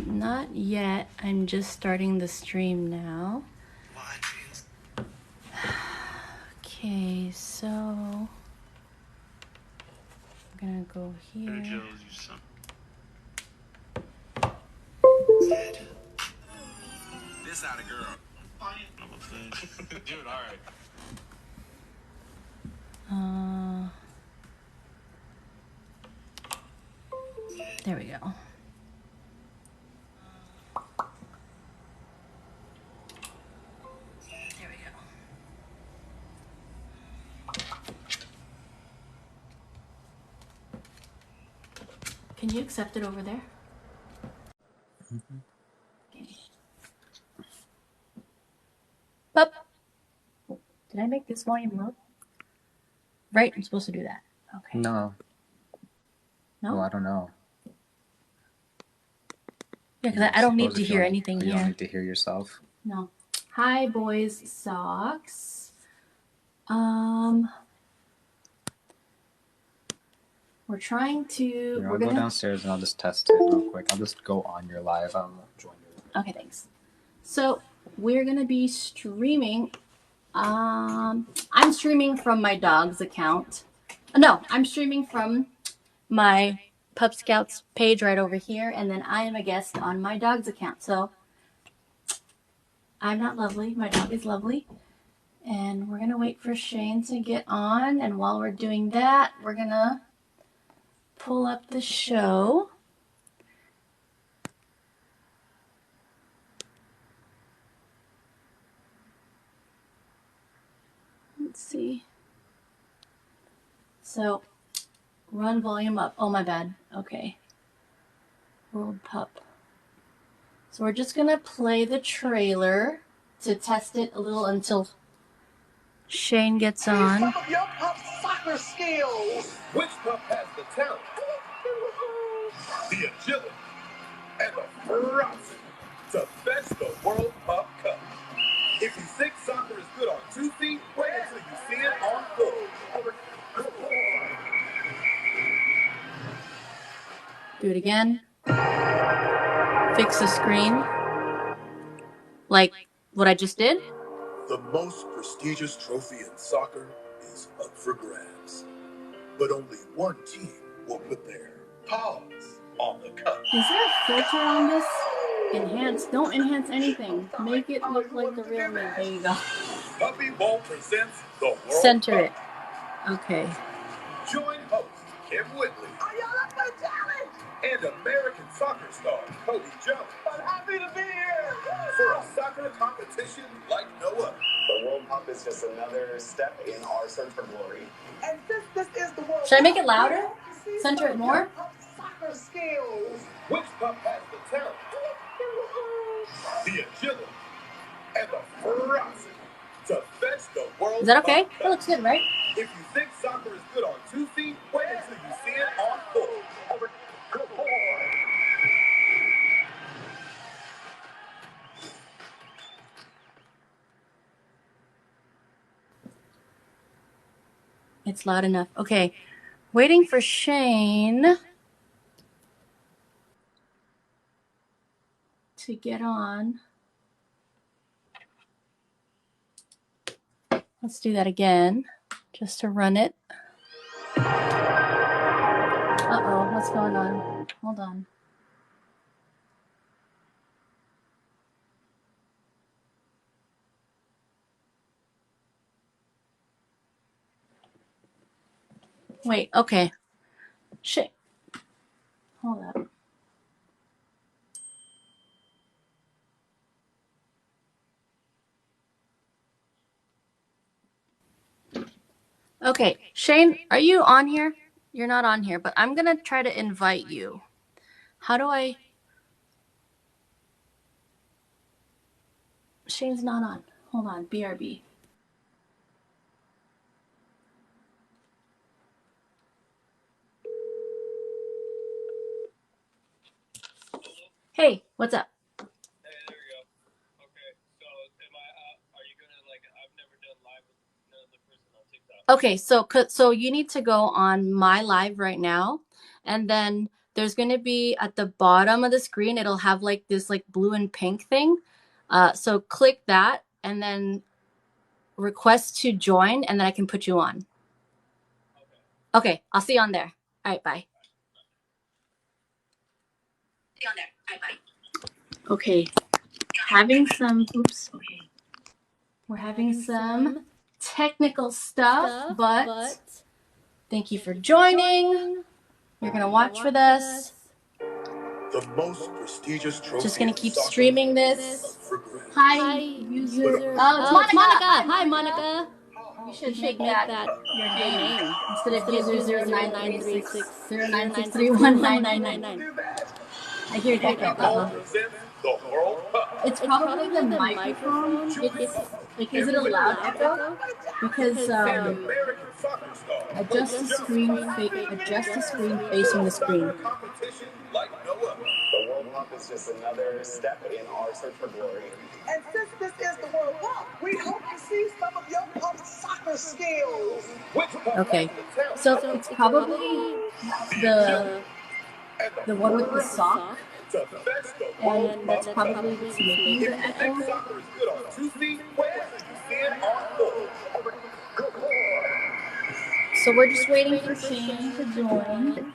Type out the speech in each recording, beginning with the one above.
Not yet. I'm just starting the stream now. Okay, so I'm gonna go here. This out of girl. Dude, all right. There we go. There we go. Can you accept it over there? Okay. Pup. Did I make this volume low? Right, I'm supposed to do that. Okay. No. No? Well, I don't know. Yeah, because I don't need to hear anything here. You don't need to hear yourself? No. Hi, boys socks. We're trying to. Here, I'll go downstairs and I'll just test it real quick. I'll just go on your live. I won't join you. Okay, thanks. So we're gonna be streaming. I'm streaming from my dog's account. No, I'm streaming from my Pup Scouts page right over here, and then I am a guest on my dog's account. So I'm not lovely. My dog is lovely. And we're gonna wait for Shane to get on, and while we're doing that, we're gonna pull up the show. Let's see. So, run volume up. Oh, my bad. Okay. World Pup. So we're just gonna play the trailer to test it a little until Shane gets on. Some of your pup soccer skills. Which pup has the talent, the agility, and the ferocity to fetch the World Pup Cup? If you think soccer is good on 2 feet, wait until you see it on 4. Do it again. Fix the screen. Like what I just did. The most prestigious trophy in soccer is up for grabs. But only one team will put their paws on the cup. Is there a filter on this? Enhance. Don't enhance anything. Make it look like the real me. There you go. Puppy Bowl presents the World Center Cup. it. Okay. Join host Kim Whitley. Are y'all up for a challenge? And American soccer star Cody Jones. I'm happy to be here for a soccer competition like no other. The World Cup is just another step in our search for glory. And since this is the World Should I make Cup, it louder? Center it more? Soccer skills. Which pup has the talent, the agility, and the ferocity to fetch the World Is that okay? Cup? That looks good, right? If you think soccer is good on 2 feet, wait until you see it on 4. Good boy. It's loud enough. Okay. Waiting for Shane to get on. Let's do that again, just to run it. Uh-oh, what's going on? Hold on. Wait, okay. Shit. Hold up. Okay, Shane, are you on here? You're not on here, but I'm gonna try to invite you. How do I? Shane's not on. Hold on, BRB. Hey, what's up? Hey, there you go. Okay, so are you gonna, I've never done live with another person on TikTok. Okay, so you need to go on my live right now, and then there's going to be at the bottom of the screen, it'll have like this like blue and pink thing. So click that and then request to join, and then I can put you on. Okay, I'll see you on there. All right, bye. See you on there. All right, bye. Okay, having some, oops, okay. We're having some technical stuff, but thank you for joining. You're going to watch with us. The most prestigious trophy. Just going to keep streaming this. Hi, user. Oh, it's Monica. Hi, Monica. You should make that your name instead of user 0936 09631999. I hear it echo. The World Cup. It's probably the microphone. It's like, is it a loud echo? Because American soccer star. adjust the screen facing the screen. Competition like no other. The World Cup is just another step in our search for glory. And since this is the World Cup, we hope to see some of your pump soccer skills. Okay, so it's probably the one with the sock, and that's probably what's making the echo. Soccer is good on 2 feet. Where should you see it on 4? So we're just waiting for Shane to join.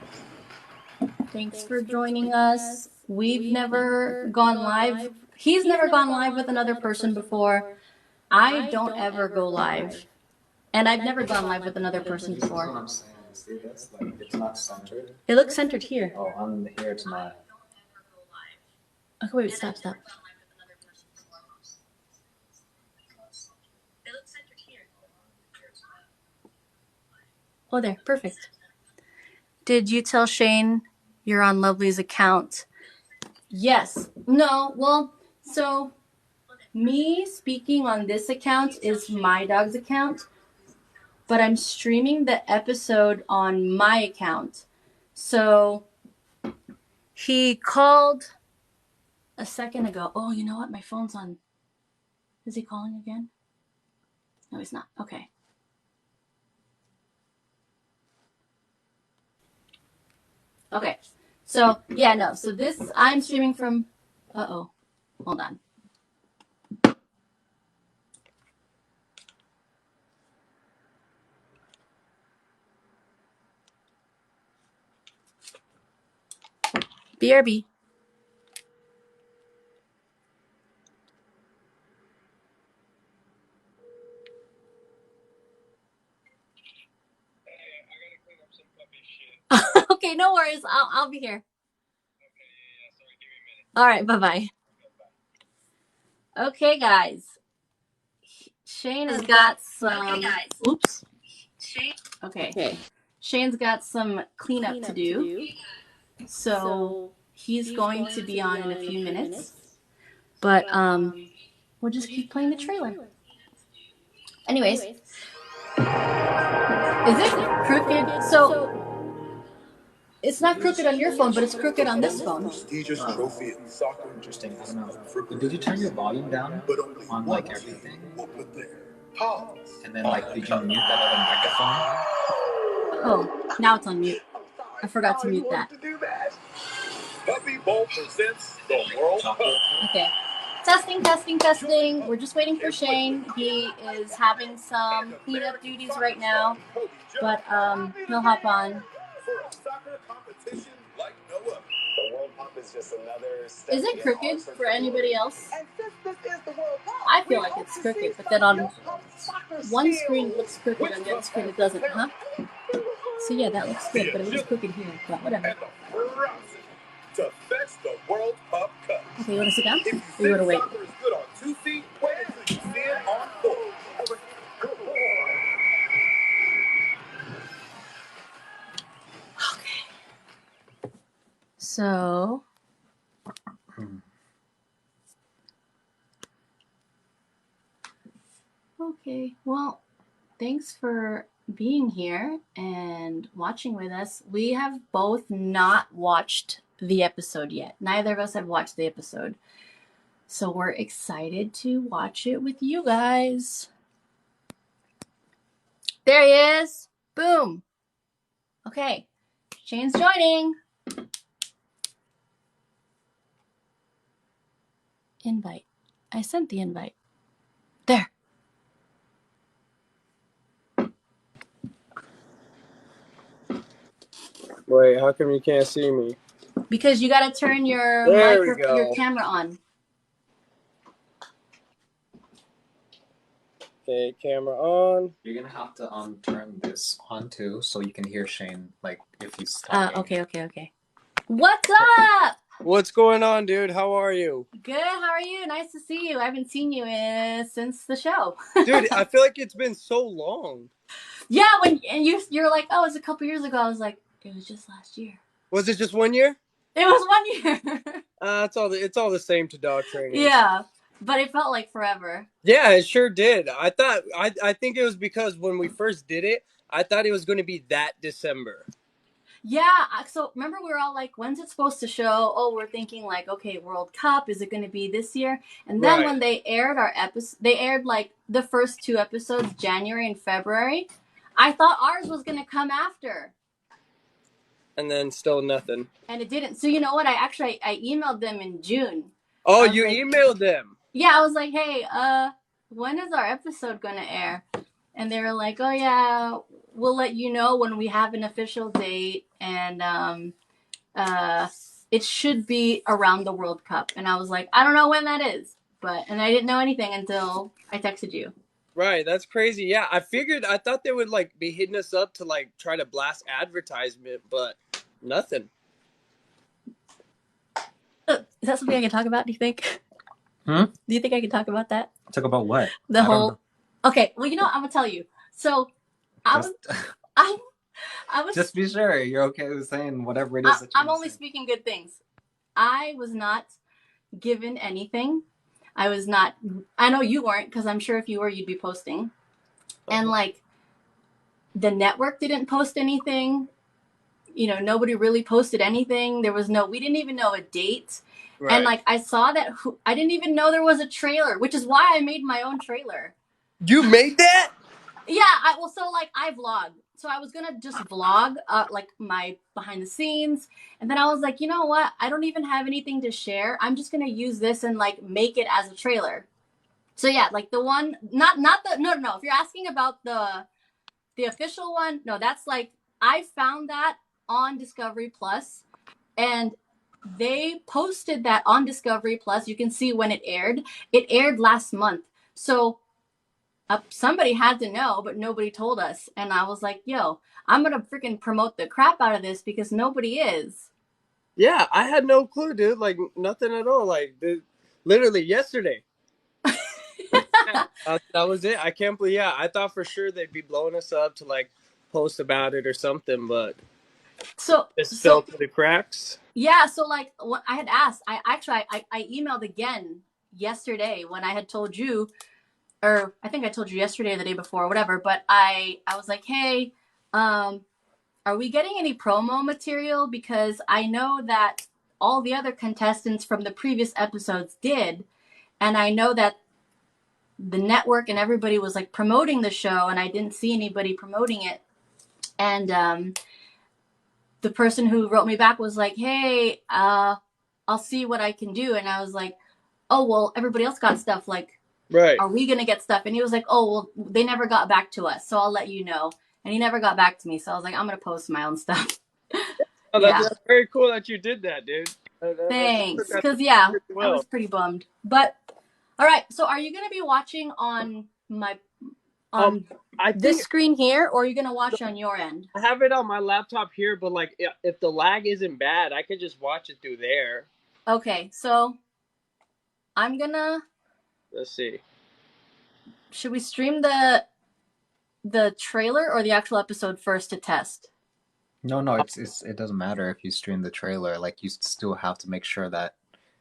Thanks for joining us. We've never gone live. He's never gone live with another person before. I don't ever go live. And I've never gone live with another person That's what before. I'm saying. See this? Like it's not centered. It looks centered here. Oh, on here it's not. Okay, wait, stop. Oh, there, perfect. Did you tell Shane you're on Lovely's account? Yes. No, well, so me speaking on this account is my dog's account, but I'm streaming the episode on my account. So he called a second ago. Oh, you know what? My phone's on. Is he calling again? No, he's not. Okay. Okay. So, yeah, no. So this, I'm streaming from, hold on. BRB. Hey, I gotta clean up some puppy shit. Okay, no worries. I'll be here. Okay, yeah, sorry, give me a minute. All right, bye-bye. Okay, guys. Shane has got some. Oops. Okay. Shane's got some cleanup to do. So he's going to be on in a few minutes. But we'll just keep playing the trailer. Anyways. Is it crooked? So it's not crooked on your phone, but it's crooked on this phone. Prestigious trophy in soccer. Interesting. I don't know. Did you turn your volume down on like everything? We'll put there. Pause. And then like did you mute that other microphone? Oh, now it's on mute. I forgot to mute that. Puppy Bowl presents the World Cup. Okay. Testing. We're just waiting for Shane. He is having some cleanup duties right now, but he'll hop on. For a soccer competition like no other. The World Cup is just another step. Is it crooked for anybody else? And since this is the World Cup, I feel like it's crooked, but then on one screen it looks crooked, on the other screen it doesn't, huh? So yeah, that looks good, but it looks crooked here, but whatever. And the process to fetch the World Cup Cup. Okay, you want to sit down? If you Or you want to think wait? soccer is good on 2 feet, where should you see it on 4? Okay. So... Okay, well, thanks for being here and watching with us. We have both not watched the episode yet. Neither of us have watched the episode. So we're excited to watch it with you guys. There he is. Boom. Okay, Shane's joining. Invite. I sent the invite. There. Wait, how come you can't see me? Because you gotta turn your There we go. your camera on. Okay, camera on. You're gonna have to turn this on too, so you can hear Shane, like, if he's talking. Okay. What's up? What's going on, dude? How are you? Good. How are you? Nice to see you. I haven't seen you since the show. Dude, I feel like it's been so long. Yeah, you're like, oh, it's a couple years ago. I was like, it was just last year. Was it just 1 year? It was 1 year. It's all the same to dog training. Yeah, but it felt like forever. Yeah, it sure did. I think it was because when we first did it, I thought it was going to be that December. Yeah, so remember we were all like, when's it supposed to show? Oh, we're thinking like, okay, World Cup, is it going to be this year? And then when they aired our episode, they aired like the first 2 episodes, January and February. I thought ours was going to come after. And then still nothing. And it didn't. So you know what? I emailed them in June. Oh, you emailed them? Yeah, I was like, hey, when is our episode going to air? And they were like, oh, yeah, we'll let you know when we have an official date. And it should be around the World Cup. And I was like, I don't know when that is. And I didn't know anything until I texted you. Right, that's crazy. Yeah, I thought they would like be hitting us up to like try to blast advertisement, but nothing. Is that something I can talk about, do you think? Do you think I can talk about that? Talk about what? The whole... Okay, well, you know what? I'm going to tell you. So, I was... Just be sure you're okay with saying whatever it is that you're I'm only speaking good things. I was not given anything. I was not... I know you weren't, because I'm sure if you were, you'd be posting. And, like, the network didn't post anything. You know, nobody really posted anything. We didn't even know a date. Right. And like, I saw that, I didn't even know there was a trailer, which is why I made my own trailer. You made that? Yeah. I vlog. So I was going to just vlog, like my behind the scenes. And then I was like, you know what? I don't even have anything to share. I'm just going to use this and like make it as a trailer. So yeah, like the one, no. If you're asking about the official one, no, that's like, I found that on Discovery Plus, and they posted that on Discovery Plus. You can see when it aired. It aired last month. So somebody had to know, but nobody told us. And I was like, yo, I'm going to freaking promote the crap out of this because nobody is. Yeah, I had no clue, dude. Like, nothing at all. Like, literally yesterday. That was it. I can't believe, I thought for sure they'd be blowing us up to, like, post about it or something, but... It fell through the cracks. Yeah, so like what I had asked, I emailed again yesterday when I had told you, or I think I told you yesterday or the day before, or whatever. But I was like, hey, are we getting any promo material? Because I know that all the other contestants from the previous episodes did, and I know that the network and everybody was like promoting the show, and I didn't see anybody promoting it. And the person who wrote me back was like, hey, I'll see what I can do. And I was like, oh, well, everybody else got stuff. Like, right. Are we going to get stuff? And he was like, oh, well, they never got back to us, so I'll let you know. And he never got back to me. So I was like, I'm going to post my own stuff. Oh, that's very cool that you did that, dude. Thanks. Because, I was pretty bummed. But, all right. So are you going to be watching on this screen here, or are you going to watch on your end? I have it on my laptop here, but like if the lag isn't bad, I could just watch it through there. Okay, so I'm going to... Let's see. Should we stream the trailer or the actual episode first to test? No, it doesn't matter if you stream the trailer. Like, you still have to make sure that...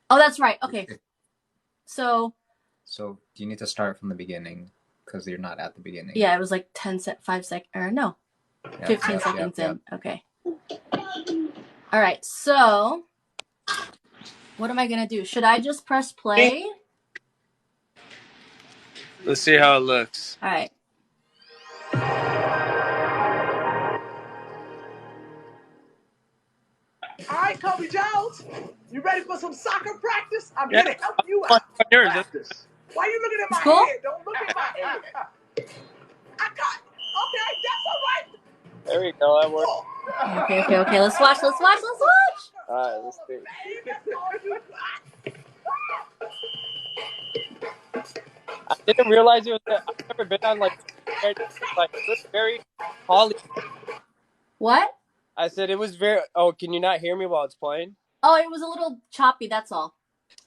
Oh, that's right. Okay. So you need to start from the beginning, because you're not at the beginning. Yeah, it was like 15 seconds in. Okay. All right. So what am I going to do? Should I just press play? Let's see how it looks. All right. All right, Kobe Jones, you ready for some soccer practice? I'm here to help you What's out. yours? Practice. Why are you looking at my Cool. head? Don't look at my head. I got. Okay, that's all right. There we go. That works. Okay. Let's watch. All right, let's see. That's all you got. I didn't realize it was. I've never been on like it was very Holly. What? I said it was very. Oh, can you not hear me while it's playing? Oh, it was a little choppy. That's all.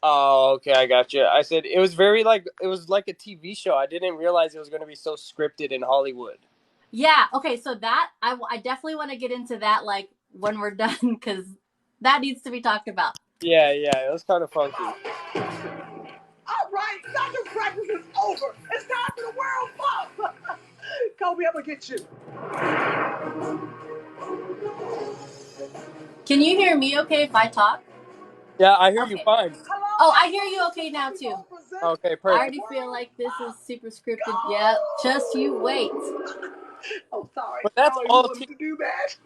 Oh, okay, I got you. I said it was very it was like a TV show. I didn't realize it was going to be so scripted in Hollywood. Yeah. Okay. So that I definitely want to get into that like when we're done because that needs to be talked about. Yeah, it was kind of funky. All right, soccer practice is over. It's time for the World Cup. Kobe, I'm gonna get you. Can you hear me? Okay, if I talk. Yeah, I hear you fine. Hello. Oh, I hear you. Okay now too. Okay, I perfect. already feel like this is super scripted. Yep. Just you wait. Oh, sorry. But that's I all wanted to do that.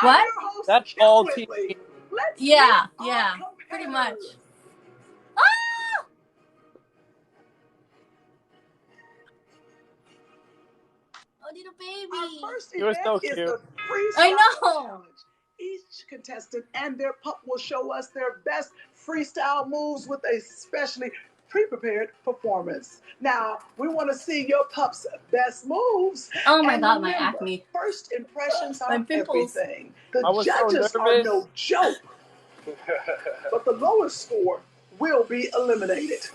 What? I'm your host, That's Kim all Whitley. TV. Let's Yeah. meet Yeah. our Pretty much. competitors. Ah! Oh, little baby. Our first You were event so is cute. the freestyle I know. challenge. Each contestant and their pup will show us their best freestyle moves with a specially pre-prepared performance. Now, we want to see your pup's best moves. Oh my And God, my remember, acne. first impressions My are pimples. everything. The I was so judges are nervous. no joke, but the lowest score will be eliminated.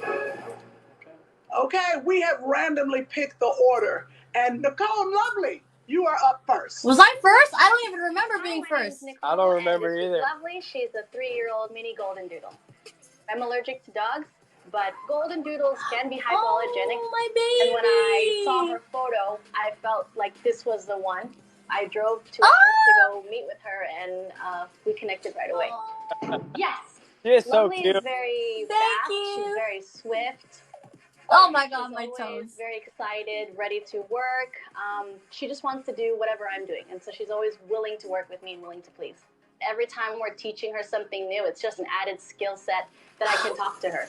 Okay, we have randomly picked the order. And Nicole Lovely, you are up first. Was I first? I don't even remember being Hi, my name's first. Nicole, I don't remember and this either. is Lovely. She's a 3-year-old mini golden doodle. I'm allergic to dogs, but golden doodles can be hypoallergenic. Oh, my baby. And when I saw her photo, I felt like this was the one. I drove 2 hours to go meet with her, and we connected right away. Yes. She is so Lovely cute. is very Thank fast. you. She's very swift. Oh my God, She's my always toes. very excited, ready to work. She just wants to do whatever I'm doing, and so she's always willing to work with me and willing to please. Every time we're teaching her something new, it's just an added skill set that I can talk to her.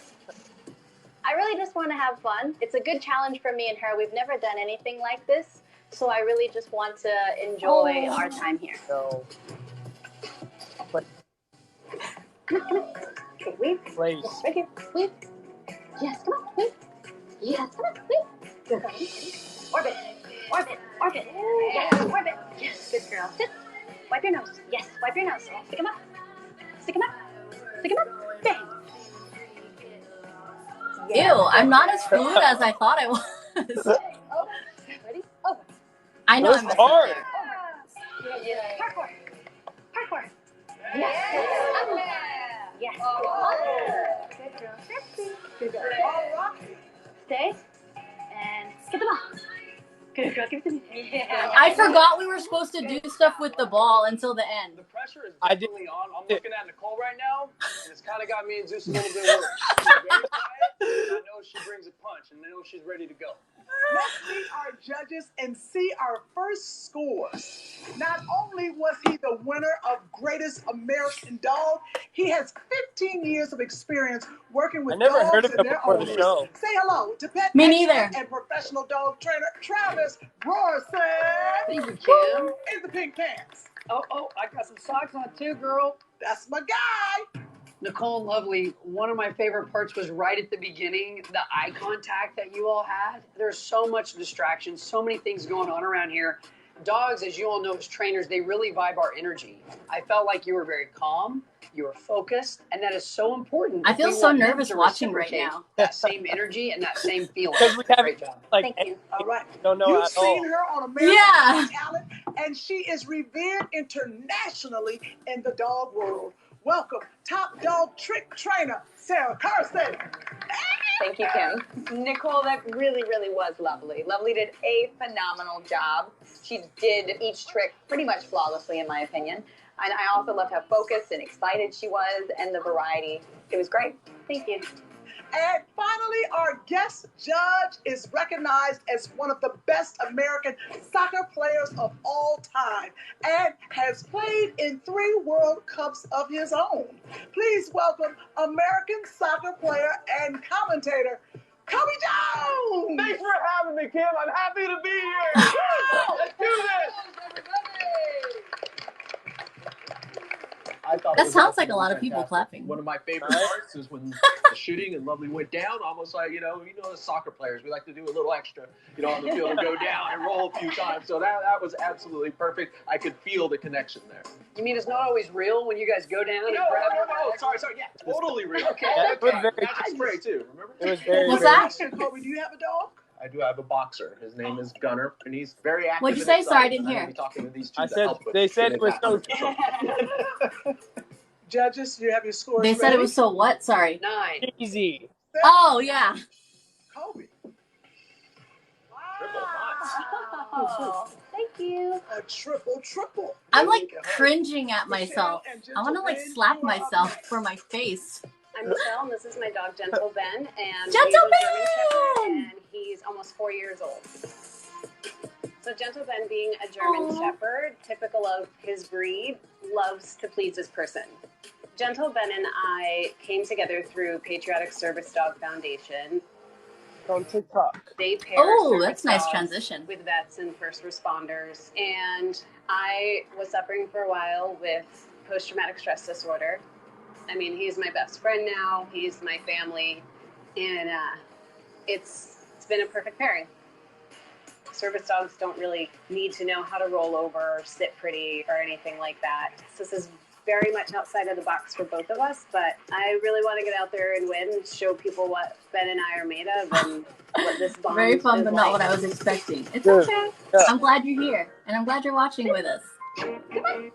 I really just want to have fun. It's a good challenge for me and her. We've never done anything like this, so I really just want to enjoy our time here. So, Come on. Okay, wait. place. Yes, right here. Wait. Yes, come on. Wait. Yes, come on. Wait. Good girl. Orbit. Yes, orbit. Yes, good girl. Sit. Wipe your nose. Yes, wipe your nose. Stick 'em up. Stick 'em up. Stick 'em up. Bang. Ew, I'm not as fluid as I thought I was. Over. Ready? Over. I know It was I'm messing hard. up. Parkour. Parkour. Yes. Yes. Good girl. Good girl. All right. Stay. And get the ball. Good girl. Give it to me. Yeah. I forgot we were supposed to do stuff with the ball until the end. The pressure is I did- definitely on. I'm looking at Nicole right now, and it's kind of got me and Zeus a little bit worse. She's very quiet, and I know she brings a punch, and I know she's ready to go. Let's meet our judges and see our first scores. Not only was he the winner of Greatest American Dog, he has 15 years of experience working with I never dogs heard of and him their before the owners. show. Say hello to pet Me expert neither. and professional dog trainer Travis Roberson. Thank you, Kim. In the pink pants. Oh, I got some socks on too, girl. That's my guy. Nicole, lovely. One of my favorite parts was right at the beginning, the eye contact that you all had. There's so much distraction, so many things going on around here. Dogs, as you all know as trainers, they really vibe our energy. I felt like you were very calm, you were focused, and that is so important. I feel We so want them nervous to watching right reciprocate now. that same energy and that same feeling. Because we have Great job. like Thank you. All right. don't know You've at all. seen her on American Yeah. Got Talent, and she is revered internationally in the dog world. Welcome, top dog trick trainer, Sarah Carson. Thank you, Kim. Nicole, that really, really was lovely. Lovely did a phenomenal job. She did each trick pretty much flawlessly, in my opinion. And I also loved how focused and excited she was and the variety. It was great. Thank you. And finally, our guest judge is recognized as one of the best American soccer players of all time and has played in 3 World Cups of his own. Please welcome American soccer player and commentator, Kobe Jones! Thanks for having me, Kim. I'm happy to be here. Let's do this. I thought That sounds like a lot of people clapping. One of my favorite parts is when the shooting and Lovely went down, almost like, as soccer players, we like to do a little extra, on the field and go down and roll a few times. So that was absolutely perfect. I could feel the connection there. You mean it's not always real when you guys go down and grab it? Sorry. Yeah, totally real. Okay. Magic spray, too, remember? It was very What's that? Kobe, do you have a dog? I do have a boxer. His name is Gunner, and he's very active. What'd you say? Sorry, I didn't hear. They said it was so. Judges, you have your scores They ready? said it was so what? Sorry. 9. Easy. Oh, yeah. Kobe. Oh, thank you. A triple. I'm like cringing at myself. I want to like slap myself for my face. I'm Michelle, and this is my dog, Gentle Ben. And Gentle he's a German Ben! Shepherd, and he's almost 4 years old. So Gentle Ben, being a German Shepherd, typical of his breed, loves to please his person. Gentle Ben and I came together through Patriotic Service Dog Foundation. On TikTok. They pair That's service nice dogs transition. with vets and first responders. And I was suffering for a while with post-traumatic stress disorder. I mean, he's my best friend now. He's my family. And it's been a perfect pairing. Service dogs don't really need to know how to roll over or sit pretty or anything like that. So this is very much outside of the box for both of us, but I really want to get out there and win and show people what Ben and I are made of and what this bond Very fun, is but like. not what I was expecting. It's okay. I'm glad you're here, and I'm glad you're watching with us. Come on.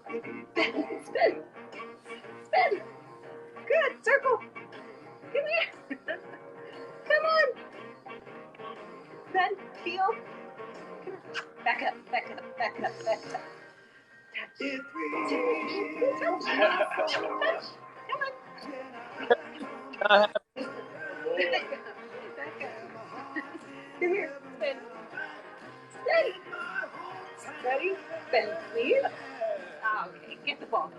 Spin. Spin. Good. Circle. Come here. Come on. Ben, feel. Back up. Come here. Spin. Ready? Spin, please. Okay. Get the ball.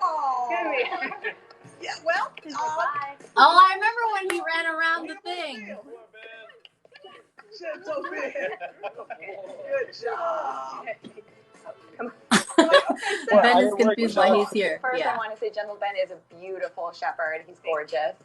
Oh. Come here. Yeah, well, Bye. Oh, I remember when he ran around the thing. Gentle Ben. Good job. Ben is confused why he's here. First, Yeah. I want to say Gentle Ben is a beautiful shepherd. He's gorgeous.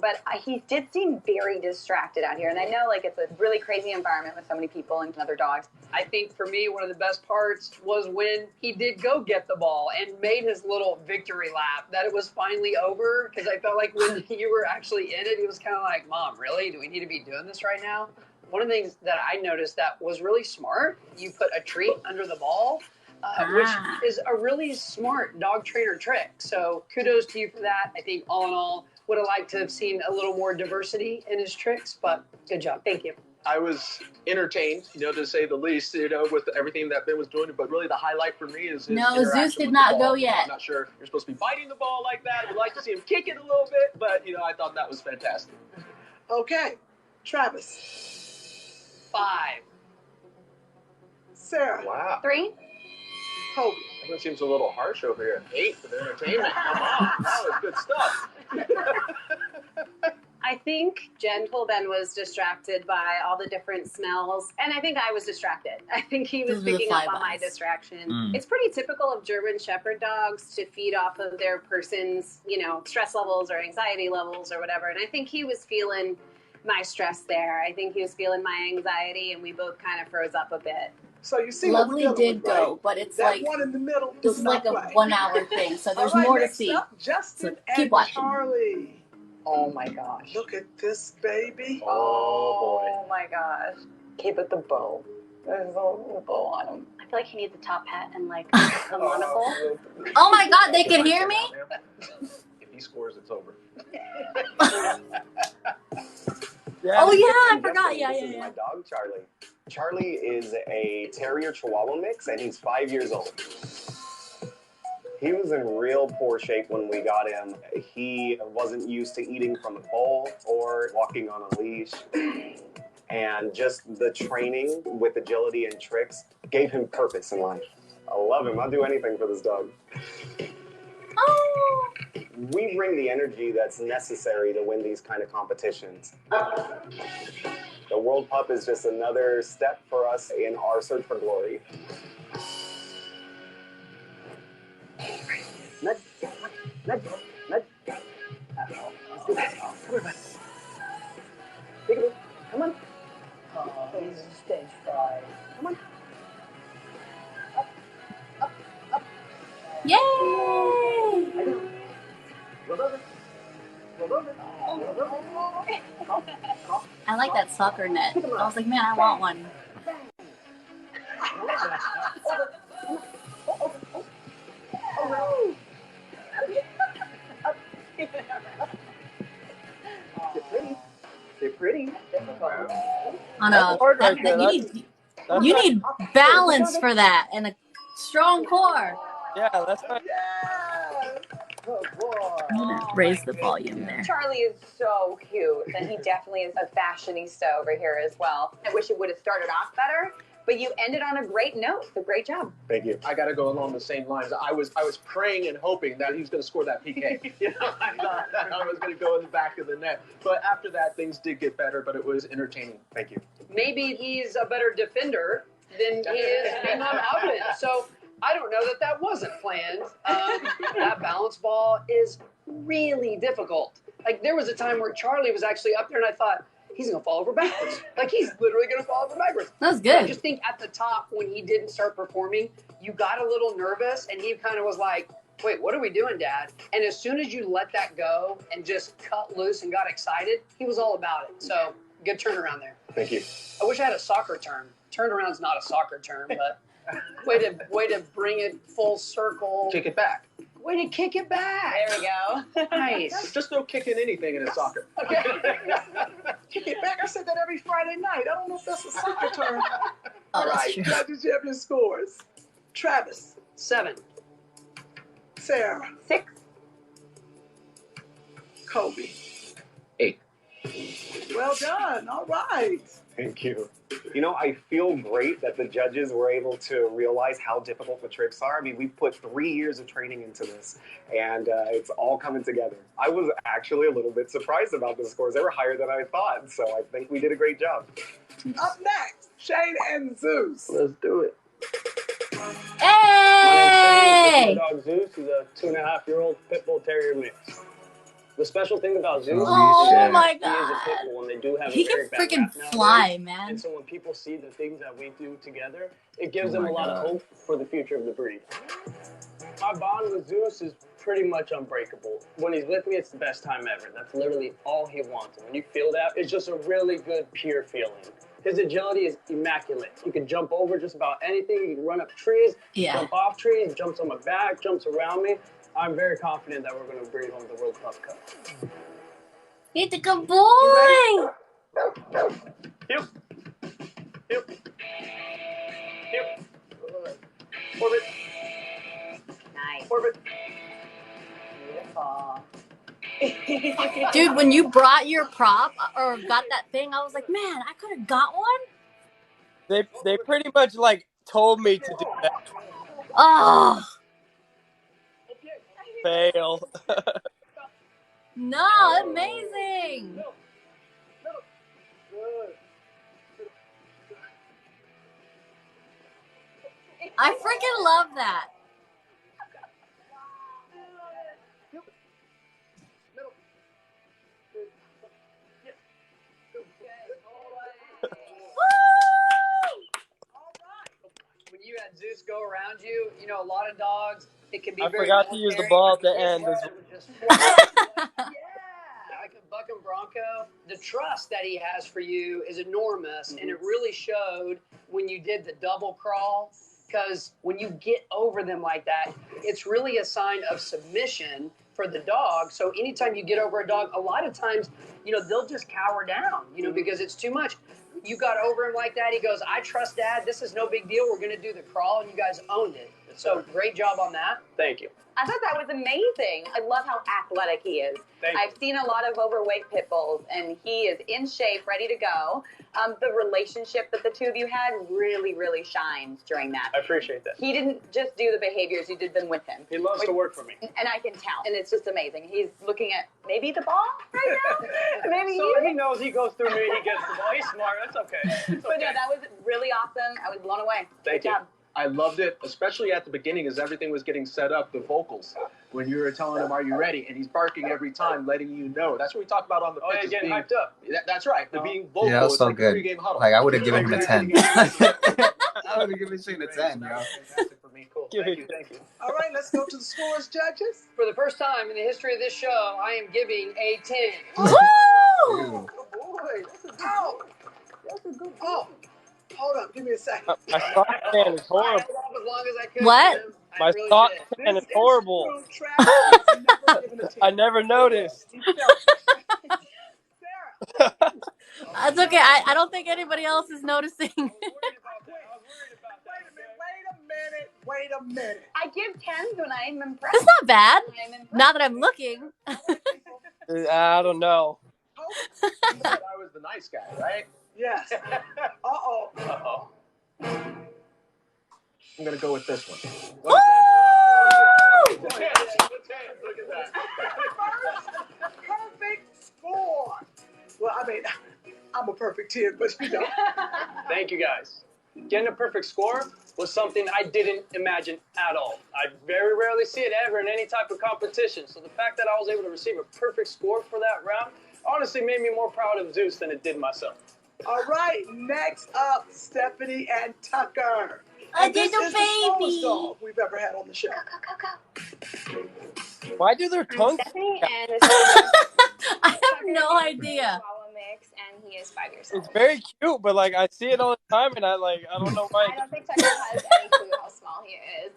But he did seem very distracted out here. And I know it's a really crazy environment with so many people and other dogs. I think for me, one of the best parts was when he did go get the ball and made his little victory lap, that it was finally over. Because I felt like when you were actually in it, he was kind of like, Mom, really? Do we need to be doing this right now? One of the things that I noticed that was really smart, you put a treat under the ball, which is a really smart dog trainer trick. So kudos to you for that. I think all in all, would have liked to have seen a little more diversity in his tricks, but good job. Thank you. I was entertained, to say the least, with everything that Ben was doing. But really, the highlight for me is his No, interaction Zeus did with not the ball. go yet. I'm not sure you're supposed to be biting the ball like that. I would like to see him kick it a little bit, but I thought that was fantastic. Okay. Travis. 5. Sarah. Wow. 3. Kobe. Everyone seems a little harsh over here. 8 for the entertainment. Come on, that was good stuff. I think Gentle Ben was distracted by all the different smells, and I think I was distracted. I think he was Those are the picking up on flybys. my distraction. Mm. It's pretty typical of German Shepherd dogs to feed off of their person's, stress levels or anxiety levels or whatever, and I think he was feeling my stress there. I think he was feeling my anxiety, and we both kind of froze up a bit. So you see Lovely what we're dealing did with, go, right? but it's That like one in the middle this does is not like a play. 1 hour thing, so there's All right, more to next see. up, Justin So keep and watching. Charlie. Oh my gosh. Look at this baby. Oh my gosh. Okay, but the bow. There's a little bow on him. I feel like he needs a top hat and like a monocle. Oh my God, they can hear me? If he scores, it's over. Oh yeah, I forgot. Yeah, This yeah, is yeah. my dog, Charlie. Charlie is a Terrier Chihuahua mix, and he's 5 years old. He was in real poor shape when we got him. He wasn't used to eating from a bowl or walking on a leash. And just the training with agility and tricks gave him purpose in life. I love him. I'll do anything for this dog. Oh. We bring the energy that's necessary to win these kind of competitions. The World Pup is just another step for us in our search for glory. Nudge, nudge, nudge. Let's do this. Come on, bud. Peekaboo. Come on. Oh, he's stage fright. Come on. Yay! Roll over. Roll over. Roll over. I like that soccer net. I was like, man, I want one. They're pretty. On a, hard right there. you need balance for that and a strong core. Yeah, that's right. I'm gonna raise the volume there. Charlie is so cute, and he definitely is a fashionista over here as well. I wish it would have started off better, but you ended on a great note. So great job. Thank you. I got to go along the same lines. I was praying and hoping that he was going to score that PK. You know, I thought that I was going to go in the back of the net. But after that, things did get better, but it was entertaining. Thank you. Maybe he's a better defender than he is being on offense. So I don't know that wasn't planned. That balance ball is really difficult. Like, there was a time where Charlie was actually up there, and I thought, he's going to fall over backwards. Like, he's literally going to fall over backwards. That was good. I just think at the top, when he didn't start performing, you got a little nervous, and he kind of was like, wait, what are we doing, Dad? And as soon as you let that go and just cut loose and got excited, he was all about it. So, good turnaround there. Thank you. I wish I had a soccer term. Turnaround's not a soccer term, but way to bring it full circle. Kick it back. Way to kick it back. There we go. Nice. Just no kicking anything in a soccer. Okay. Kick it back. I said that every Friday night. I don't know if that's a soccer term. Oh, All that's right, true. judges, you have your scores. Travis, 7. Sarah, 6. Kobe. 8. Well done. All right. Thank you. You know, I feel great that the judges were able to realize how difficult the tricks are. I mean, we put 3 years of training into this, and it's all coming together. I was actually a little bit surprised about the scores. They were higher than I thought, so I think we did a great job. Up next, Shane and Zeus. Let's do it. Hey! My dog Zeus is a 2.5-year-old pit bull terrier mix. The special thing about Zeus Oh my he is a god. pit bull, and they do have He a very can bad freaking rap nowadays. fly, man. And so when people see the things that we do together, it gives Oh them my a lot of God. hope for the future of the breed. My bond with Zeus is pretty much unbreakable. When he's with me, it's the best time ever. That's literally all he wants. And when you feel that, it's just a really good, pure feeling. His agility is immaculate. He can jump over just about anything. He can run up trees, Yeah. jump off trees, jumps on my back, jumps around me. I'm very confident that we're going to bring home the World Cup Cup. He's a good boy. Yep. Yep. Yep. Orbit. Nice. Orbit. Dude, when you brought your prop or got that thing, I was like, man, I could have got one. They pretty much like told me to do that. Oh, Fail. no, amazing. I freaking love that. When you had Zeus go around you, you know, a lot of dogs, it can be I very forgot to use the military. ball at the end. Yeah, like a bucking bronco. The trust that he has for you is enormous, and it really showed when you did the double crawl. Because when you get over them like that, it's really a sign of submission for the dog. So anytime you get over a dog, a lot of times, you know, they'll just cower down, you know, because it's too much. You got over him like that. He goes, I trust Dad. This is no big deal. We're going to do the crawl. And you guys owned it. So great job on that. Thank you. I thought that was amazing. I love how athletic he is. I've seen a lot of overweight pit bulls, and he is in shape, ready to go. The relationship that the two of you had really, really shines during that. I appreciate that. He didn't just do the behaviors, you did them with him. He loves to work for me. And I can tell. And it's just amazing. He's looking at maybe the ball right now? Maybe So he knows he goes through me, he gets the ball. He's smart. That's okay. It's okay. But no, that was really awesome. I was blown away. Thank Good you. job. I loved it, especially at the beginning as everything was getting set up, the vocals. When you were telling him, are you ready? And he's barking every time, letting you know. That's what we talked about on the pitch. Yeah, getting hyped up. That's right. The being vocal. Yeah, that was it's so like good. a pregame huddle. Like, I would have given him a 10. I would have given Shane a 10, yo. Fantastic for me. Cool. Thank you. Thank you. All right, let's go to the scores, judges. For the first time in the history of this show, I am giving a 10. Woo! Oh, boy, that's a good That's a good Oh, hold up. Give me a second. My sock tan is horrible. As long as I could. What? Tim. I My really sock did. tan is This horrible. true. Travis has never given a 10. I never noticed. Sarah. That's okay. I don't think anybody else is noticing. Wait a minute. I give 10s when I'm impressed. It's not bad. I'm impressed. Now that I'm looking. I don't know. You said I was the nice guy, right? Yes. Uh-oh. Uh-oh. I'm going to go with this one. Woo! Look at that. Perfect score. Well, I mean, I'm a perfect 10, but you know. Thank you, guys. Getting a perfect score was something I didn't imagine at all. I very rarely see it ever in any type of competition. So the fact that I was able to receive a perfect score for that round honestly made me more proud of Zeus than it did myself. All right, next up, Stephanie and Tucker. I And did this the is the smallest baby. dog we've ever had on the show. Why do their tongues? Stephanie, and this is I have no idea. Chihuahua mix, and he is 5 years old. It's very cute, but like I see it all the time, and I don't know why. I don't think Tucker has any clue how small he is.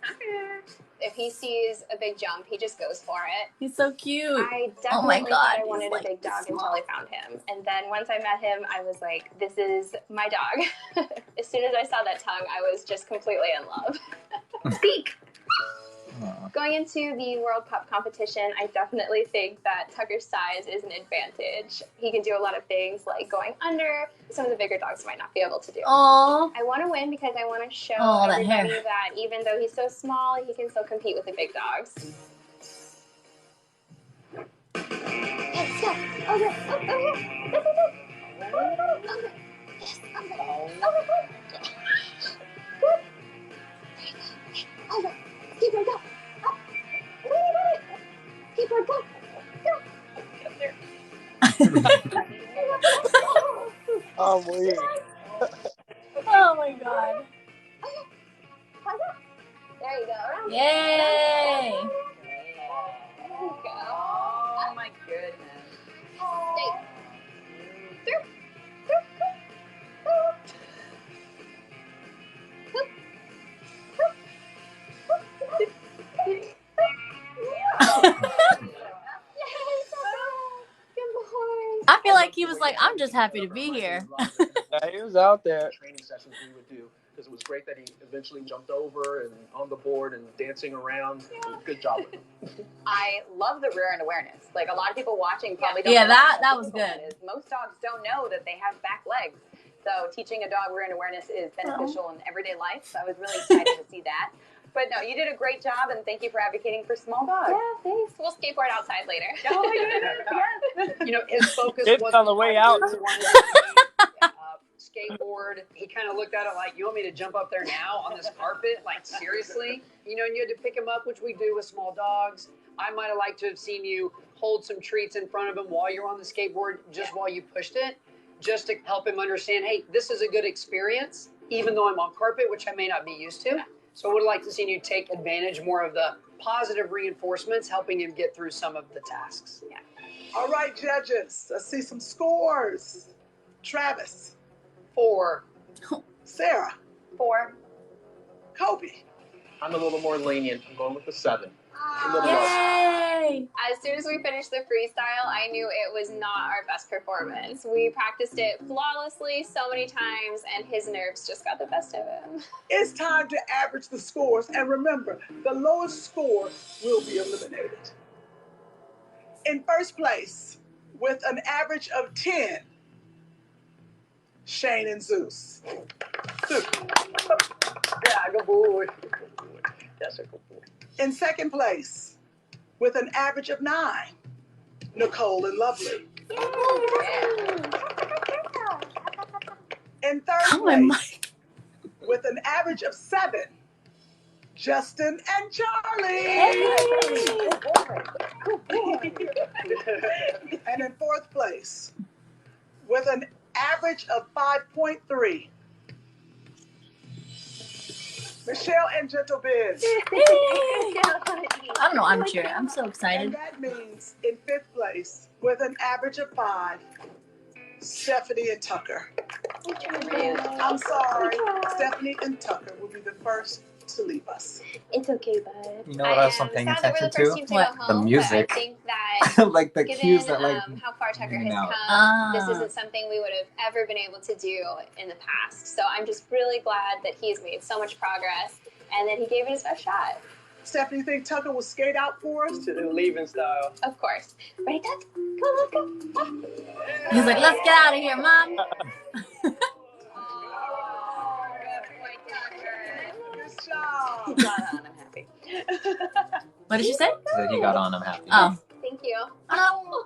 If he sees a big jump, he just goes for it. He's so cute. I Oh my definitely God, thought I he's wanted like a big dog small. until I found him. And then once I met him, I was like, this is my dog. As soon as I saw that tongue, I was just completely in love. Speak! Going into the World Pup competition, I definitely think that Tucker's size is an advantage. He can do a lot of things like going under. Some of the bigger dogs might not be able to do. Aww. I want to win because I want to show Oh, that everybody hair. that even though he's so small, he can still compete with the big dogs. Let's go. Over. Oh, here. Go, go, go. Over. Yes, over. Over. Good. Over. Keep her, go. Up. Keep her, go. Go. Get there. Oh, weird. Oh my God. There you go. Around. Yay. There you go. Oh my goodness. Stay. Through. I feel like he was like, I'm just happy to be here. Yeah, he was out there. Training sessions we would do because it was great that he eventually jumped over and on the board and dancing around. Good job with him. I love the rear end awareness. Like a lot of people watching probably don't Yeah, know that how was difficult good. that is. Most dogs don't know that they have back legs. So teaching a dog rear end awareness is beneficial in everyday life. So I was really excited to see that. But no, you did a great job, and thank you for advocating for small dogs. Yeah, thanks. We'll skateboard outside later. Oh my goodness, yes. You know, his focus It's was on the way out. Skateboard. He kind of looked at it like, you want me to jump up there now on this carpet? Like, seriously? You know, and you had to pick him up, which we do with small dogs. I might have liked to have seen you hold some treats in front of him while you're on the skateboard, just while you pushed it, just to help him understand, hey, this is a good experience, even though I'm on carpet, which I may not be used to. So I would have liked to see you take advantage more of the positive reinforcements, helping him get through some of the tasks. Yeah. All right, judges. Let's see some scores. Travis. 4. Sarah. 4. Kobe. I'm a little more lenient. I'm going with the 7. A little low. Yay. Yay! As soon as we finished the freestyle, I knew it was not our best performance. We practiced it flawlessly so many times, and his nerves just got the best of him. It's time to average the scores, and remember, the lowest score will be eliminated. In first place, with an average of 10, Shane and Zeus. Yeah, good boy. That's a good boy. In second place, with an average of 9, Nicole and Lovely. In third place, with an average of 7, Justin and Charlie. And in fourth place, with an average of 5.3, Michelle and Gentle Biz. I don't know, I'm cheering. I'm so excited. And that means in fifth place, with an average of 5, Stephanie and Tucker. I'm sorry, Stephanie and Tucker will be the first to leave us. It's okay, bud. You know what I was paying sad that we're attention the first to? team to go home, The music. But I think that Like the given cues that like how far Tucker has out. come, this isn't something we would have ever been able to do in the past. So I'm just really glad that he's made so much progress and that he gave it his best shot. Stephanie, you think Tucker will skate out for us? In leaving style. Of course. Ready, Tuck? Go, let's go. He's like, let's get out of here, Mom. Good job. He got on, I'm happy. What did she say? She said he got on, I'm happy. Oh. Thank you. Oh.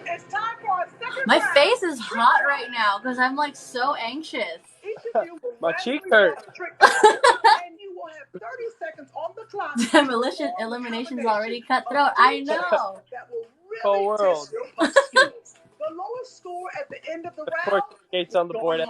It's time for our second My round. face is hot right now because I'm like so anxious. Each of you will My cheek randomly hurts. have a trick and you will have 30 seconds on the clock. Demolition elimination's already cut throat. I know. That will Whole really world. test your punch skills. The lowest score at the end of the round. Gates on the board.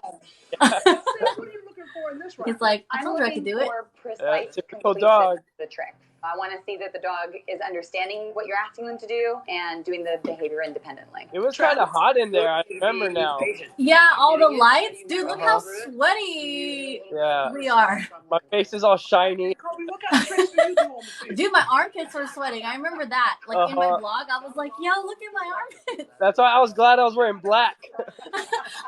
What are you looking for in this round? He's like, I I'm told her I could looking do it. for precise typical completion dog. of the trick. I want to see that the dog is understanding what you're asking them to do and doing the behavior independently. It was kind of hot in there. I remember now. Yeah, all the lights. Dude, look how sweaty Yeah. we are. My face is all shiny. Kobe, what kind of tricks do you do on the field? Dude, my armpits were sweating. I remember that. Like in my Uh-huh. vlog, I was like, yo, look at my armpits. That's why I was glad I was wearing black.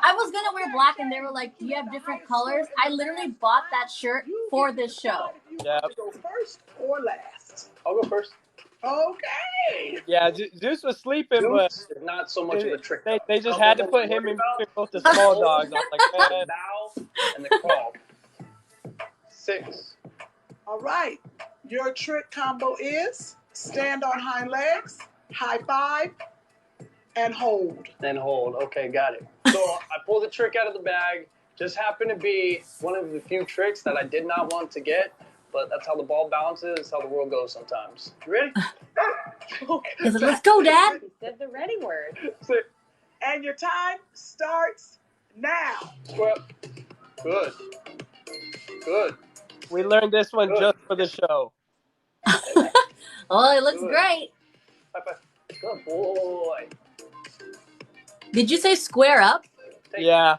I was gonna wear black and they were like, do you have different colors? I literally bought that shirt for this show. Yeah. Go first or last? I'll go first. Okay. Yeah, Zeus was sleeping, but Zeus is not so much of a trick. they just had to put him in between both the small dogs. I was like, man. Bow and the crawl. 6. All right. Your trick combo is stand on hind legs, high five, and hold. Then hold. Okay, got it. So I pulled the trick out of the bag. Just happened to be one of the few tricks that I did not want to get, but that's how the ball bounces. That's how the world goes sometimes. You ready? He's like, let's go, Dad. He said the ready word. And your time starts now. Square up. Good. Good. We learned this one just for the show. Oh, it looks Good. great. High five. Good boy. Did you say square up? Yeah.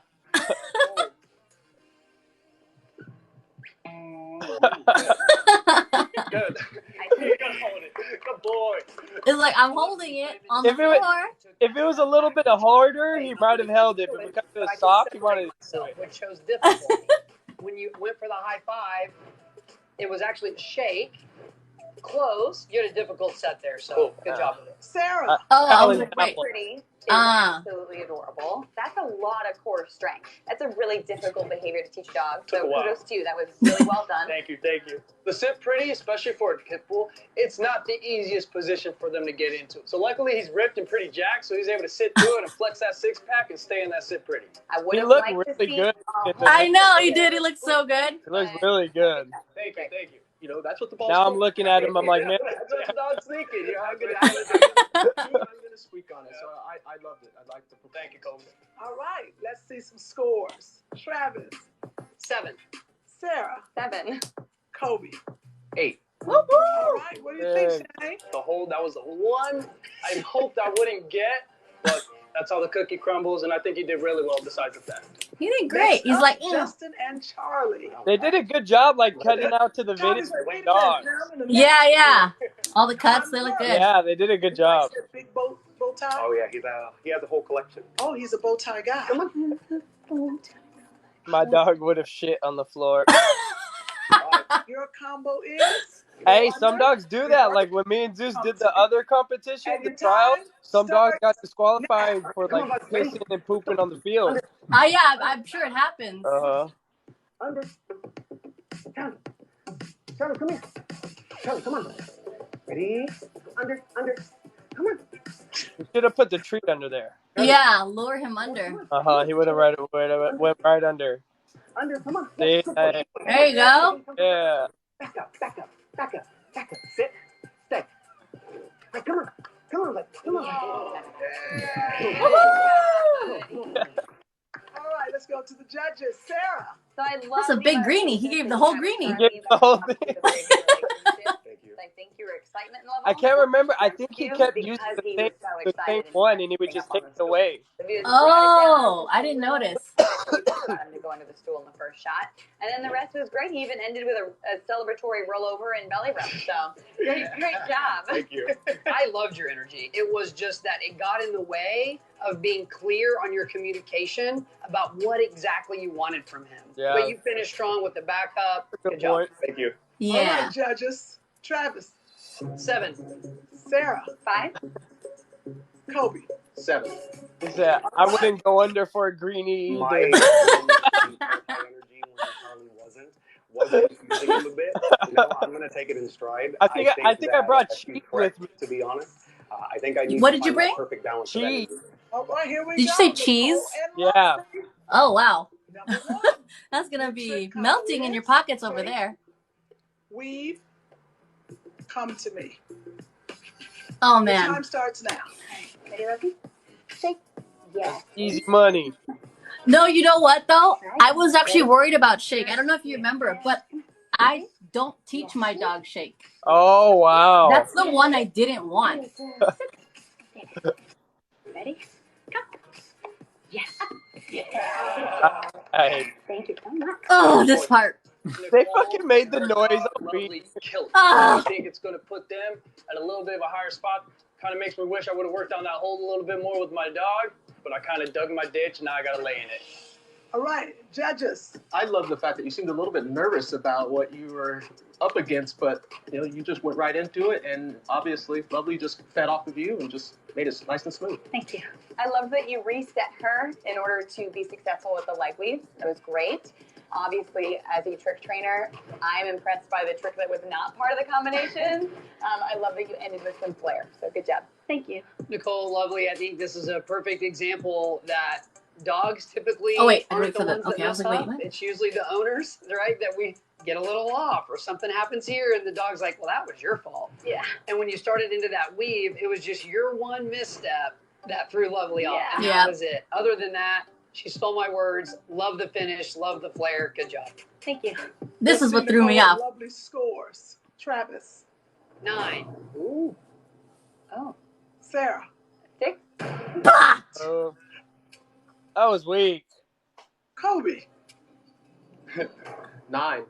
Good. Good boy. It's like, I'm holding it on the If it was- floor. If it was a little bit harder, he might have held it. But because it was soft, he wanted to do it. Which shows difficulty. When you went for the high five, it was actually shake, close. You had a difficult set there, so good job with it. Sarah. Oh, I was Alan, like, wait. Pretty is Ah. absolutely adorable. That's a lot of core strength. That's a really difficult behavior to teach a dog. So Wow. kudos to you. That was really well done. Thank you, thank you. The sit pretty, especially for a pit bull, it's not the easiest position for them to get into. So luckily he's ripped and pretty jacked, so he's able to sit through it and flex that six pack and stay in that sit pretty. I would He have looked liked to really see good. I know, he did. He looked so good. It looks really good. Thank you, thank you. You know, that's what the ball's Now I'm for. looking at him. I'm like, man. That's what the dog's thinking. You know, I'm gonna squeak on it, so I loved it. I'd like to thank you, Kobe. All right. Let's see some scores. Travis. 7. Sarah. 7. Kobe. 8. All right. What do you think, Shane? The hold, that was the one I hoped I wouldn't get, but that's how the cookie crumbles, and I think he did really well besides the fact. He did great. He's like, Justin and Charlie. They did a good job, like cutting out to the video Charlie's like, wait a dogs. minute, now I'm in the yeah. All the cuts, they look good. Yeah, they did a good job. That big bow tie. Oh yeah, he has a whole collection. Oh, he's a bow tie guy. Come on. My dog would have shit on the floor. Your combo is. Hey, some dogs do that. Like when me and Zeus did the other competition, the trials, some dogs got disqualified for like pissing and pooping on the field. Oh yeah, I'm sure it happens. Under. Charlie, come here. Charlie, come on. Ready? Under. Come on. We should have put the treat under there. Yeah, lure him under. He would have went right under. Under, come on. See? There you go. Yeah. Back up. Sit. Stay. Hey, come on. Come on. All right, let's go to the judges. Sarah. So I love That's a big greenie. He gave the whole greenie. He gave the whole thing. I think your excitement level. I can't remember. I think he kept using the same one, and he would just take it away. Oh, I didn't notice. Got him to go under the stool in the first shot, and then the rest was great. He even ended with a celebratory rollover and belly rub. So great job. Thank you. I loved your energy. It was just that it got in the way of being clear on your communication about what exactly you wanted from him. Yeah. But you finished strong with the backup. Good job. point. Thank you. Yeah. All right, judges. Travis. 7. Sarah. 5. Kobe. 7. I wouldn't go under for a greenie My either. energy when Carlin wasn't using him a bit. I'm gonna take it in stride. I think I brought cheese with me. To be honest, I think I need. What to did you find bring? that perfect balance. Cheese. All right, here we Did go. you say cheese? Yeah. Oh wow. Number 1. That's gonna be melting in your pockets over there. Weave. Come to me. Oh The man. time starts now. Ready, Rosie? Shake. Yes. Easy money. No, you know what though? I was actually worried about Shake. I don't know if you remember, but I don't teach my dog Shake. Oh wow. That's the one I didn't want. Ready? Go. Yes. Hey, Thank you so much. Oh, this part. they fucking made the noise on Lovely me. killed. Ah. I think it's going to put them at a little bit of a higher spot. Kind of makes me wish I would have worked on that hold a little bit more with my dog, but I kind of dug my ditch and now I got to lay in it. All right, judges. I love the fact that you seemed a little bit nervous about what you were up against, but you just went right into it, and obviously Lovely just fed off of you and just made it nice and smooth. Thank you. I love that you reset her in order to be successful with the leg weave. That was great. Obviously, as a trick trainer, I'm impressed by the trick that was not part of the combination. I love that you ended with some flair. So good job. Thank you. Nicole, Lovely, I think this is a perfect example that dogs typically Oh, wait, I'm aren't ready the for the- ones that okay, I was mess like, wait, up. what? It's usually the owners, right, that we get a little off or something happens here and the dog's like, well, that was your fault. Yeah. And when you started into that weave, it was just your one misstep that threw Lovely off. And Yeah. that was it. Other than that, she stole my words. Love the finish. Love the flair. Good job. Thank you. This is what threw me off. Lovely scores. Travis. 9. Ooh. Oh. Sarah. 6. Bah! Oh, that was weak. Kobe. 9.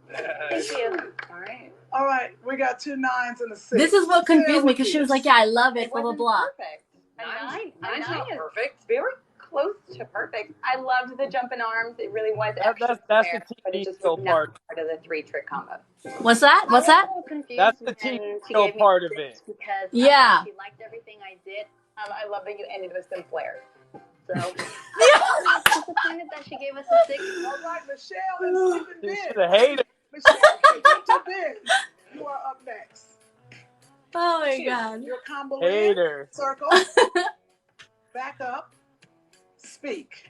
Thank you. All right. All right, we got 2 9s and a 6. This is what confused Sarah me because she was like, yeah, I love it, It blah, blah, wasn't blah. perfect. A Nine's 9. not is perfect. very close to perfect. I loved the jumping arms. It really was That's extra the fair, but it TV just skill was not part. part of the 3-trick combo. What's that? What's that? I was a little confused That's the when TV she skill gave me part of six it. because Yeah. she liked everything I did. I love that you ended with some flair. So I'm disappointed that she gave us a 6. All right, Michelle and Stephen You Ben. should have hated. Michelle and Ben, you are up next. Oh my god. Your combo Hater. is circle, back up, speak.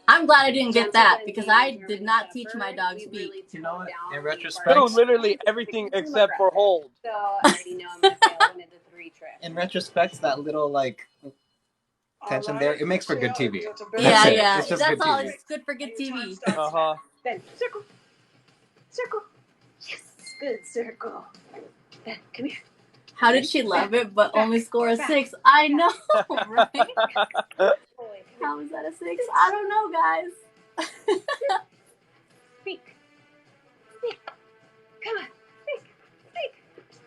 I'm glad I didn't get that because I did not teach my dog speak. You know what? In Do retrospect, literally everything except for hold. So I already know I'm going to fail one of the 3 tricks. in retrospect, that little like tension All there, right, it makes for good Michelle, TV. it's a Yeah, That's it. yeah. It's just That's good all. TV. It's good for good TV. Uh-huh. Then circle. Circle. Yes. Good circle. Then come here. How did she love it but only score a 6? I know, right? Boy, come How is that a 6? I don't know, guys. Speak. Speak. Come on. Speak. Speak.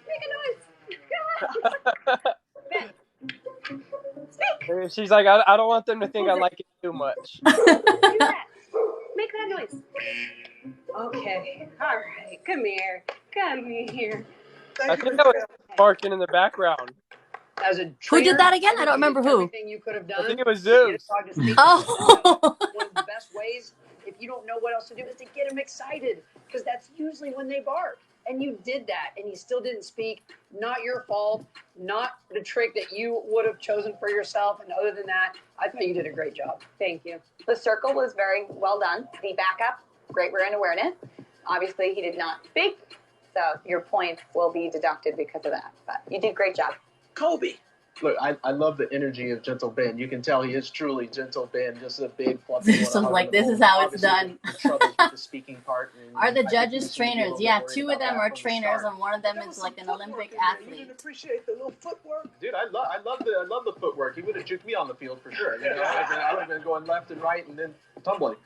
Make a noise. Come on. Ben. Speak. She's like, I don't want them to think I like it too much. Do that. Make that noise. Okay. All right. Come here. Come here. I think that was barking in the background. As a Who trainer, did that again? I don't remember who. Everything you could have done. I think it was Zeus. Oh. One of the best ways, if you don't know what else to do, is to get them excited, because that's usually when they bark. And you did that, and he still didn't speak. Not your fault. Not the trick that you would have chosen for yourself. And other than that, I thought you did a great job. Thank you. The circle was very well done. The backup, great brand awareness. Obviously, he did not speak, so your points will be deducted because of that. But you did a great job. Kobe. Look, I love the energy of Gentle Ben. You can tell he is truly Gentle Ben, just a big fluffy one. So like, this is how it's done. The troubles with the speaking part. Are the judges trainers? Yeah, 2 of them are trainers, and one of them is like an Olympic You athlete. didn't appreciate the little footwork. Dude, I love the footwork. He would have juked me on the field for sure. You know, I would have been going left and right and then tumbling.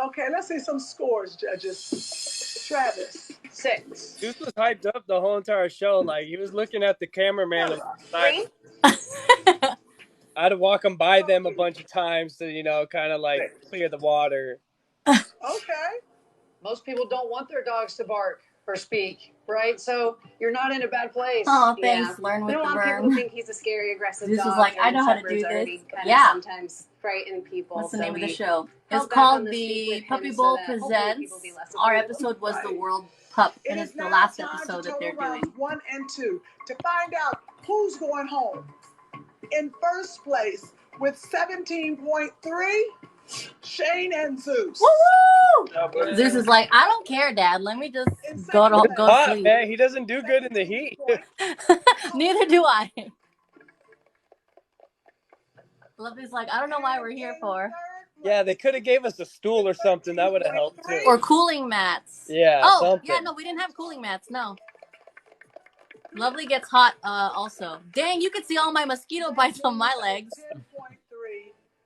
Okay, let's see some scores, judges. Travis. 6. Zeus was hyped up the whole entire show. Like, he was looking at the cameraman on the side. I had to walk him by them a bunch of times to, you know, kind of like clear the water. Okay. Most people don't want their dogs to bark or speak, right? So you're not in a bad place. Oh, thanks. Learn We with don't the want people to burn. think he's a scary, aggressive This dog. is like, I and know how to shepherds do already this. kind of Yeah. sometimes frighten people. What's the so name of the we show? held It's back on called the the speak with Puppy him Bowl so that hopefully Presents. people be less Our afraid. episode was the Right. World Pup, It and is it's the now last time episode to that they're total rounds doing. 1 and 2 to find out who's going home. In first place with 17.3, Shane and Zeus. Woo-woo! Zeus is like, I don't care, Dad. Let me just go to Hot, sleep. man. He doesn't do good in the heat. Neither do I. Lovely's like, I don't know why we're here for. Yeah, they could have gave us a stool or something. That would have helped too. Or cooling mats. Yeah, Oh, something. yeah, no, we didn't have cooling mats, no. Lovely gets hot also. Dang, you could see all my mosquito bites on my legs.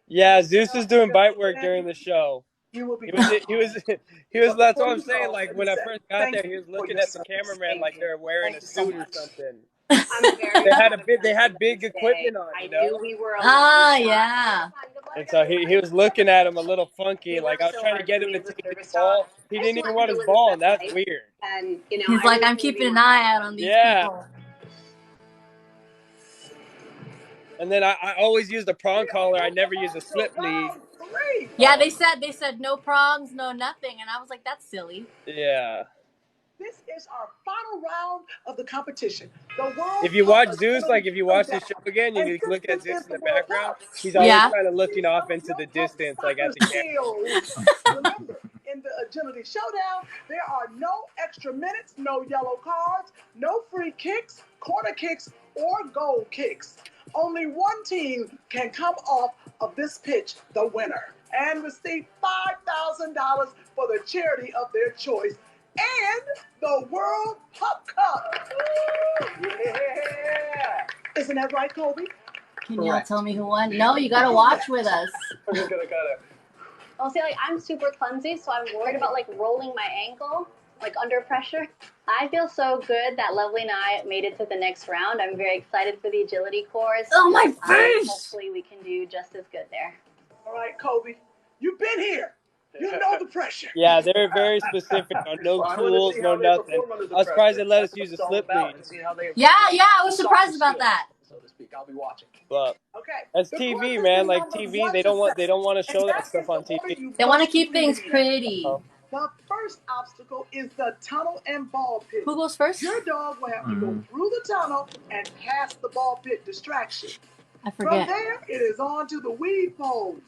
Yeah, Zeus is doing bite work during the show. You will be He was that's what I'm saying. Like, when I first got there, he was looking at the cameraman like they were wearing a suit or something. I'm very They had big equipment on, you know? knew we were Ah, yeah. And so he was looking at him a little funky. Like, I was trying to get him to take his ball. He didn't even want his ball, and that's weird. And you know, He's like, I'm keeping an eye out on these people. And then I always use the prong collar. I never use a slip lead. Yeah, they said no prongs, no nothing, and I was like, that's silly. Yeah. This is our final round of the competition. The world If you watch Zeus, like if you watch the show again, you can look at Zeus in the background. He's always kind of looking off into the distance, like at the camera. Remember, in the agility showdown, there are no extra minutes, no yellow cards, no free kicks, corner kicks, or goal kicks. Only one team can come off of this pitch the winner and receive $5,000 for the charity of their choice and the World Pup Cup. Yeah. Isn't that right, Kobe? Can y'all tell me who won? No, you gotta watch with us. I'm just gonna kind of. I'll say, like, I'm super clumsy, so I'm worried about, like, rolling my ankle, like, under pressure. I feel so good that Lovely and I made it to the next round. I'm very excited for the agility course. Oh, my face! Hopefully we can do just as good there. All right, Kobe, you've been here. You know the pressure. Yeah, they're very specific on no tools, no nothing. I was surprised they let us use a slip lead. Yeah, I was surprised about that. So to speak, I'll be watching. But okay, that's TV, man. Like TV, they don't want to show that stuff on TV. They want to keep things pretty. The first obstacle is the tunnel and ball pit. Who goes first? Your dog will have to go through the tunnel and pass the ball pit distraction. I forget. From there, it is on to the weed poles.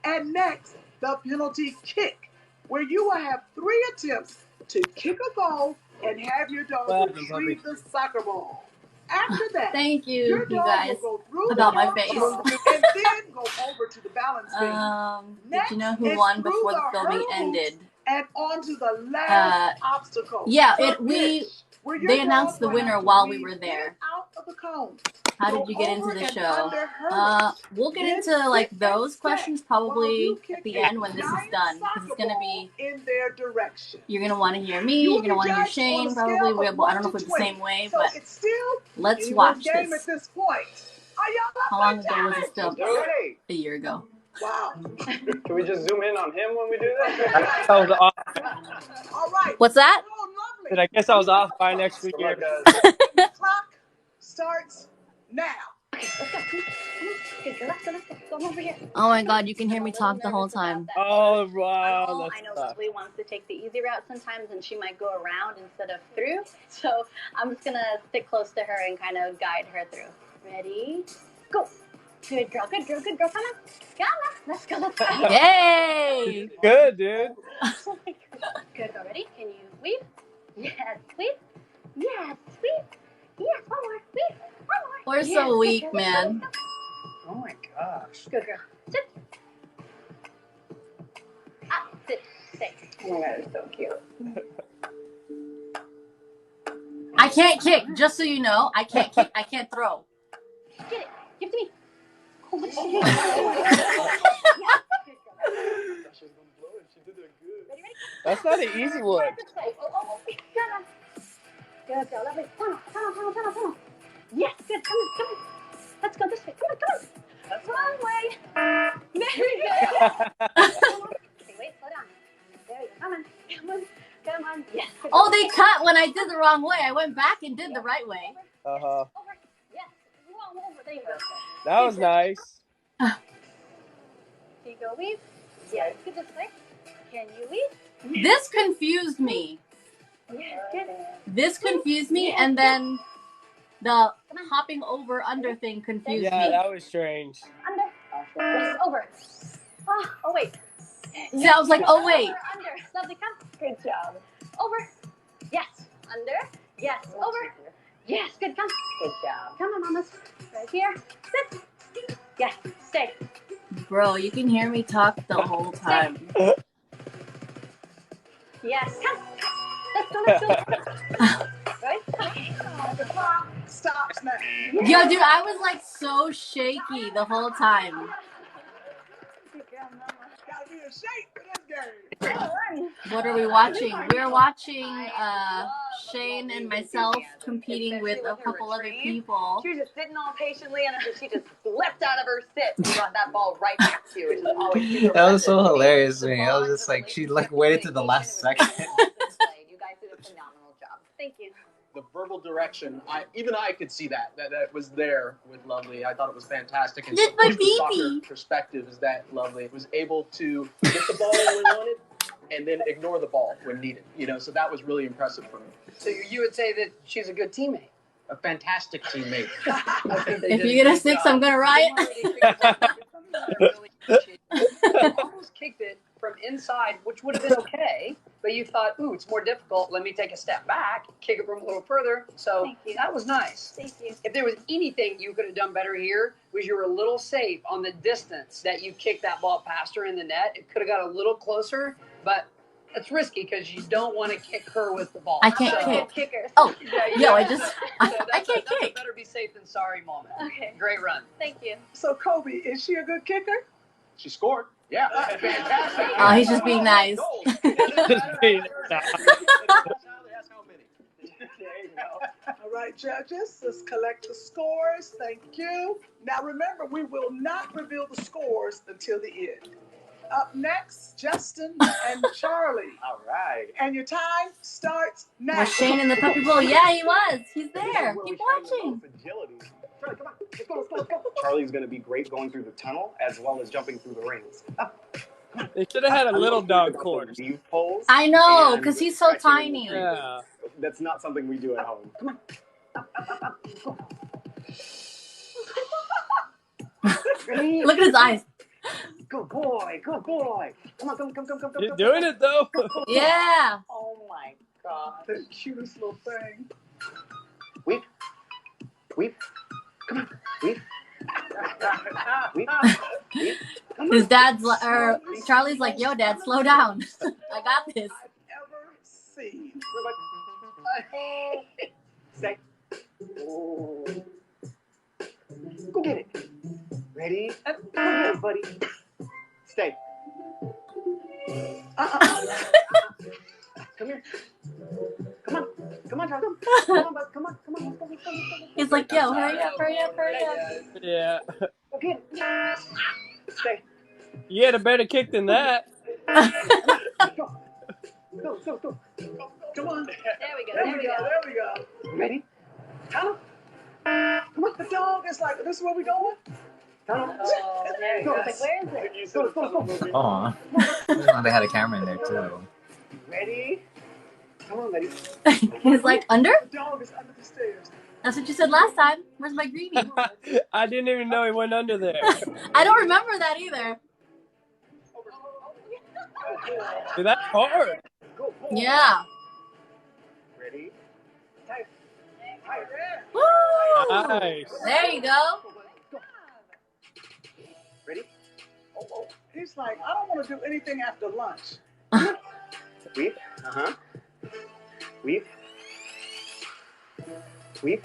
And next, the penalty kick, where you will have 3 attempts to kick a goal and have your dog retrieve the soccer ball. After that, thank you, your dog guys, will go through about the my ball face. tunnel and then go over to the balance beam. Did you know who won before the filming ended? And on to the last obstacle. Yeah, the we Where your They dog announced the will winner have to while we weave were in there. and out of the cone. How Go did you get into over the and show? under hurdles. We'll get Then into sit like and those stay questions while probably you at kick the a end when this is giant done, because it's soccer gonna ball be. in their direction. You're gonna want to hear me. You You're will gonna be want to hear judged on Shane. a Probably. scale I of don't 1 know to if it's the 20. same way, So but it's still let's anyone's watch game this. at this point. Are y'all up How for long the ago was this challenge? still? Ready? A year ago. Wow. Can we just zoom in on him when we do that? I was off. All right. What's that? Oh, But lovely. I guess I was off by an extra Good year. luck, guys. The clock starts now. Okay, let's go. Go over here. Oh my God, you can hear me talk the whole time. Oh wow, Oh, that's I know tough. Lovely wants to take the easy route sometimes, and she might go around instead of through. So I'm just gonna stick close to her and kind of guide her through. Ready? Go. Good girl. Good girl. Good girl. Come on. Come on. Let's go. Let's go. Yay! Good, dude. Good girl. Ready? Can you weave? Yes. Weave. Yes. Weave. Yes. One more. Weave. One more. We're Yes. so Good weak, girl. man. Oh my gosh. Good girl. Sit. Ah, sit. Stay. Oh my god, it's so cute. I can't kick, just so you know. I can't kick. I can't throw. Get it. Give it to me. Oh, what's she That's not an easy one. Oh, come on. Good girl. Lovely. Come on. Yes, good. Come on. Let's go this way. Come on. That's one way. Very good. Okay, wait, slow down. There you go. Come on. Yes. Oh, they cut when I did the wrong way. I went back and did the right way. Uh huh. Over. Yes. Over. There you go. That was nice. Can you go weave? Yes. Good this way. Can you weave? This confused me. Yes. Good. This confused me, and then the hopping over under thing confused Yeah, me. that was strange. Under. Yes. Over. Oh wait. See, I was like, oh wait. Under. Lovely. Come. Good job. Over. Yes. Under. Yes. Over. Yes. Good. Come. Good job. Come on, mamas. Right here. Sit. Yes. Stay. Bro, you can hear me talk the whole time. Yes. Come. Let's go. Right? Okay. The clock stops now. Yo, dude, I was like so shaky the whole time. Gotta be in shape for this game. What are we watching? We're watching Shane and myself competing with a couple other people. She was just sitting all patiently, and she just leapt out of her sit and brought that ball right back to you, which is always super That was so impressive. hilarious to me. I was just like, she like waited to the last second. You guys did a phenomenal job. Thank you. The verbal direction, I could see that was there with Lovely. I thought it was fantastic. And That's my from the soccer baby. perspective is that Lovely was able to get the ball when wanted and then ignore the ball when needed. So that was really impressive for me. So you would say that she's a good teammate. A fantastic teammate. If you get a 6, I'm gonna riot. Almost kicked it from inside, which would have been okay, but you thought, ooh, it's more difficult. Let me take a step back, kick it from a little further. So Thank you. that was nice. Thank you. If there was anything you could have done better here, was you were a little safe on the distance that you kicked that ball past her in the net. It could have got a little closer, but it's risky because you don't want to kick her with the ball. I can't So- kick. Kicker. Oh, Yeah, yo, I can't that's a kick. better be safe than sorry moment. Okay. Great run. Thank you. So, Kobe, is she a good kicker? She scored. Yeah, fantastic. Oh, he's just being nice. All right, judges, let's collect the scores. Thank you. Now, remember, we will not reveal the scores until the end. Up next, Justin and Charlie. All right. And your time starts now. Was Shane in the puppy bowl? Yeah, he was. He's there. Keep watching. Agility. Charlie, come on. Let's go. Charlie's going to be great going through the tunnel as well as jumping through the rings. They should have had a little dog course. Weave poles. I know, and because he's so stretching and tiny. retrieving. Yeah. That's not something we do at home. Come on. Look at his eyes. Good boy. Come on, come. You're doing it though. Yeah. Oh my god. The cutest little thing. Weep. Come on. Weep. His dad's or Charlie's like, yo, Dad, slow down. I got this. I've ever seen. Stay. Oh. Go get it. Ready? Go get it, buddy. Stay. Come here. Come on. Come on, Taco. Come on, bud. Come on. Come on. Come on. He's like, yo, hurry up, hurry up, hurry up. Yeah. Go get it. Stay. You had a better kick than that. Go. Go, go, go. Come on. There we go. There we go. There we go. Ready? Tunnel. Come on. The dog is like, this is where we going? Tunnel. Oh, there we go. It's like, where is it? Oh, they had a camera in there too. Ready? Come on, buddy. He's like, under? The dog is under the stairs. That's what you said last time. Where's my greenie? I didn't even know he went under there. I don't remember that either. Dude, that's hard. Yeah. Ready? Woo! Nice. There you go. Ready? Oh. He's like, I don't want to do anything after lunch. Weep. Uh-huh. Weep. Weep.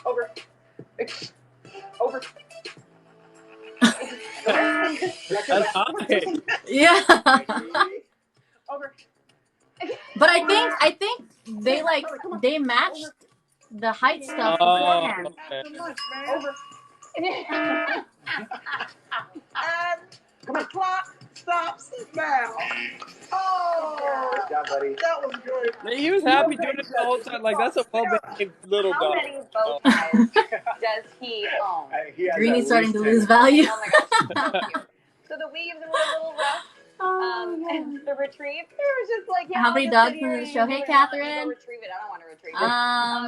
Over. Over. That's high. Yeah. Over. But I think they matched the height stuff Oh, beforehand. okay. After lunch, man. Over. And the clock stops now. Oh, Good job, buddy. that was good. He was happy doing it the whole time. Like, that's a well-behaved little How dog. many bow ties does he own? He has Greenie's at starting to least lose 10. value. Oh my gosh, so cute. So the weaves were a little rough. And the retrieve, it was just like, yeah, How I'll many just dogs sit in here the and show? do Hey, it. Catherine. Go retrieve it. I don't want to retrieve it.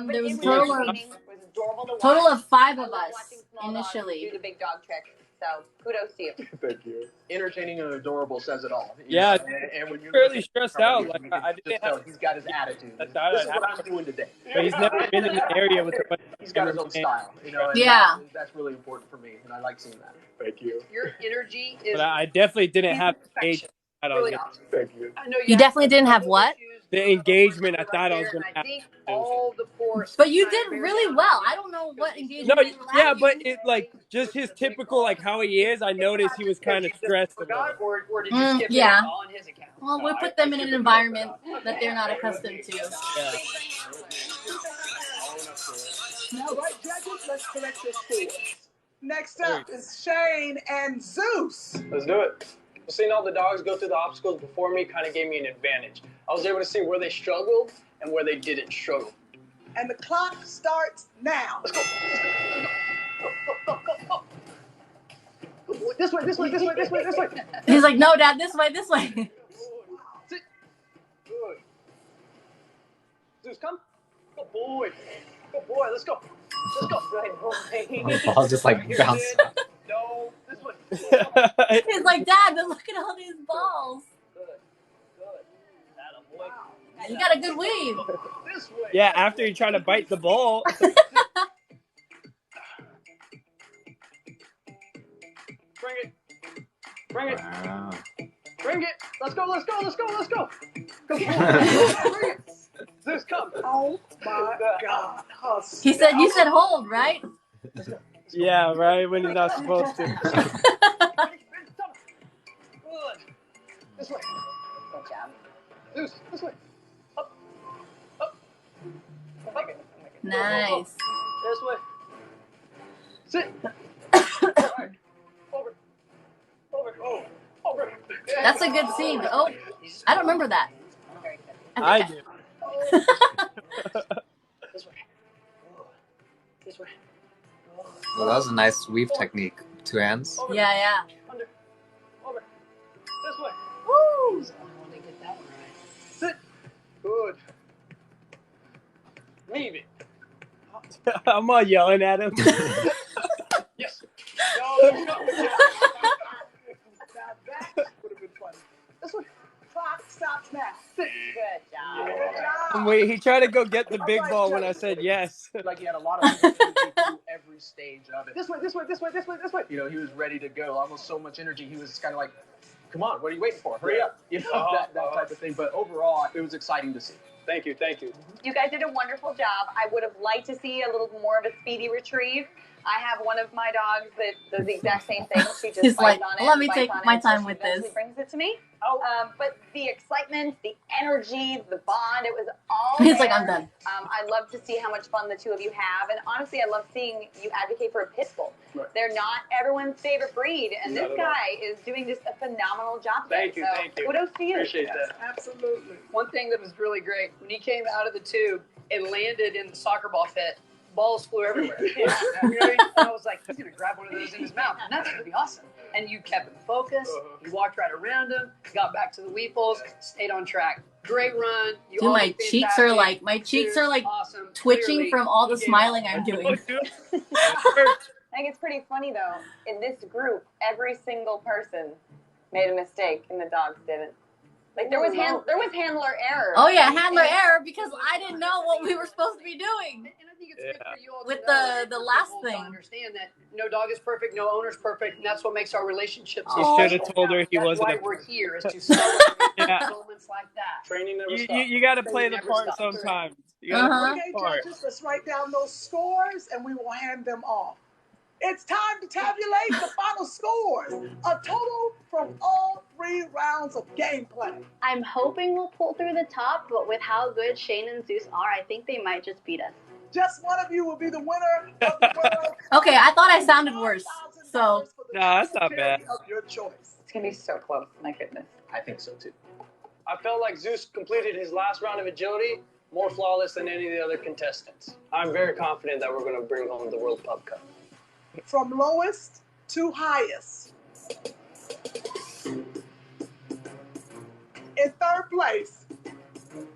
But There was it a total of entertaining. It was adorable to watch. total of 5 I of love us watching small dogs initially. do the big dog trick. So kudos to you. Thank you. Entertaining and adorable says it all. You Yeah, know, and when you're fairly stressed out. you Like, can I just didn't tell have. he's got his attitude. That's This is what I'm doing today. But he's never been in an area with a bunch of He's got his own style, you know. And Yeah. that's really important for me, and I like seeing that. Thank you. Your energy is But I definitely didn't have the perfection. engagement I was Really gonna- awesome. Thank you. I know You definitely have didn't have some what? issues, The but engagement I right thought I was there, gonna and have. I think all the force. But you kind did of bears really out. well. I don't know what No, engagement you were yeah, lacking. but it like just his typical like how he is. I noticed he was kind of stressed a little. Forgot, or did you skip yeah. it all on his account? Well, we put them in an environment that they're not accustomed to. Yeah. All right, judges, let's collect your scores. Next up is Shane and Zeus. Let's do it. Seeing all the dogs go through the obstacles before me kind of gave me an advantage. I was able to see where they struggled and where they didn't struggle. And the clock starts now. Let's go. This way, this way, this way, this way, this way. He's like, no, Dad, this way, this way. Sit. Good. Zeus, come. Good boy. Good boy. Let's go. Let's go. Good boy. The ball just like bounced. No. This way. He's like, Dad, but look at all these balls. Good. Good. Atta boy. You got a good weave. This way. Yeah, after he tried to bite the ball. Bring it. Bring it. Wow. Bring it. Let's go. Let's go. Let's go. Let's go. Go. Bring it. Zeus, come. Oh my God. You said hold, right? Yeah, right when he's not supposed to. Good. This way. Good job. Zeus, this way. Up. Up. Up. Nice. This way. Sit. Alright. Over. Over. Oh. Over. That's a good scene. Oh, I don't remember that. I do. This way. This way. Well, that was a nice weave technique. 2 hands. Over. Yeah, yeah. Under. Over. This way. Woo! Sit. Good. Leave it. I'm all yelling at him. Yes. No, let's go. Now that would have been funny. This way. Clock stops now. Good job. Good job. Wait, he tried to go get the big ball when I said yes. Like he had a lot of energy through every stage of it. This way, this way, this way, this way, this way. You know, he was ready to go. Almost so much energy. He was kind of like, "Come on, what are you waiting for? Hurry up!" You know, that type of thing. But overall, it was exciting to see. Thank you, thank you. You guys did a wonderful job. I would have liked to see a little more of a speedy retrieve. I have one of my dogs that does the exact same thing. She just He's bites like, on it. let me bites take on my it, so time she with eventually this. brings it to me. But the excitement, the energy, the bond, it was all He's there. like, I'm done. I love to see how much fun the two of you have. And honestly, I love seeing you advocate for a pit bull. Right. They're not everyone's favorite breed. And this guy is doing just a phenomenal job. Thank you, so thank you. Kudos to you. Appreciate that. Absolutely. One thing that was really great, when he came out of the tube and landed in the soccer ball pit, balls flew everywhere. You know what I mean? And I was like, he's going to grab one of those in his mouth. And that's going to be awesome. And you kept him focused. You walked right around him, got back to the weeples, stayed on track. Great run. You Dude, all my did cheeks fantastic. are like, Awesome. twitching Clearly, from all the you gave smiling it I'm doing. I think it's pretty funny though. In this group, every single person made a mistake, and the dogs didn't. Like there was handler error. Oh yeah, handler error, because I didn't know what we were supposed to be doing. And I think it's good for you all to With know, the for last people to thing. understand that no dog is perfect, no owner's perfect, and that's what makes our relationship so You should have special. told her he That's wasn't why a we're here, is to celebrate Yeah. moments like that. Training never stops. You got to play the Never part stop. sometimes. You got to play Okay, the part. judges, let's write down those scores and we will hand them off. It's time to tabulate the final scores, a total from all 3 rounds of gameplay. I'm hoping we'll pull through the top, but with how good Shane and Zeus are, I think they might just beat us. Just one of you will be the winner of the world. Okay, I thought I sounded worse. So No, that's not bad. Of your choice. It's gonna be so close. My goodness. I think so too. I felt like Zeus completed his last round of agility more flawless than any of the other contestants. I'm very confident that we're going to bring home the World Pub Cup. From lowest to highest. In third place,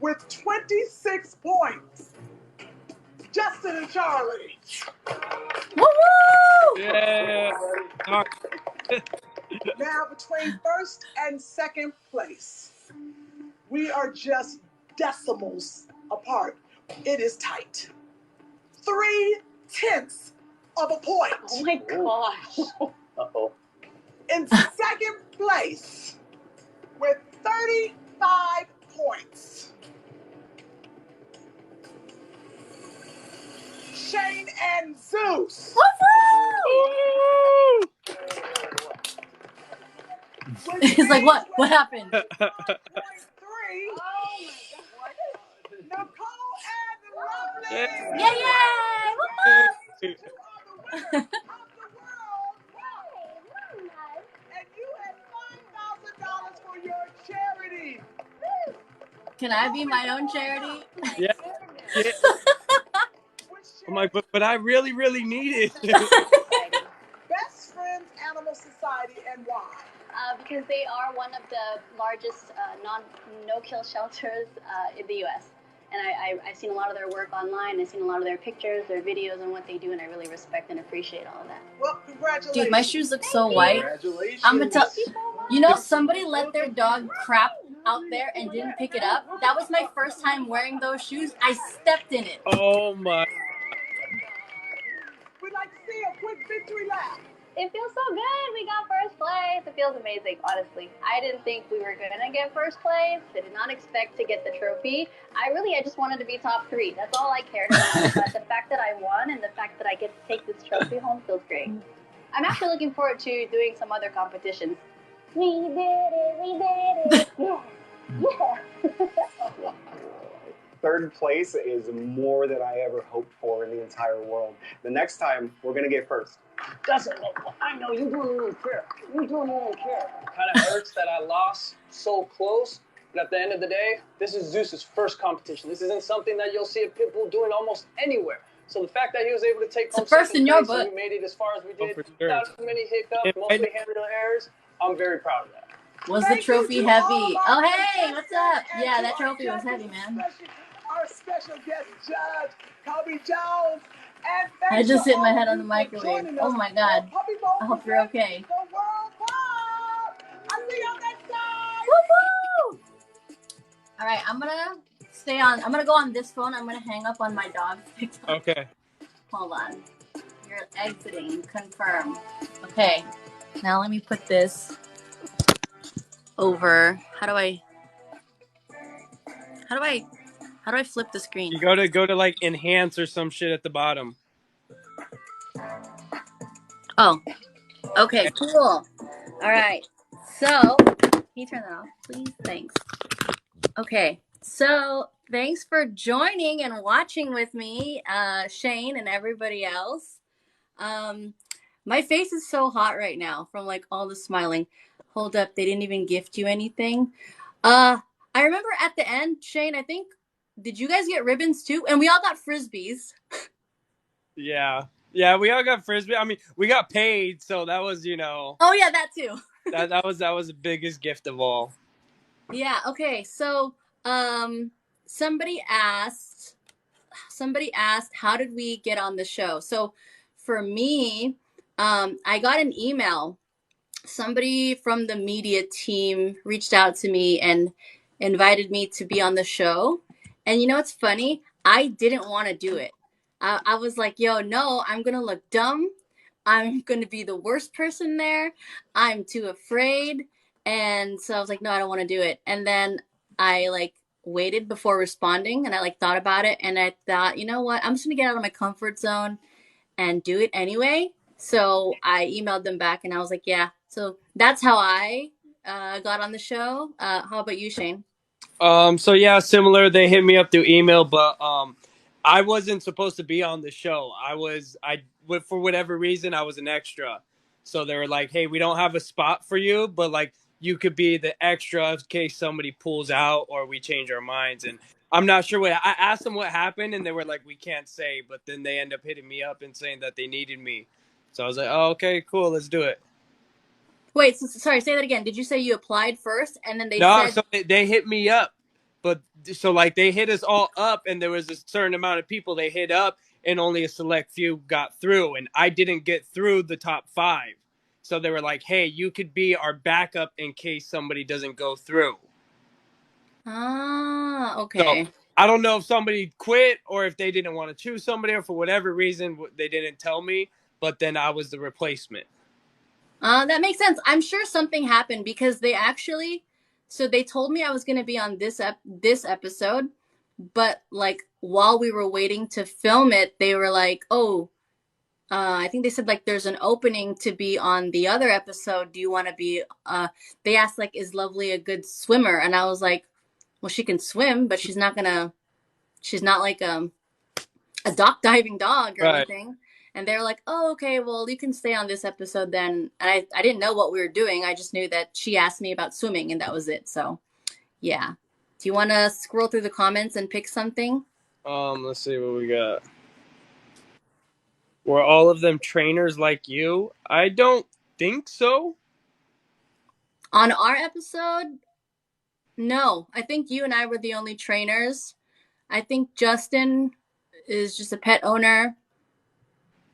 with 26 points, Justin and Charlie. woo-woo! Yeah. Now between first and second place, we are just decimals apart. It is tight. 0.3 of a point. Oh my gosh. Uh-oh. In second place, with 35 points, Shane and Zeus. He's like, what? What happened? 0.3. Nicole and Lovely. Yeah. Yeah, yeah! You are the winner of the world. And you have $5,000 for your charity. Can I be my own charity? Yeah. Yeah. I'm like, but I really, really need it. Best Friends Animal Society and why? Because they are one of the largest no-kill shelters in the U.S. And I've seen a lot of their work online. I've seen a lot of their pictures, their videos, and what they do, and I really respect and appreciate all of that. Well, congratulations. Dude, my shoes look so white. Congratulations. I'm gonna tell you know, somebody let their dog crap out there and didn't pick it up. That was my first time wearing those shoes. I stepped in it. Oh my. We'd like to see a quick victory lap. It feels so good. We got first place. It feels amazing, honestly. I didn't think we were going to get first place. I did not expect to get the trophy. I just wanted to be top 3. That's all I cared about. But the fact that I won and the fact that I get to take this trophy home feels great. I'm actually looking forward to doing some other competitions. We did it. We did it. Yeah. Yeah. Third place is more than I ever hoped for in the entire world. The next time, we're going to get first. Doesn't look. I know you don't even care. You don't even care. Kind of hurts that I lost so close. But at the end of the day, this is Zeus's first competition. This isn't something that you'll see a pit bull doing almost anywhere. So the fact that he was able to take home first in your place and book. we made it as far as we did, for sure. without many hiccups, mostly handling errors, I'm very proud of that. Was the trophy heavy? Oh, hey, what's up? Yeah, that trophy was heavy, man. Our special guest judge, Kobe Jones. And I just hit my head on the microwave. Oh my God. I hope you're okay. The World Cup. I'll see you on next time. Woo-hoo! All right, I'm gonna go on this phone. I'm gonna hang up on my dog's TikTok. Okay. Hold on. You're exiting. Confirm. Okay. Now let me put this over. How do I How do I flip the screen? You go to like enhance or some shit at the bottom. Oh, okay, cool. All right. So, can you turn that off, please? Thanks. Okay. So, thanks for joining and watching with me, Shane and everybody else. My face is so hot right now from like all the smiling. Hold up, they didn't even gift you anything. I remember at the end, Shane, I think, did you guys get ribbons too? And we all got frisbees. Yeah. Yeah, we all got frisbee. I mean, we got paid, so that was, Oh yeah, that too. that was the biggest gift of all. Yeah, okay. So, somebody asked how did we get on the show? So, for me, I got an email. Somebody from the media team reached out to me and invited me to be on the show. And you know what's funny? I didn't want to do it. I was like, yo, no, I'm going to look dumb. I'm going to be the worst person there. I'm too afraid. And so I was like, no, I don't want to do it. And then I like waited before responding and I like thought about it. And I thought, you know what? I'm just going to get out of my comfort zone and do it anyway. So I emailed them back and I was like, yeah. So that's how I got on the show. How about you, Shane? So yeah, similar. They hit me up through email, but I wasn't supposed to be on the show. For whatever reason, I was an extra. So they were like, "Hey, we don't have a spot for you, but like you could be the extra in case somebody pulls out or we change our minds." And I'm not sure what I asked them what happened, and they were like, "We can't say." But then they end up hitting me up and saying that they needed me. So I was like, "Oh, okay, cool, let's do it." Wait, sorry, say that again. Did you say you applied first and then they No, said, so they hit me up, but so like they hit us all up, and there was a certain amount of people they hit up, and only a select few got through, and I didn't get through the top 5. So they were like, "Hey, you could be our backup in case somebody doesn't go through." ah, So okay. I don't know if somebody quit or if they didn't want to choose somebody, or for whatever reason they didn't tell me. But then I was the replacement. That makes sense. I'm sure something happened because they actually, so they told me I was going to be on this episode, but like while we were waiting to film it, they were like, oh, I think they said like there's an opening to be on the other episode. Do you want to be? They asked like, is Lovely a good swimmer? And I was like, well, she can swim, but she's not gonna. She's not like a dock diving dog or Right. anything. And they were like, oh, okay, well, you can stay on this episode then. And I didn't know what we were doing. I just knew that she asked me about swimming and that was it. So, yeah. Do you want to scroll through the comments and pick something? Let's see what we got. Were all of them trainers like you? I don't think so. On our episode, no. I think you and I were the only trainers. I think Justin is just a pet owner.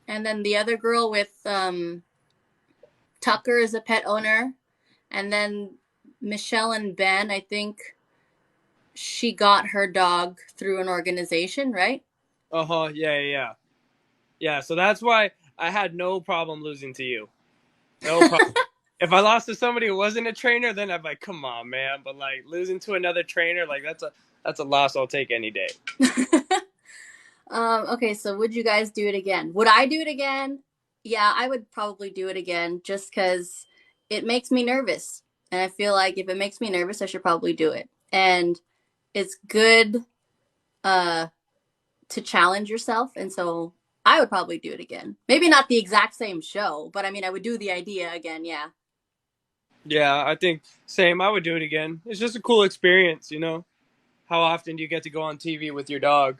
And then the other girl with Tucker is a pet owner. And then Michelle and Ben, I think she got her dog through an organization, right? Uh-huh, yeah. Yeah, so that's why I had no problem losing to you. No problem. If I lost to somebody who wasn't a trainer, then I'd be like, come on, man. But like losing to another trainer, like that's a loss I'll take any day. Okay, so would you guys do it again? Would I do it again? Yeah, I would probably do it again just because it makes me nervous. And I feel like if it makes me nervous, I should probably do it. And it's good to challenge yourself. And so I would probably do it again. Maybe not the exact same show, but I mean, I would do the idea again. Yeah. Yeah, I think same. I would do it again. It's just a cool experience, you know. How often do you get to go on TV with your dog?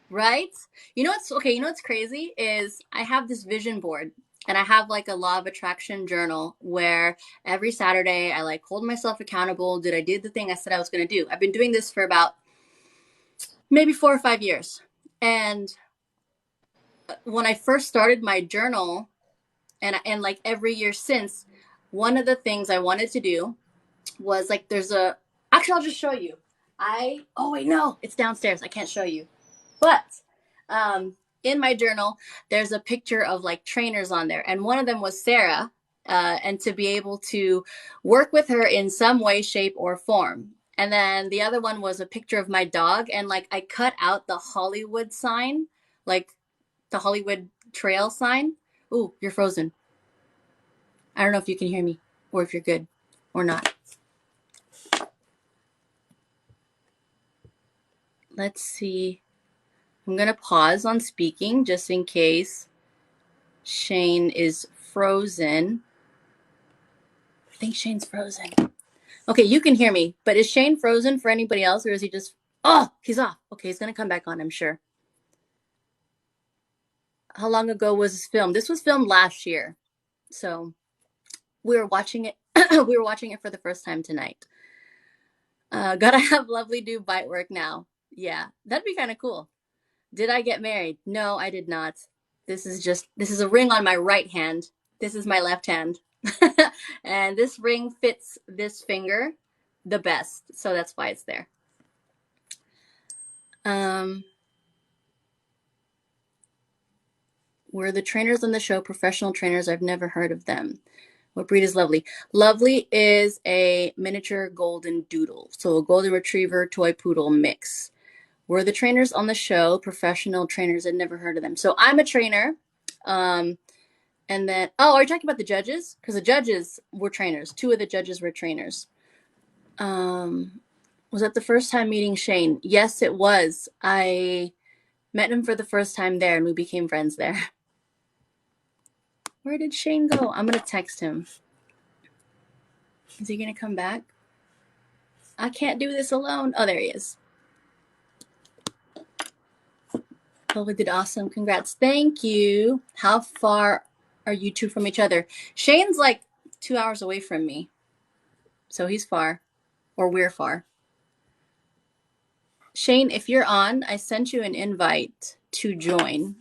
Right? You know what's okay? You know what's crazy is I have this vision board and I have like a law of attraction journal where every Saturday I like hold myself accountable. Did I do the thing I said I was going to do? I've been doing this for about maybe 4 or 5 years. And when I first started my journal and like every year since, one of the things I wanted to do was like actually I'll just show you. Oh wait, no, it's downstairs. I can't show you. But in my journal, there's a picture of like trainers on there. And one of them was Sarah. And to be able to work with her in some way, shape, or form. And then the other one was a picture of my dog, and like I cut out the Hollywood sign, like the Hollywood trail sign. Ooh, you're frozen. I don't know if you can hear me or if you're good or not. Let's see. I'm going to pause on speaking just in case Shane is frozen. I think Shane's frozen. Okay, you can hear me, but is Shane frozen for anybody else, or is he just... Oh, he's off. Okay, he's going to come back on, I'm sure. How long ago was this filmed? This was filmed last year. So we were watching it. We were watching it for the first time tonight. Gotta have Lovely do bite work now. Yeah, that'd be kind of cool. Did I get married? No, I did not. This is a ring on my right hand. This is my left hand. And this ring fits this finger the best. So that's why it's there. Were the trainers on the show professional trainers? I've never heard of them. What breed is Lovely? Lovely is a miniature golden doodle. So a golden retriever toy poodle mix. Were the trainers on the show professional trainers? I'd never heard of them. So I'm a trainer. And then, oh, are you talking about the judges? Because the judges were trainers. 2 of the judges were trainers. Was that the first time meeting Shane? Yes, it was. I met him for the first time there, and we became friends there. Where did Shane go? I'm going to text him. Is he going to come back? I can't do this alone. Oh, there he is. Oh, we did awesome. Congrats. Thank you. How far are you 2 from each other? Shane's like 2 hours away from me. So he's far, or we're far. Shane, if you're on, I sent you an invite to join,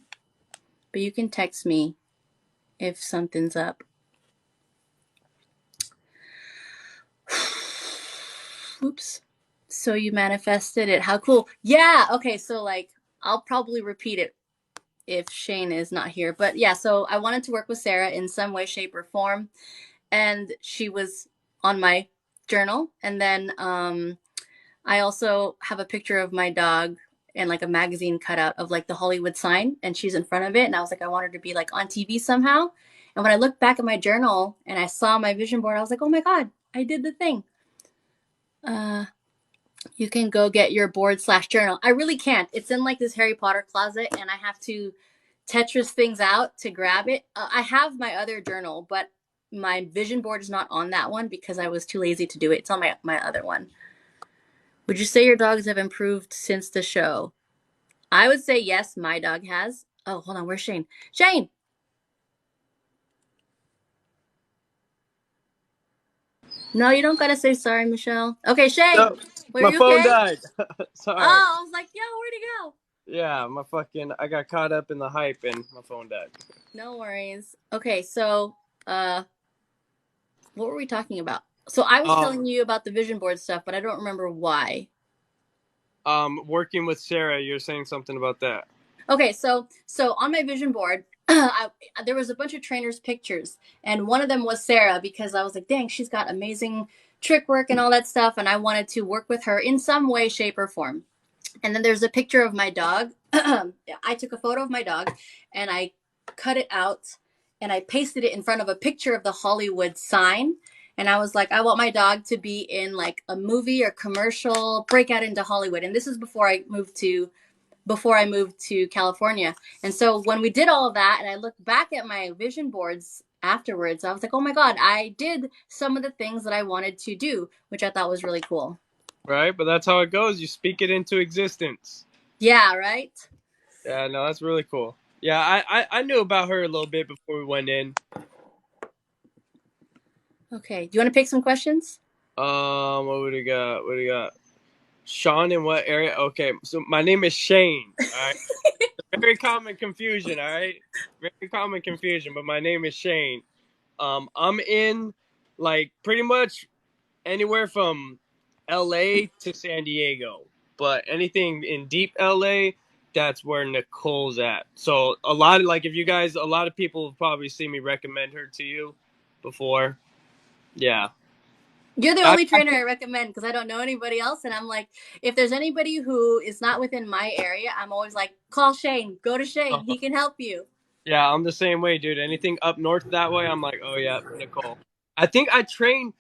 but you can text me if something's up. Oops. So you manifested it. How cool. Yeah. Okay. So like, I'll probably repeat it if Shane is not here. But yeah, so I wanted to work with Sarah in some way, shape, or form. And she was on my journal. And then I also have a picture of my dog and like a magazine cutout of like the Hollywood sign. And she's in front of it. And I was like, I want her to be like on TV somehow. And when I looked back at my journal and I saw my vision board, I was like, oh my God, I did the thing. You can go get your board/journal. I really can't. It's in like this Harry Potter closet and I have to Tetris things out to grab it. I have my other journal, but my vision board is not on that one because I was too lazy to do it. It's on my other one. Would you say your dogs have improved since the show? I would say yes, my dog has. Oh, hold on. Where's Shane? Shane! No, you don't gotta say sorry, Michelle. Okay, Shane. No, Were my you phone okay? died. Sorry. Oh, I was like, yo, where'd he go? Yeah, I got caught up in the hype and my phone died. No worries. Okay, so what were we talking about? So I was telling you about the vision board stuff, but I don't remember why. Working with Sarah, you're saying something about that. Okay, so on my vision board, there was a bunch of trainers' pictures, and one of them was Sarah because I was like, dang, she's got amazing trick work and all that stuff, and I wanted to work with her in some way, shape, or form. And then there's a picture of my dog. I took a photo of my dog, and I cut it out, and I pasted it in front of a picture of the Hollywood sign. And I was like, I want my dog to be in like a movie or commercial, break out into Hollywood. And this is before I moved to California. And so when we did all of that and I looked back at my vision boards afterwards, I was like, oh my God, I did some of the things that I wanted to do, which I thought was really cool. Right, but that's how it goes. You speak it into existence. Yeah, right? Yeah, no, that's really cool. Yeah, I knew about her a little bit before we went in. Okay, do you want to pick some questions? What do we got? Sean, in what area? Okay, so my name is Shane. All right, very common confusion. All right, very common confusion. But my name is Shane. I'm in like pretty much anywhere from LA to San Diego, but anything in deep LA, that's where Nicole's at. So a lot of people have probably seen me recommend her to you before. Yeah. You're the only trainer I recommend because I don't know anybody else. And I'm like, if there's anybody who is not within my area, I'm always like, call Shane. Go to Shane. He can help you. Yeah, I'm the same way, dude. Anything up north that way, I'm like, oh yeah, Nicole. I think I trained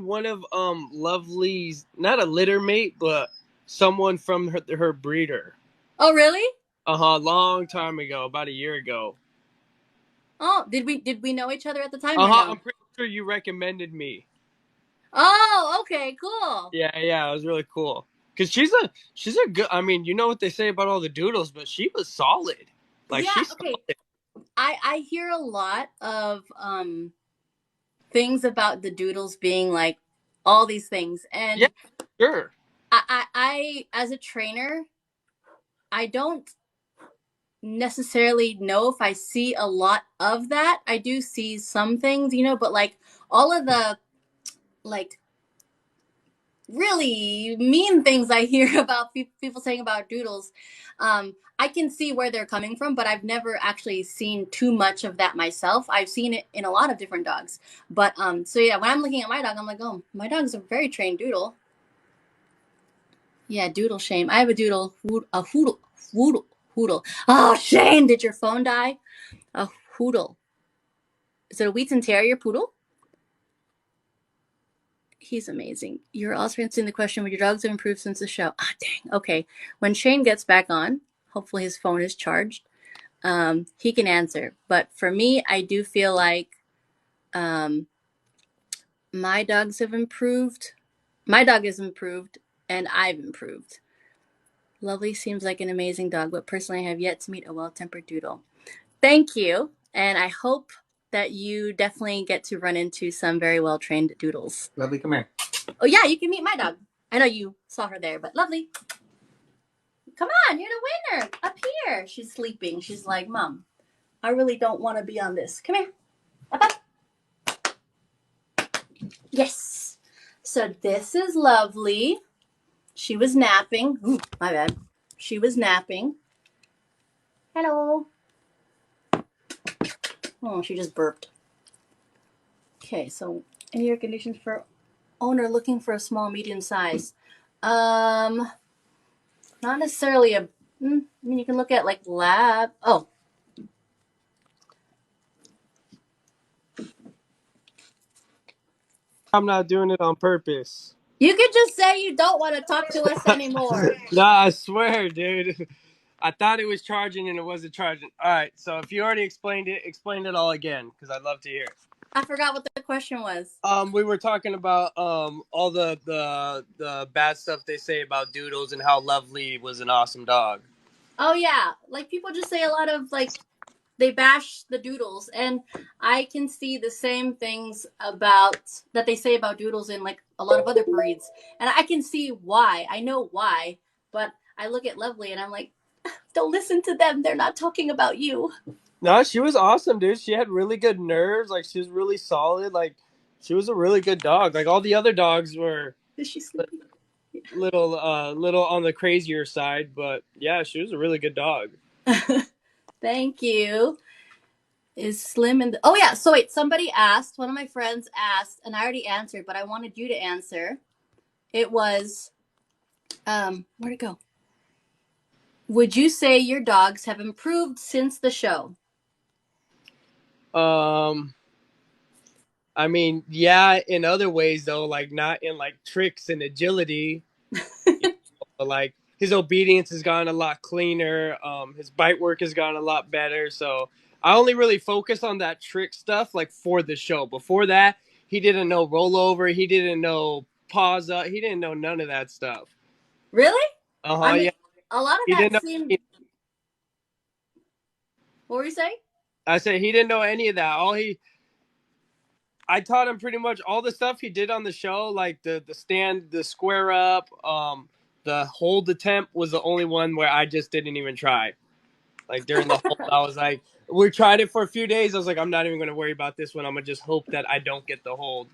one of Lovely's, not a litter mate, but someone from her breeder. Oh, really? Long time ago, about a year ago. Oh, did we know each other at the time or no? I'm pretty sure you recommended me. Oh, okay, cool. Yeah, it was really cool. Cause she's a good. I mean, you know what they say about all the doodles, but she was solid. Like Yeah, she's okay. solid. I hear a lot of things about the doodles being like all these things, and Yeah, sure. I as a trainer, I don't necessarily know if I see a lot of that. I do see some things, but like all of the like really mean things I hear about people saying about doodles, I can see where they're coming from, but I've never actually seen too much of that myself. I've seen it in a lot of different dogs, but so yeah, when I'm looking at my dog, I'm like, oh, my dog's a very trained doodle. Yeah, doodle shame. I have a doodle, a hoodle. Oh, Shane, did your phone die? A hoodle. Is it a Wheaton Terrier poodle? He's amazing. You're also answering the question, would your dogs have improved since the show? Ah, dang. Okay. When Shane gets back on, hopefully his phone is charged, he can answer. But for me, I do feel like my dogs have improved. My dog has improved, and I've improved. Lovely seems like an amazing dog, but personally, I have yet to meet a well-tempered doodle. Thank you. And I hope that you definitely get to run into some very well-trained doodles. Lovely, come here. Oh, yeah, you can meet my dog. I know you saw her there, but Lovely. Come on, you're the winner. Up here. She's sleeping. She's like, Mom, I really don't want to be on this. Come here. Up. Yes. So this is Lovely. She was napping. Ooh, my bad. She was napping. Hello. Oh, she just burped. Okay, so any recommendations for owner looking for a small, medium size? Not necessarily I mean, you can look at like lab. Oh. I'm not doing it on purpose. You could just say you don't want to talk to us anymore. Nah, I swear, dude. I thought it was charging and it wasn't charging. All right, so if you already explained it, explain it all again because I'd love to hear it. I forgot what the question was. We were talking about all the bad stuff they say about doodles and how Lovely was an awesome dog. Oh yeah, like people just say a lot of like they bash the doodles, and I can see the same things about that they say about doodles in like a lot of other breeds, and I can see why. I know why, but I look at Lovely and I'm like, don't listen to them. They're not talking about you. No, she was awesome, dude. She had really good nerves. Like she was really solid. Like she was a really good dog. Like all the other dogs were. Is she sleeping? Little on the crazier side, but yeah, she was a really good dog. Thank you. Is Slim in the... Oh yeah, so wait, somebody asked, one of my friends asked, and I already answered, but I wanted you to answer. It was where'd it go? Would you say your dogs have improved since the show? I mean, yeah, in other ways though, like not in like tricks and agility. But like his obedience has gotten a lot cleaner. His bite work has gotten a lot better. So I only really focus on that trick stuff like for the show. Before that, he didn't know rollover. He didn't know pause up. He didn't know none of that stuff. Really? I mean, Yeah. A lot of He that didn't seemed... know. What were you saying? I said he didn't know any of that. I taught him pretty much all the stuff he did on the show, like the stand, the square up, the hold attempt was the only one where I just didn't even try. Like during the hold, I was like, we tried it for a few days. I was like, I'm not even going to worry about this one. I'm going to just hope that I don't get the hold.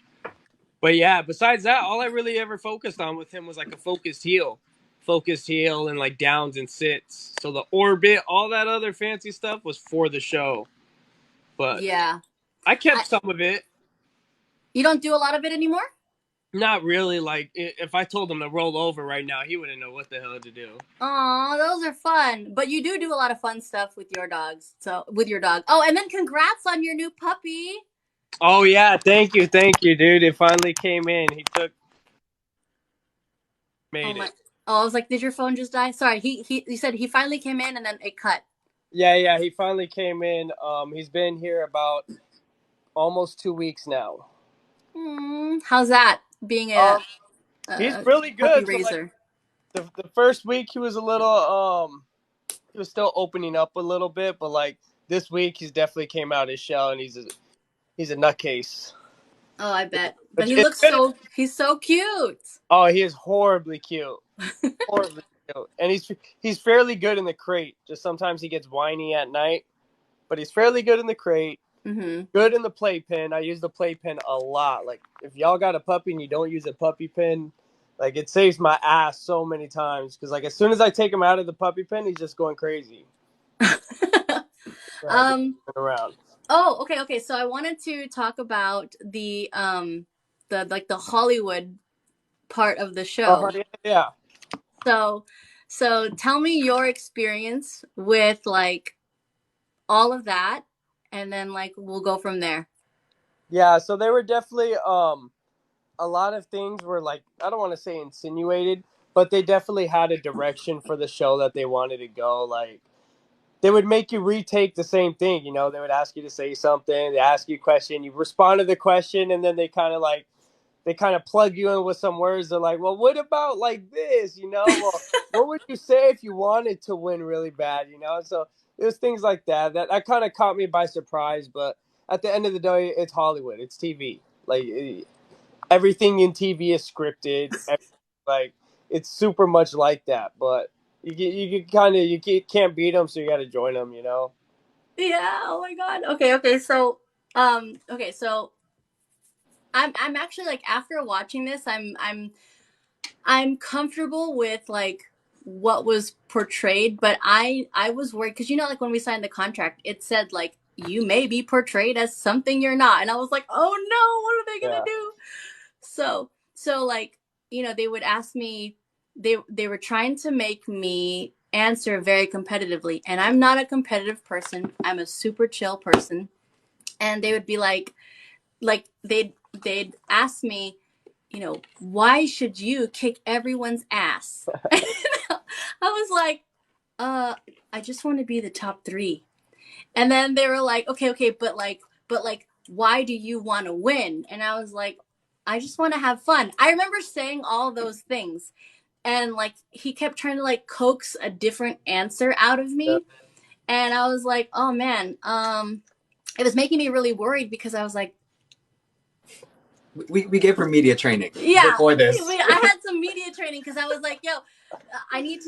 But yeah, besides that, all I really ever focused on with him was like a focused heel and like downs and sits. So the orbit, all that other fancy stuff was for the show. But yeah, I kept some of it. You don't do a lot of it anymore? Not really. Like, if I told him to roll over right now, he wouldn't know what the hell to do. Aw, those are fun. But you do a lot of fun stuff with your dogs. So with your dog. Oh, and then congrats on your new puppy. Oh yeah, thank you, dude. It finally came in. Made it. Oh, I was like, did your phone just die? Sorry, he said he finally came in and then it cut. Yeah, he finally came in. He's been here about almost 2 weeks now. How's that being He's a really puppy good. So like raiser? the first week he was a little he was still opening up a little bit, but like this week he's definitely came out of his shell and he's a nutcase. Oh, I bet. But Which he is looks good. he's so cute. Oh, he is horribly cute. Horribly cute. And he's fairly good in the crate. Just sometimes he gets whiny at night, but he's fairly good in the crate. Mm-hmm. Good in the playpen. I use the playpen a lot. Like if y'all got a puppy and you don't use a puppy pen, like it saves my ass so many times. Because like as soon as I take him out of the puppy pen, he's just going crazy. Around. Oh, okay. So I wanted to talk about the Hollywood part of the show. Yeah. So tell me your experience with like all of that, and then like we'll go from there. Yeah, so they were definitely a lot of things were like I don't want to say insinuated, but they definitely had a direction for the show that they wanted to go. Like they would make you retake the same thing, you know, they would ask you to say something, they ask you a question, you respond to the question, and then they kind of plug you in with some words. They're like, well, what about like this, you know? Well, what would you say if you wanted to win really bad, you know? So it was things like that kind of caught me by surprise. But at the end of the day, it's Hollywood, it's TV. Like everything in TV is scripted. Like it's super much like that. But you kind of can't beat them, so you got to join them, you know? Yeah. Oh my God. Okay. So I'm actually like after watching this, I'm comfortable with like what was portrayed, but I was worried because like when we signed the contract, it said like you may be portrayed as something you're not, and I was like, oh no, what are they gonna do? So like they would ask me, they were trying to make me answer very competitively, and I'm not a competitive person. I'm a super chill person, and they would be like they'd ask me, why should you kick everyone's ass? I was like, I just want to be the top 3. And then they were like, okay, but why do you want to win? And I was like, I just want to have fun. I remember saying all those things, and like he kept trying to like coax a different answer out of me, and I was like, oh man, it was making me really worried because I was like, we gave her media training before this. I had some media training because I was like, yo, I need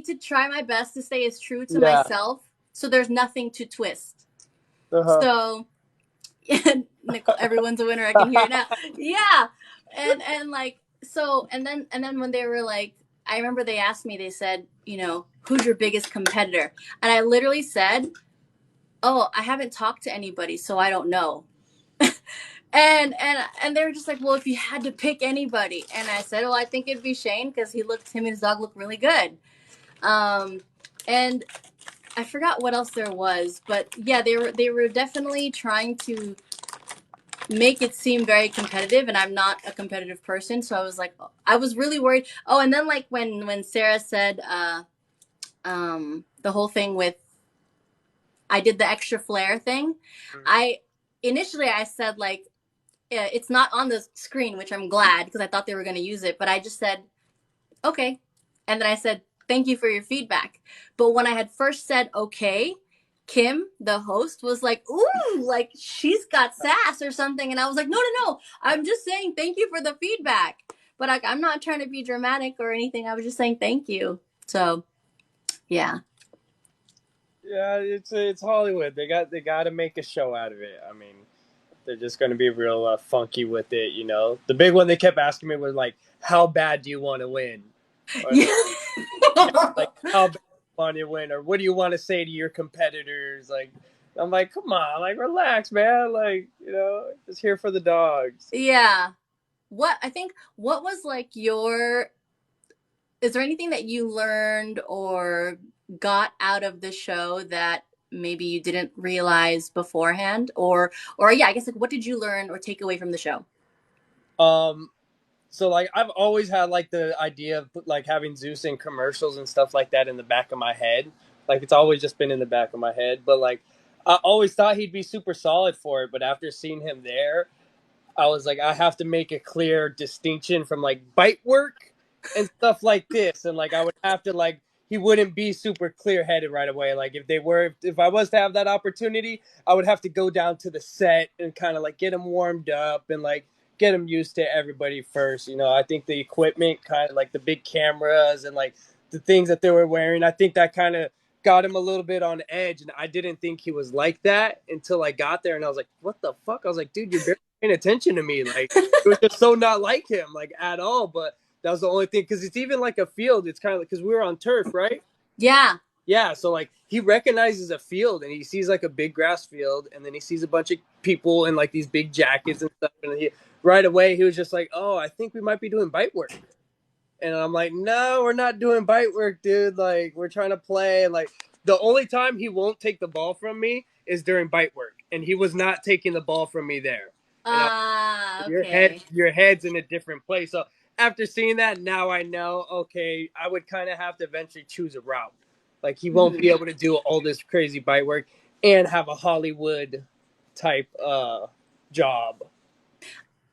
to try my best to stay as true to myself, so there's nothing to twist. So Nicole, everyone's a winner. I can hear it now. Yeah, and like so, and then when they were like, I remember they asked me. They said, who's your biggest competitor? And I literally said, oh, I haven't talked to anybody, so I don't know. And they were just like, well, if you had to pick anybody, and I said, well, I think it'd be Shane because him and his dog look really good. And I forgot what else there was, but yeah, they were definitely trying to make it seem very competitive, and I'm not a competitive person, so I was like, I was really worried. Oh, and then like when Sarah said the whole thing with I did the extra flair thing, I said like, it's not on the screen, which I'm glad because I thought they were going to use it, but I just said okay, and then I said thank you for your feedback. But when I had first said okay, Kim, the host, was like, ooh, like she's got sass or something. And I was like, no, I'm just saying thank you for the feedback. But I'm not trying to be dramatic or anything. I was just saying thank you. So yeah. Yeah, it's Hollywood. They got to make a show out of it. I mean, they're just going to be real funky with it, you know. The big one they kept asking me was like, how bad do you want to win? Or, like, how bad do you want to win? Or what do you want to say to your competitors? Like, I'm like, come on, like, relax, man. Like, just here for the dogs. Yeah. what was like your, is there anything that you learned or got out of the show that maybe you didn't realize beforehand? Or yeah, I guess like what did you learn or take away from the show? So like I've always had like the idea of like having Zeus in commercials and stuff like that in the back of my head. Like it's always just been in the back of my head. But like I always thought he'd be super solid for it. But after seeing him there, I was like, I have to make a clear distinction from like bite work and stuff like this. And like I would have to like he wouldn't be super clear headed right away. Like if I was to have that opportunity, I would have to go down to the set and kind of like get him warmed up and like get him used to everybody first. You know, I think the equipment kind of like the big cameras and like the things that they were wearing, I think that kind of got him a little bit on edge. And I didn't think he was like that until I got there and I was like, what the fuck? I was like, dude, you're barely paying attention to me. Like it was just so not like him, like at all. But that was the only thing, because it's even like a field. It's kind of like, because we were on turf, right? Yeah. Yeah, so like he recognizes a field and he sees like a big grass field and then he sees a bunch of people in like these big jackets and stuff, and he right away he was just like, oh, I think we might be doing bite work. And I'm like, no, we're not doing bite work, dude. Like we're trying to play. And like the only time he won't take the ball from me is during bite work, and he was not taking the ball from me there. And Okay. your head's in a different place. So after seeing that, now I know, okay, I would kind of have to eventually choose a route. Like he won't be able to do all this crazy bite work and have a Hollywood type job.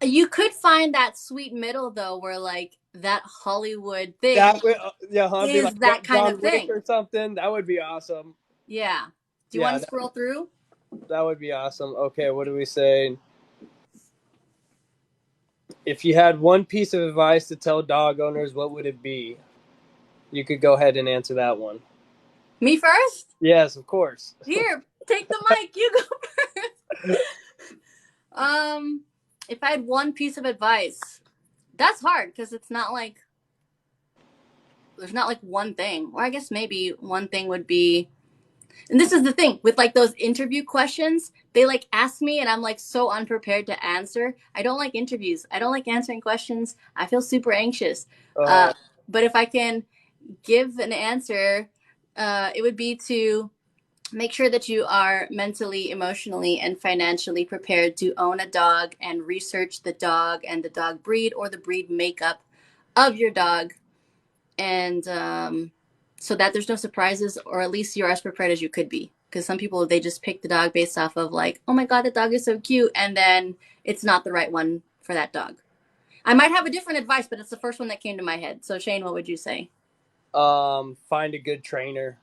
You could find that sweet middle though, where like that Hollywood thing That would, be is like that kind John of Wick thing. or something. That would be awesome. Yeah. Do you Yeah, want to scroll through? that would be awesome. Okay, what do we say? If you had one piece of advice to tell dog owners, what would it be? You could go ahead and answer that one. Me first? Yes, of course. Here, take the mic. You go first. If I had one piece of advice, that's hard because it's not like there's not like one thing. Or I guess maybe one thing would be, and this is the thing with like those interview questions, they like ask me and I'm like so unprepared to answer. I don't like interviews. I don't like answering questions. I feel super anxious. But if I can give an answer, it would be to make sure that you are mentally, emotionally, and financially prepared to own a dog and research the dog and the dog breed or the breed makeup of your dog. And so that there's no surprises, or at least you're as prepared as you could be. Because some people, they just pick the dog based off of like, oh my God, the dog is so cute. And then it's not the right one for that dog. I might have a different advice, but it's the first one that came to my head. So Shane, what would you say? Find a good trainer.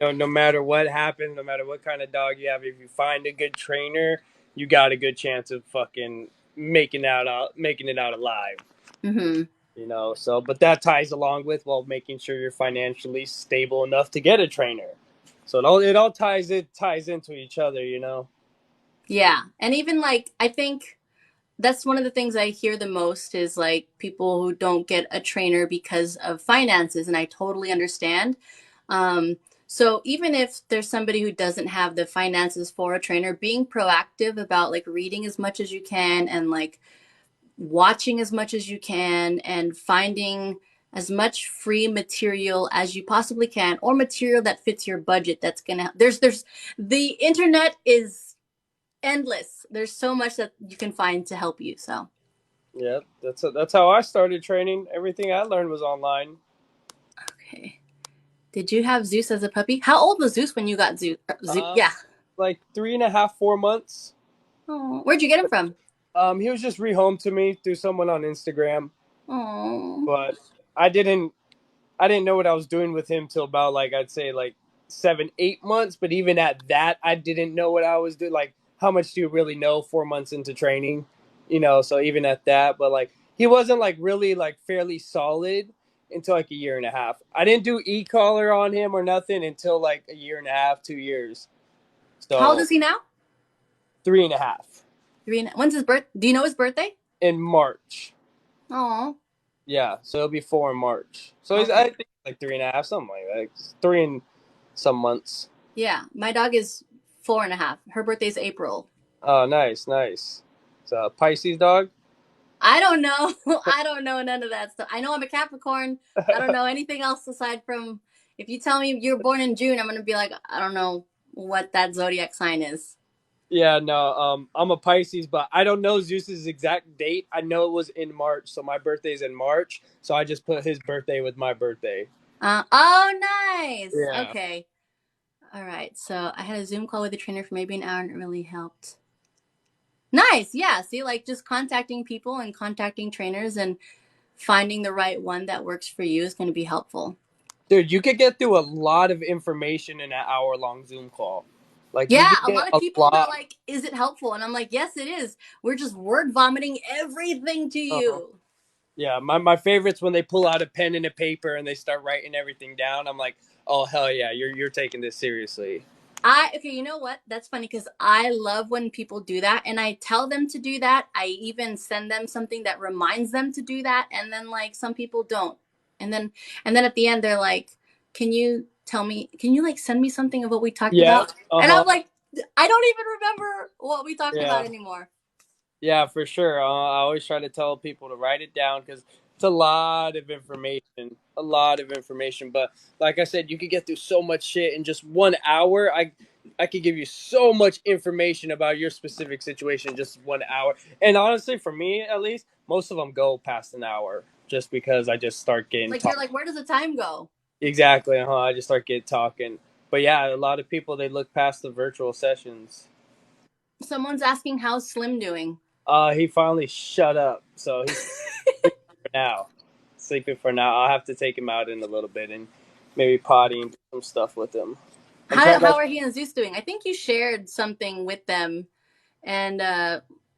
No matter what happens, no matter what kind of dog you have, if you find a good trainer, you got a good chance of fucking making it out alive. Mm-hmm. You know, so but that ties along with making sure you're financially stable enough to get a trainer. So it all ties into each other, you know. Yeah, and even like I think that's one of the things I hear the most is like people who don't get a trainer because of finances, and I totally understand. So even if there's somebody who doesn't have the finances for a trainer, being proactive about like reading as much as you can and like watching as much as you can and finding as much free material as you possibly can, or material that fits your budget, that's gonna there's the internet is endless. There's so much that you can find to help you. So yeah, that's how I started training. Everything I learned was online. okay, did you have Zeus as a puppy? How old was Zeus when you got Zeus? Yeah, like 3.5, 4 months. oh, where'd you get him from? He was just rehomed to me through someone on Instagram. Oh, but I didn't know what I was doing with him till about like I'd say like 7, 8 months. But even at that, I didn't know what I was doing. Like, how much do you really know 4 months into training? You know, so even at that, but like he wasn't like really like fairly solid until like a year and a half. I didn't do e-collar on him or nothing until like a year and a half, 2 years. So how old is he now? 3.5. When's his birth? Do you know his birthday? In March. Oh. Yeah, so it'll be 4 in March. So he's, I think, like 3.5, something like that. 3 and some months. Yeah, my dog is 4.5. Her birthday's April. Oh, nice, nice. It's a Pisces dog. I don't know. I don't know none of that stuff. I know I'm a Capricorn. I don't know anything else aside from if you tell me you're born in June, I'm gonna be like, I don't know what that zodiac sign is. Yeah, no, I'm a Pisces, but I don't know Zeus's exact date. I know it was in March, so my birthday's in March, so I just put his birthday with my birthday. Oh, nice. Yeah. Okay. All right. So I had a Zoom call with the trainer for maybe an hour and it really helped. Nice. Yeah. See, like just contacting people and contacting trainers and finding the right one that works for you is going to be helpful. Dude, you could get through a lot of information in an hour-long Zoom call. Like, you Yeah, could a get lot of a people they're lot. like, "Is it helpful?" And I'm like, "Yes, it is. We're just word vomiting everything to Uh-huh. you." Yeah, my favorite's when they pull out a pen and a paper and they start writing everything down. I'm like, oh hell yeah, you're taking this seriously. Okay, you know what? That's funny because I love when people do that, and I tell them to do that. I even send them something that reminds them to do that, and then like some people don't, and then at the end they're like, "Can you tell me? Can you like send me something of what we talked Yeah. about?" And I'm like, "I don't even remember what we talked Yeah. about anymore." Yeah, for sure. I always try to tell people to write it down because it's a lot of information, a lot of information. But like I said, you could get through so much shit in just 1 hour. I could give you so much information about your specific situation in just 1 hour. And honestly, for me at least, most of them go past an hour just because I just start getting Like you're talk. like, "Where does the time go?" Exactly. I just start getting talking. But yeah, a lot of people they look past the virtual sessions. Someone's asking how's Slim doing. He finally shut up, so he's sleeping for now. Sleeping for now. I'll have to take him out in a little bit and maybe potty and do some stuff with him. I'm trying How not. are he and Zeus doing? I think you shared something with them, and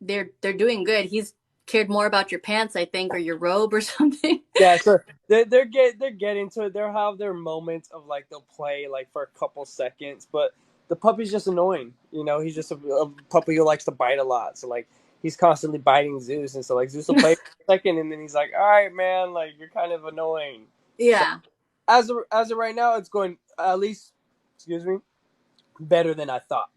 they're doing good. He's cared more about your pants, I think, or your robe or something. Yeah, so they're getting to it. They'll have their moments of like they'll play like for a couple seconds, but the puppy's just annoying. You know, he's just a puppy who likes to bite a lot. So like he's constantly biting Zeus, and so like Zeus will play for a second, and then he's like, "All right, man, like you're kind of annoying." So Yeah. as of right now, it's going at least, excuse me, better than I thought.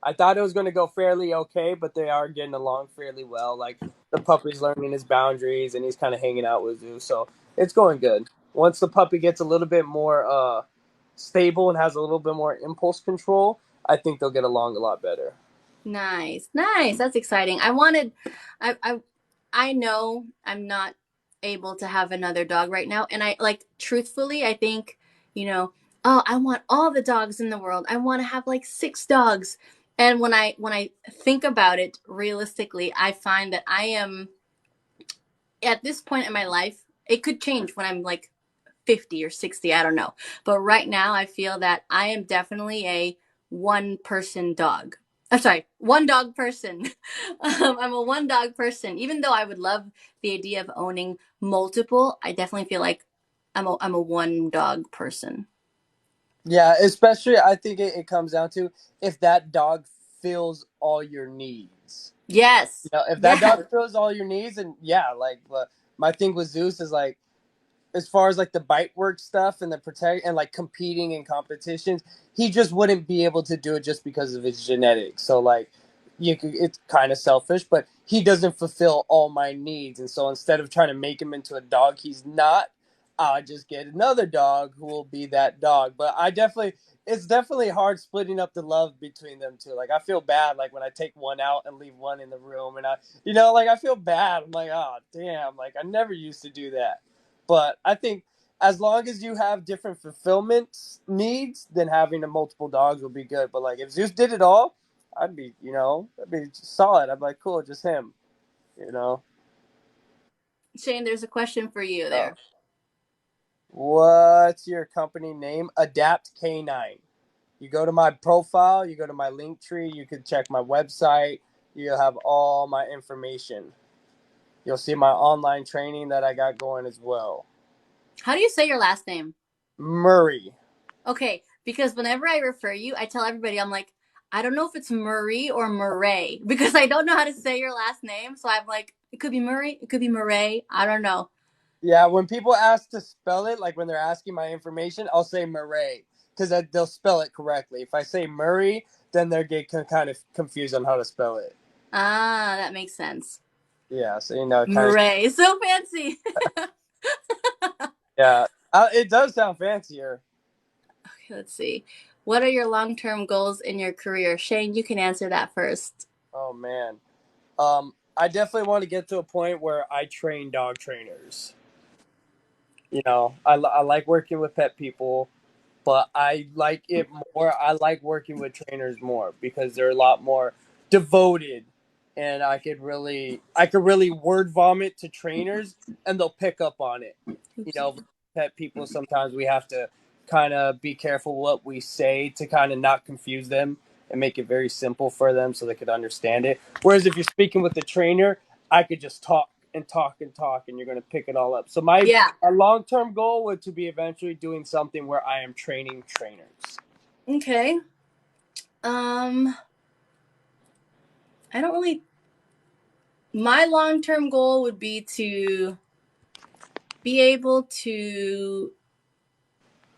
I thought it was going to go fairly okay, but they are getting along fairly well. Like the puppy's learning his boundaries, and he's kind of hanging out with Zeus, so it's going good. Once the puppy gets a little bit more stable and has a little bit more impulse control, I think they'll get along a lot better. Nice. That's exciting. I know I'm not able to have another dog right now, and I like truthfully, I think, oh, I want all the dogs in the world. I want to have like 6 dogs. And when I think about it realistically, I find that I am at this point in my life, it could change when I'm like 50 or 60, I don't know. But right now, I feel that I am definitely a one person dog. I'm sorry, one dog person. I'm a one dog person. Even though I would love the idea of owning multiple, I definitely feel like I'm a one dog person. Yeah, especially I think it comes down to if that dog fills all your needs. Yes. You know, if that Yes. dog fills all your needs, and yeah, like my thing with Zeus is like as far as like the bite work stuff and the protect and like competing in competitions, he just wouldn't be able to do it just because of his genetics. So like it's kind of selfish, but he doesn't fulfill all my needs. And so instead of trying to make him into a dog he's not, I'll just get another dog who will be that dog. But it's definitely hard splitting up the love between them two. Like I feel bad like when I take one out and leave one in the room, and like I feel bad. I'm like, oh damn, like I never used to do that. But I think as long as you have different fulfillment needs, then having a multiple dogs will be good. But like if Zeus did it all, I'd be solid. I'd be like, cool, just him, you know. Shane, there's a question for you Oh. there. What's your company name? Adapt K9. You go to my profile, you go to my link tree, you can check my website, you'll have all my information. You'll see my online training that I got going as well. How do you say your last name? Murray. Okay, because whenever I refer you, I tell everybody, I'm like, I don't know if it's Murray or Murray because I don't know how to say your last name. So I'm like, it could be Murray, it could be Murray. I don't know. Yeah, when people ask to spell it, like when they're asking my information, I'll say Murray because they'll spell it correctly. If I say Murray, then they get kind of confused on how to spell it. Ah, that makes sense. Yeah, so you know, kind of. Murray, so fancy. Yeah, it does sound fancier. Okay, let's see. What are your long-term goals in your career? Shane, you can answer that first. Oh man, I definitely want to get to a point where I train dog trainers. You know, I like working with pet people, but I like it more. I like working with trainers more because they're a lot more devoted, and I could really word vomit to trainers, and they'll pick up on it. You know, pet people sometimes we have to kind of be careful what we say to kind of not confuse them and make it very simple for them so they could understand it. Whereas if you're speaking with the trainer, I could just talk and talk and talk, and you're going to pick it all up. So my long-term goal would to be eventually doing something where I am training trainers. Okay. I don't really. My long-term goal would be to be able to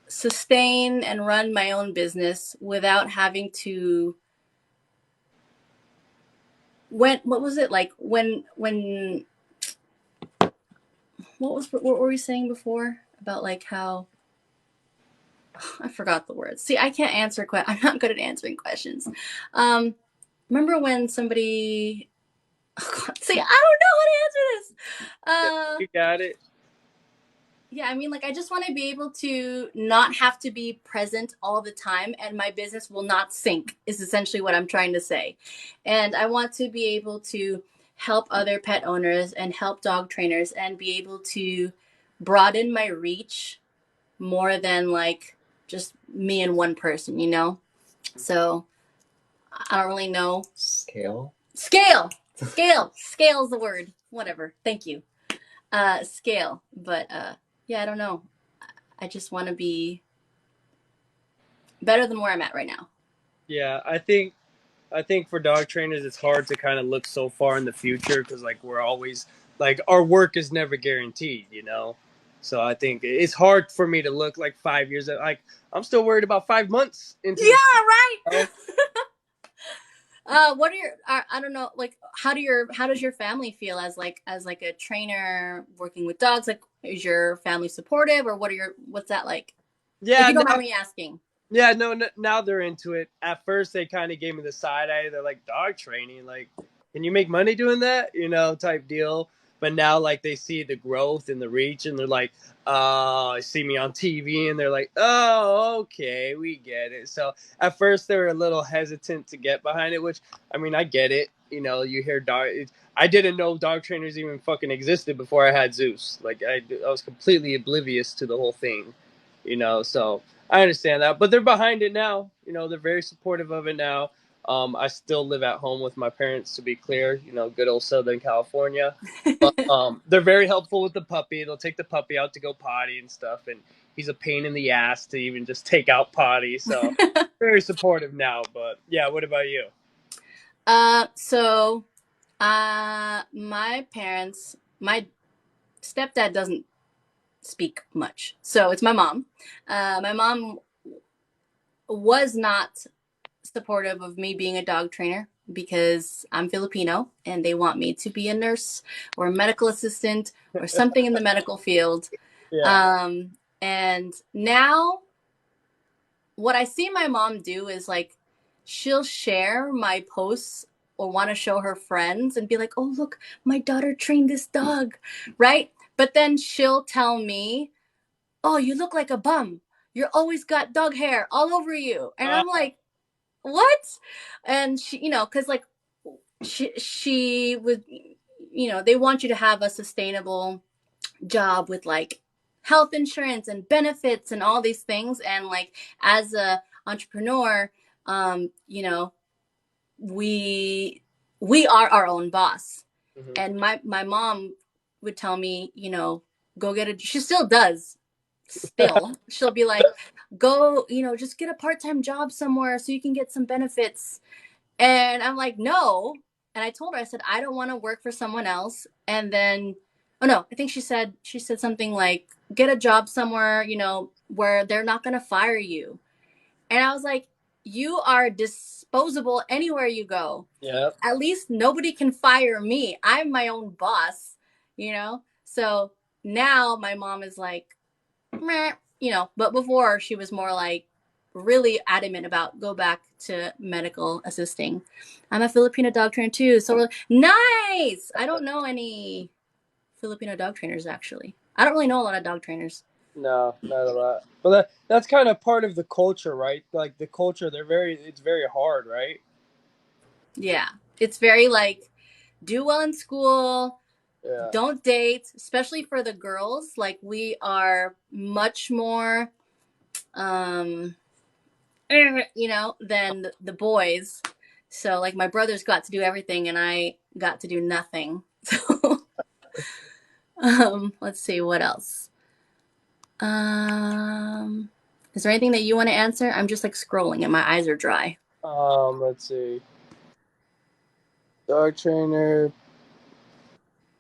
sustain and run my own business without having to. What was it like when what were we saying before about like how I forgot the words. See, I can't answer I'm not good at answering questions. Remember when somebody see, I don't know how to answer this. You got it. Yeah, I mean, like, I just want to be able to not have to be present all the time, and my business will not sink, is essentially what I'm trying to say. And I want to be able to help other pet owners and help dog trainers and be able to broaden my reach more than like just me and one person, you know? So I don't really know. Scale. Scale is the word. Whatever. Thank you. Scale. But yeah, I don't know. I just want to be better than where I'm at right now. Yeah, I think for dog trainers it's hard to kind of look so far in the future because like we're always like our work is never guaranteed, you know. So I think it's hard for me to look like 5 years. Like I'm still worried about 5 months into. Yeah, right. What are your? I don't know. Like, how does your family feel as like a trainer working with dogs? Like, is your family supportive, or what's that like? Yeah, if you don't now, mind me asking. yeah, no, now they're into it. At first, they kind of gave me the side eye. They're like, dog training, like, can you make money doing that? You know, type deal. But now, like, they see the growth and the reach, and they're like, oh, see me on TV, and they're like, oh, okay, we get it. So at first, they were a little hesitant to get behind it, which, I mean, I get it. You know, you hear dog. I didn't know dog trainers even fucking existed before I had Zeus. Like, I was completely oblivious to the whole thing, you know, so I understand that, but they're behind it now. You know, they're very supportive of it now. I still live at home with my parents, to be clear. You know, good old Southern California. But they're very helpful with the puppy. They'll take the puppy out to go potty and stuff, and he's a pain in the ass to even just take out potty. So very supportive now. But yeah, what about you? So, my parents, my stepdad doesn't speak much, so it's my mom. My mom was not supportive of me being a dog trainer because I'm Filipino and they want me to be a nurse or a medical assistant or something in the medical field. Yeah. And now what I see my mom do is like she'll share my posts or want to show her friends and be like, oh, look, my daughter trained this dog, right? But then she'll tell me, oh, you look like a bum. You're always got dog hair all over you. And I'm like, what? And she, you know, because like she would, you know, they want you to have a sustainable job with like health insurance and benefits and all these things. And like as a entrepreneur, you know, we are our own boss. Mm-hmm. And my mom would tell me, you know, go get a. She still does. Still, she'll be like, go, you know, just get a part-time job somewhere so you can get some benefits. And I'm like, no. And I told her, I said, I don't want to work for someone else. And then, oh no, I think she said something like, get a job somewhere, you know, where they're not going to fire you. And I was like, you are disposable anywhere you go. Yeah. At least nobody can fire me. I'm my own boss, you know? So now my mom is like, meh, you know, but before she was more like really adamant about go back to medical assisting. I'm a Filipino dog trainer too. So nice. I don't know any Filipino dog trainers actually. I don't really know a lot of dog trainers. No, not a lot. But that's kind of part of the culture, right? Like the culture, it's very hard, right? Yeah. It's very like do well in school, Yeah. don't date, especially for the girls. Like we are much more you know, than the boys. So like my brothers got to do everything and I got to do nothing. So let's see what else. Is there anything that you want to answer? I'm just like scrolling and my eyes are dry. Let's see. Dog trainer,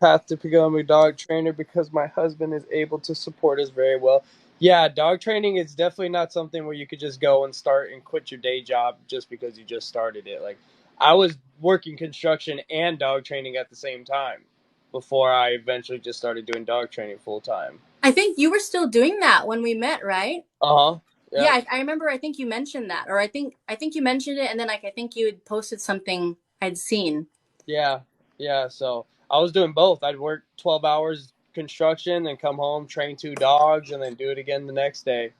path to becoming a dog trainer because my husband is able to support us very well. Yeah, dog training is definitely not something where you could just go and start and quit your day job just because you just started it. Like I was working construction and dog training at the same time before I eventually just started doing dog training full time. I think you were still doing that when we met, right? Uh-huh. Yeah, Yep. I remember. I think you mentioned that, or I think you mentioned it, and then like I think you had posted something I'd seen. Yeah. Yeah, so I was doing both. I'd work 12 hours construction, then come home, train 2 dogs, and then do it again the next day.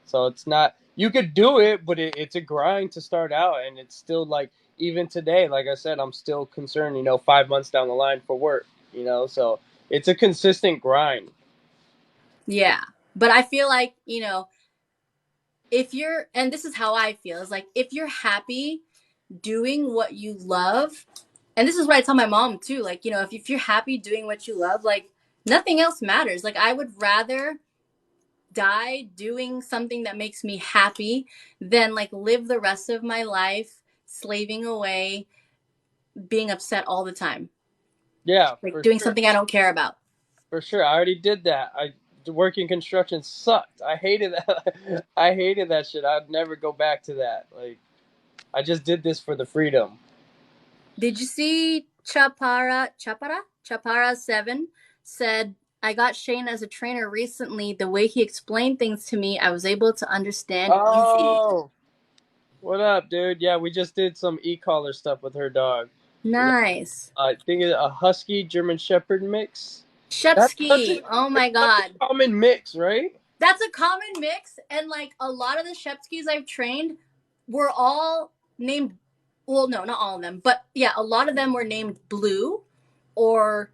So it's not, you could do it, but it's a grind to start out. And it's still like, even today, like I said, I'm still concerned, 5 months down the line for work. So it's a consistent grind. Yeah, but I feel like if you're, and this is how I feel, is like if you're happy doing what you love, and this is what I tell my mom too, like if you're happy doing what you love, like nothing else matters. Like I would rather die doing something that makes me happy than like live the rest of my life slaving away, being upset all the time, Yeah, like for doing sure. something I don't care about. For sure. I already did that. Working construction sucked. I hated that. I hated that shit. I'd never go back to that. Like, I just did this for the freedom. Did you see Chapara 7 said, I got Shane as a trainer recently. The way he explained things to me, I was able to understand easy. Oh, what up, dude? Yeah, we just did some e-collar stuff with her dog. Nice. I think it's a Husky German Shepherd mix. That's Shepsky. Oh my God. a common mix, right? That's a common mix. And like a lot of the Shepskis I've trained were all named, well, no, not all of them, but yeah, a lot of them were named Blue or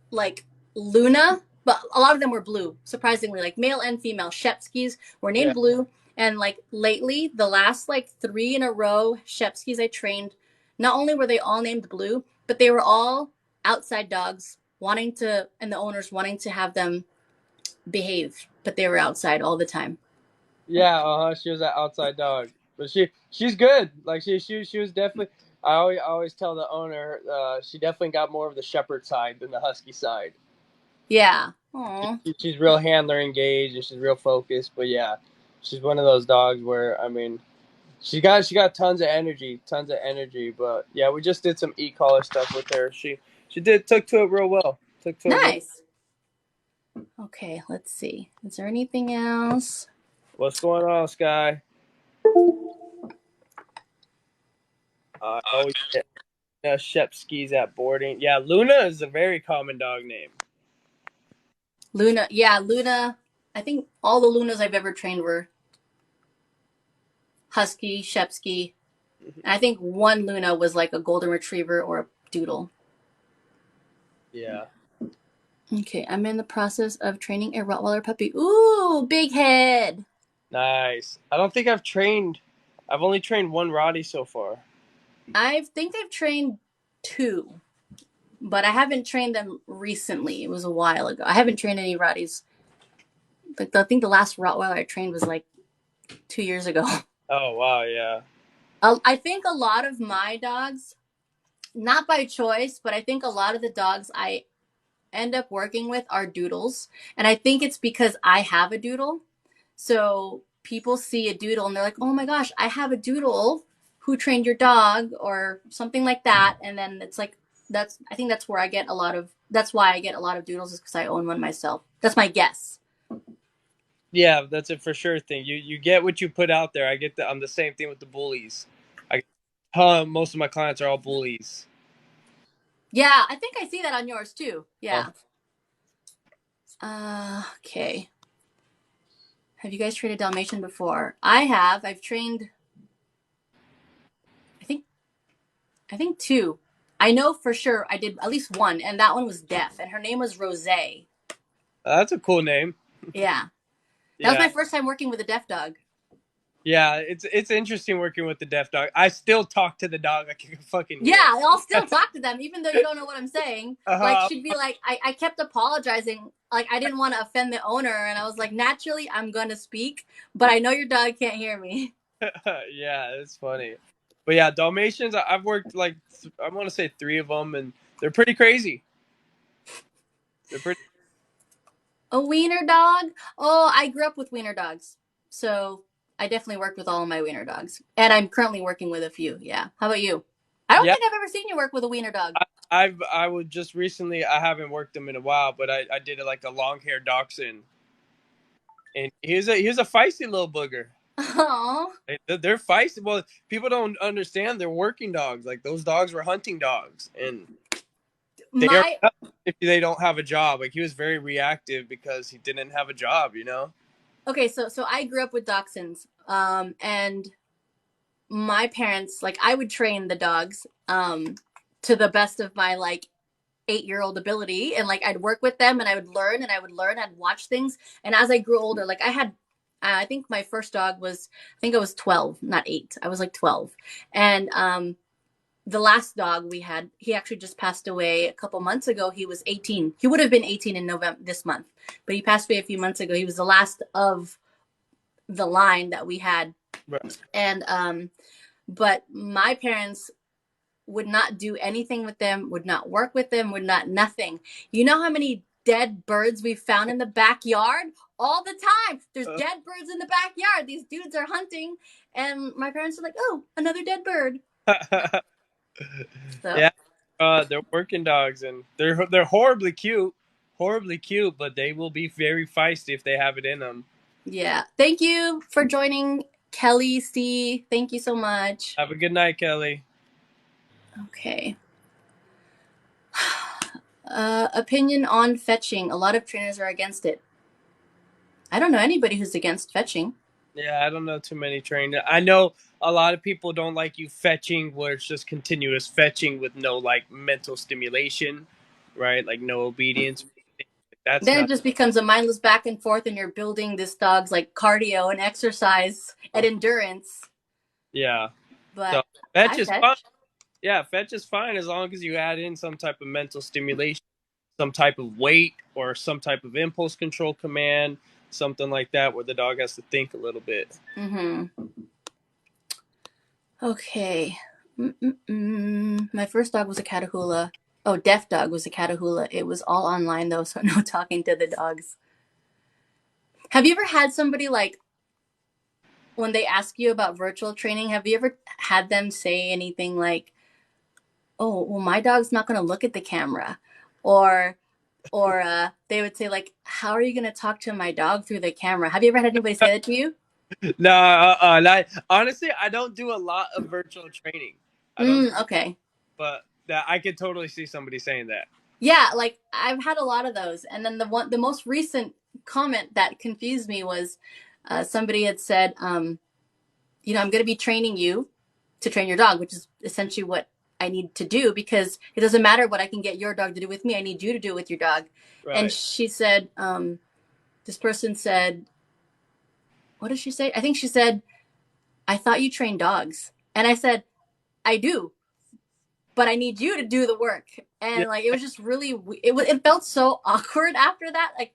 like Luna, but a lot of them were blue. Surprisingly, like male and female Shepskis were Yeah. named Blue. And like lately, the last like 3 in a row Shepskis I trained, not only were they all named Blue, but they were all outside dogs wanting to, and the owners wanting to have them behave, but they were outside all the time. Yeah, she was an outside dog. But she's good. Like she was definitely, I always tell the owner, she definitely got more of the shepherd side than the husky side. Yeah. Aww. She's real handler engaged and she's real focused. But yeah, she's one of those dogs where she got tons of energy, tons of energy. But yeah, we just did some e-collar stuff with her. She took to it real well. Took to it real. Nice. Okay, let's see. Is there anything else? What's going on, Sky? I always get Shepskis at boarding. Yeah, Luna is a very common dog name. Luna. Yeah, Luna. I think all the Lunas I've ever trained were Husky, Shepsky. And I think one Luna was like a golden retriever or a doodle. Yeah. Okay, I'm in the process of training a Rottweiler puppy. Ooh, big head. Nice. I don't think I've only trained one Roddy so far. I think I've trained 2, but I haven't trained them recently. It was a while ago. I haven't trained any Rotties. Like I think the last Rottweiler I trained was like 2 years ago. Oh, wow, yeah. I think a lot of my dogs, not by choice, but I think a lot of the dogs I end up working with are doodles. And I think it's because I have a doodle. So people see a doodle and they're like, oh my gosh, I have a doodle. Who trained your dog or something like that? And then it's like, I think that's where I get a lot of, that's why I get a lot of doodles, is because I own one myself. That's my guess. Yeah, that's a for sure thing. You get what you put out there. I'm the same thing with the bullies. Most of my clients are all bullies. Yeah, I think I see that on yours too. Yeah. Oh. Okay. Have you guys trained a Dalmatian before? I have. I've trained, I think 2. I know for sure I did at least 1, and that one was deaf, and her name was Rose. That's a cool name. Yeah. That was my first time working with a deaf dog. Yeah, it's interesting working with the deaf dog. I still talk to the dog. I can fucking hear. Yeah, I'll still talk to them, even though you don't know what I'm saying. Like, she'd be like, I kept apologizing. Like, I didn't want to offend the owner, and I was like, naturally, I'm going to speak, but I know your dog can't hear me. Yeah, it's funny. But yeah, Dalmatians, I've worked like, I want to say 3 of them, and they're pretty crazy. They're pretty. A wiener dog? Oh, I grew up with wiener dogs. So I definitely worked with all of my wiener dogs. And I'm currently working with a few. Yeah. How about you? I don't think I've ever seen you work with a wiener dog. I would just recently, I haven't worked them in a while, but I did it like a long haired dachshund. And he's a feisty little booger. Aww. They're feisty. Well, people don't understand they're working dogs. Like, those dogs were hunting dogs, and if they don't have a job. Like, he was very reactive because he didn't have a job, you know? Okay, so I grew up with dachshunds. And my parents, like, I would train the dogs to the best of my like 8-year-old ability, and like I'd work with them and I would learn, I'd watch things. And as I grew older, like I think my first dog was, I think I was 12, not 8. I was like 12. And the last dog we had, he actually just passed away a couple months ago. He was 18. He would have been 18 in November this month, but he passed away a few months ago. He was the last of the line that we had. Right. And but my parents would not do anything with them, would not work with them, would not nothing. You know how many dead birds we found in the backyard? All the time. There's dead birds in the backyard. These dudes are hunting, and my parents are like, oh, another dead bird. So. Yeah, they're working dogs, and they're horribly cute, but they will be very feisty if they have it in them. Yeah. Thank you for joining, Kelly C. Thank you so much. Have a good night, Kelly. Okay. Opinion on fetching. A lot of trainers are against it. I don't know anybody who's against fetching. Yeah, I don't know too many trainers. I know a lot of people don't like you fetching, where it's just continuous fetching with no like mental stimulation, right? Like no obedience. Then it just becomes a mindless back and forth, and you're building this dog's like cardio and exercise and endurance. Yeah. But so fetch is fun. Yeah, fetch is fine as long as you add in some type of mental stimulation, some type of weight, or some type of impulse control command, something like that, where the dog has to think a little bit. Mm-hmm. Okay. My first dog was a Catahoula. Oh, deaf dog was a Catahoula. It was all online though, so no talking to the dogs. Have you ever had somebody like, when they ask you about virtual training, have you ever had them say anything like, oh, well, my dog's not going to look at the camera? Or they would say like, how are you going to talk to my dog through the camera? Have you ever had anybody say that to you? No, honestly, I don't do a lot of virtual training. Okay. But that I could totally see somebody saying that. Yeah, like I've had a lot of those. And then the most recent comment that confused me was somebody had said, I'm going to be training you to train your dog, which is essentially what I need to do, because it doesn't matter what I can get your dog to do with me. I need you to do it with your dog. Right. And she said, this person said, what did she say? I think she said, I thought you trained dogs. And I said, I do, but I need you to do the work. And like, it was just really, it felt so awkward after that. Like,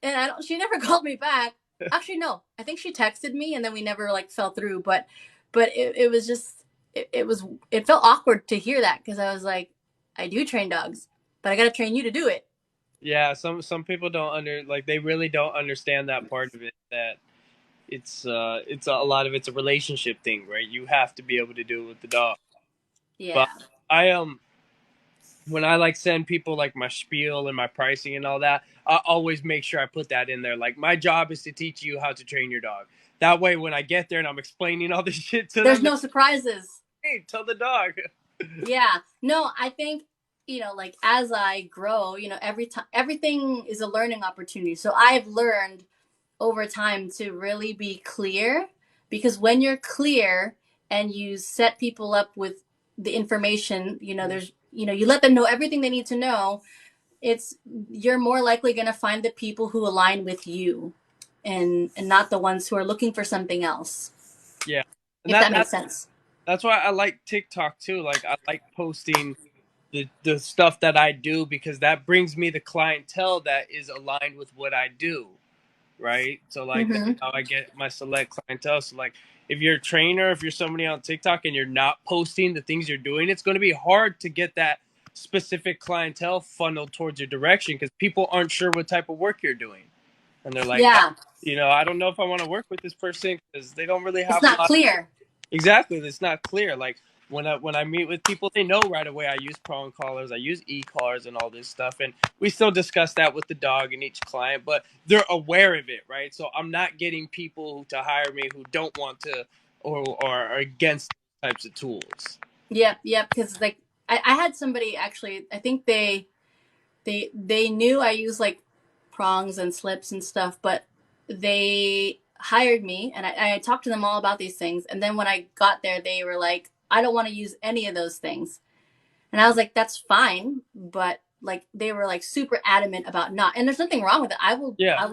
and she never called me back. Actually, no, I think she texted me and then we never like fell through, but it was just, it felt awkward to hear that. Cause I was like, I do train dogs, but I got to train you to do it. Yeah. Some people don't they really don't understand that part of it, that it's a lot of it's a relationship thing, right? You have to be able to do it with the dog. Yeah. But I when I like send people like my spiel and my pricing and all that, I always make sure I put that in there. Like, my job is to teach you how to train your dog. That way, when I get there and I'm explaining all this shit to There's them, no surprises. hey, tell the dog. Yeah. No, I think, like as I grow, every time everything is a learning opportunity. So I've learned over time to really be clear, because when you're clear and you set people up with the information, there's, you let them know everything they need to know, you're more likely going to find the people who align with you, and not the ones who are looking for something else. Yeah. And If that makes sense. That's why I like TikTok too. Like, I like posting the stuff that I do, because that brings me the clientele that is aligned with what I do. Right? So like, that's how I get my select clientele. So like, if you're a trainer, if you're somebody on TikTok and you're not posting the things you're doing, it's going to be hard to get that specific clientele funneled towards your direction, because people aren't sure what type of work you're doing. And they're like, Yeah. I don't know if I want to work with this person, because they don't really It's have a not lot. clear. Exactly. It's not clear. Like, when I meet with people, they know right away I use prong collars, I use e-collars and all this stuff. And we still discuss that with the dog and each client, but they're aware of it, right? So I'm not getting people to hire me who don't want to or are against types of tools. Yep. Because like I had somebody actually, I think they knew I use like prongs and slips and stuff, but they hired me, and I talked to them all about these things. And then when I got there, they were like, I don't want to use any of those things. And I was like, that's fine. But like, they were like super adamant about not, and there's nothing wrong with it. I will, I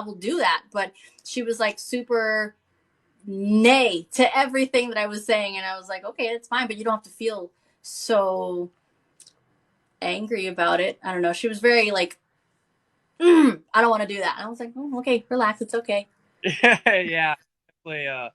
will do that. But she was like super nay to everything that I was saying. And I was like, okay, it's fine, but you don't have to feel so angry about it. I don't know. She was very like, I don't want to do that. And I was like, oh, okay, relax. It's okay. Yeah. Definitely,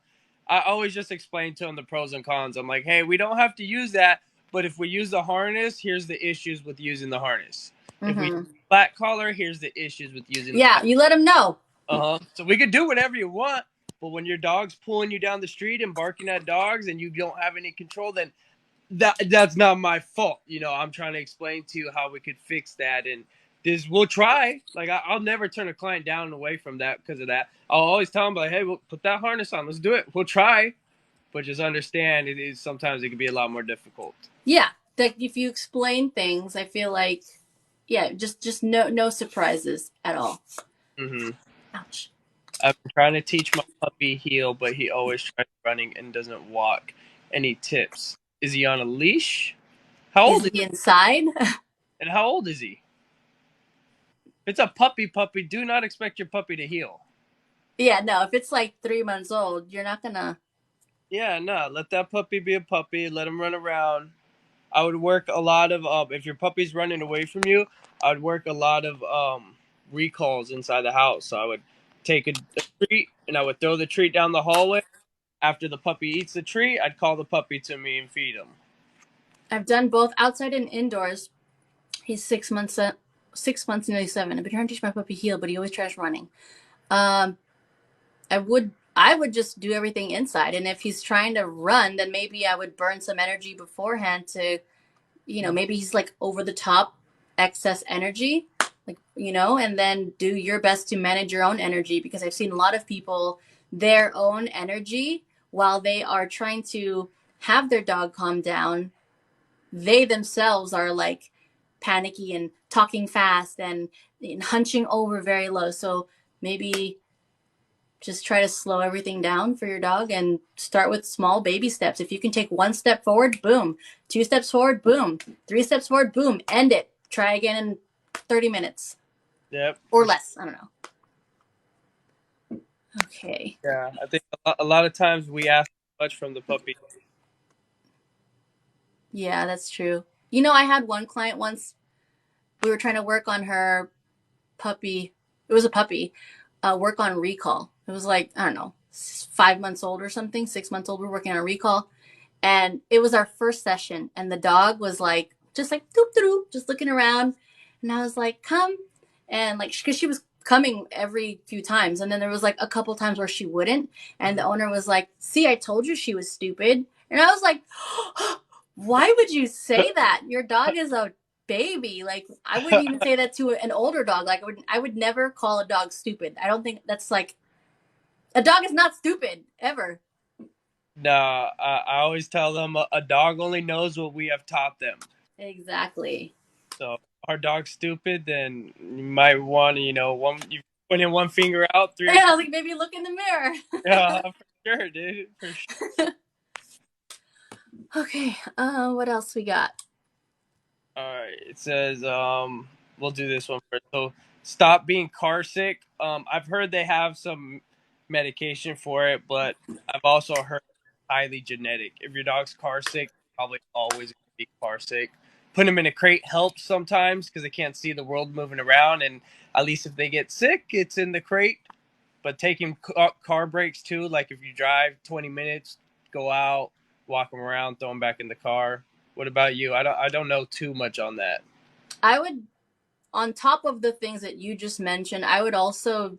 I always just explain to them the pros and cons. I'm like, hey, we don't have to use that, but if we use the harness, here's the issues with using the harness. If we flat collar, here's the issues with using the you let them know. So we could do whatever you want, but when your dog's pulling you down the street and barking at dogs and you don't have any control, then that's not my fault. I'm trying to explain to you how we could fix that, and we'll try. Like, I'll never turn a client down and away from that because of that. I'll always tell them, like, hey, we'll put that harness on. Let's do it. We'll try, but just understand sometimes it can be a lot more difficult. Yeah, like if you explain things, I feel like, just no surprises at all. Ouch. I've been trying to teach my puppy heel, but he always tries running and doesn't walk. Any tips? Is he on a leash? How old is he inside? And how old is he? If it's a puppy, do not expect your puppy to heel. Yeah, no, if it's like 3 months old, you're not gonna. Yeah, no, let that puppy be a puppy. Let him run around. I would work a lot of, if your puppy's running away from you, I would work a lot of recalls inside the house. So I would take a treat and I would throw the treat down the hallway. After the puppy eats the treat, I'd call the puppy to me and feed him. I've done both outside and indoors. He's 6 months, nearly 7. I've been trying to teach my puppy heel, but he always tries running. I would just do everything inside, and if he's trying to run, then maybe I would burn some energy beforehand to, maybe he's like over the top excess energy, like, and then do your best to manage your own energy, because I've seen a lot of people, their own energy, while they are trying to have their dog calm down, they themselves are like panicky and talking fast and hunching over very low. So maybe just try to slow everything down for your dog and start with small baby steps. If you can take 1 step forward, boom. 2 steps forward, boom. 3 steps forward, boom. End it. Try again in 30 minutes. Yep. Or less. I don't know. Okay. Yeah, I think a lot of times we ask too much from the puppy. Yeah, that's true. I had one client once. We were trying to work on her puppy. It was a puppy. Work on recall. It was like, I don't know, 5 months old or something, 6 months old. We're working on recall. And it was our first session. And the dog was like, just like, doop, doop, just looking around. And I was like, come. And like, because she was coming every few times. And then there was like a couple times where she wouldn't. And the owner was like, see, I told you she was stupid. And I was like, why would you say that? Your dog is a baby. Like, I wouldn't even say that to an older dog. Like, I would never call a dog stupid. I don't think that's like, a dog is not stupid ever. Nah, I always tell them a dog only knows what we have taught them. Exactly. So our dog's stupid, then you might want to, you put in one finger out, three. Yeah, I was like, maybe look in the mirror. Yeah, for sure, dude. For sure. Okay, what else we got? All right, it says, we'll do this one first. So stop being car sick. I've heard they have some medication for it, but I've also heard it's highly genetic. If your dog's car sick, probably always gonna be car sick. Putting them in a crate helps sometimes because they can't see the world moving around, and at least if they get sick, it's in the crate. But taking car breaks too, like if you drive 20 minutes, go out, walk them around, throw them back in the car. What about you? I don't know too much on that. I would, on top of the things that you just mentioned, I would also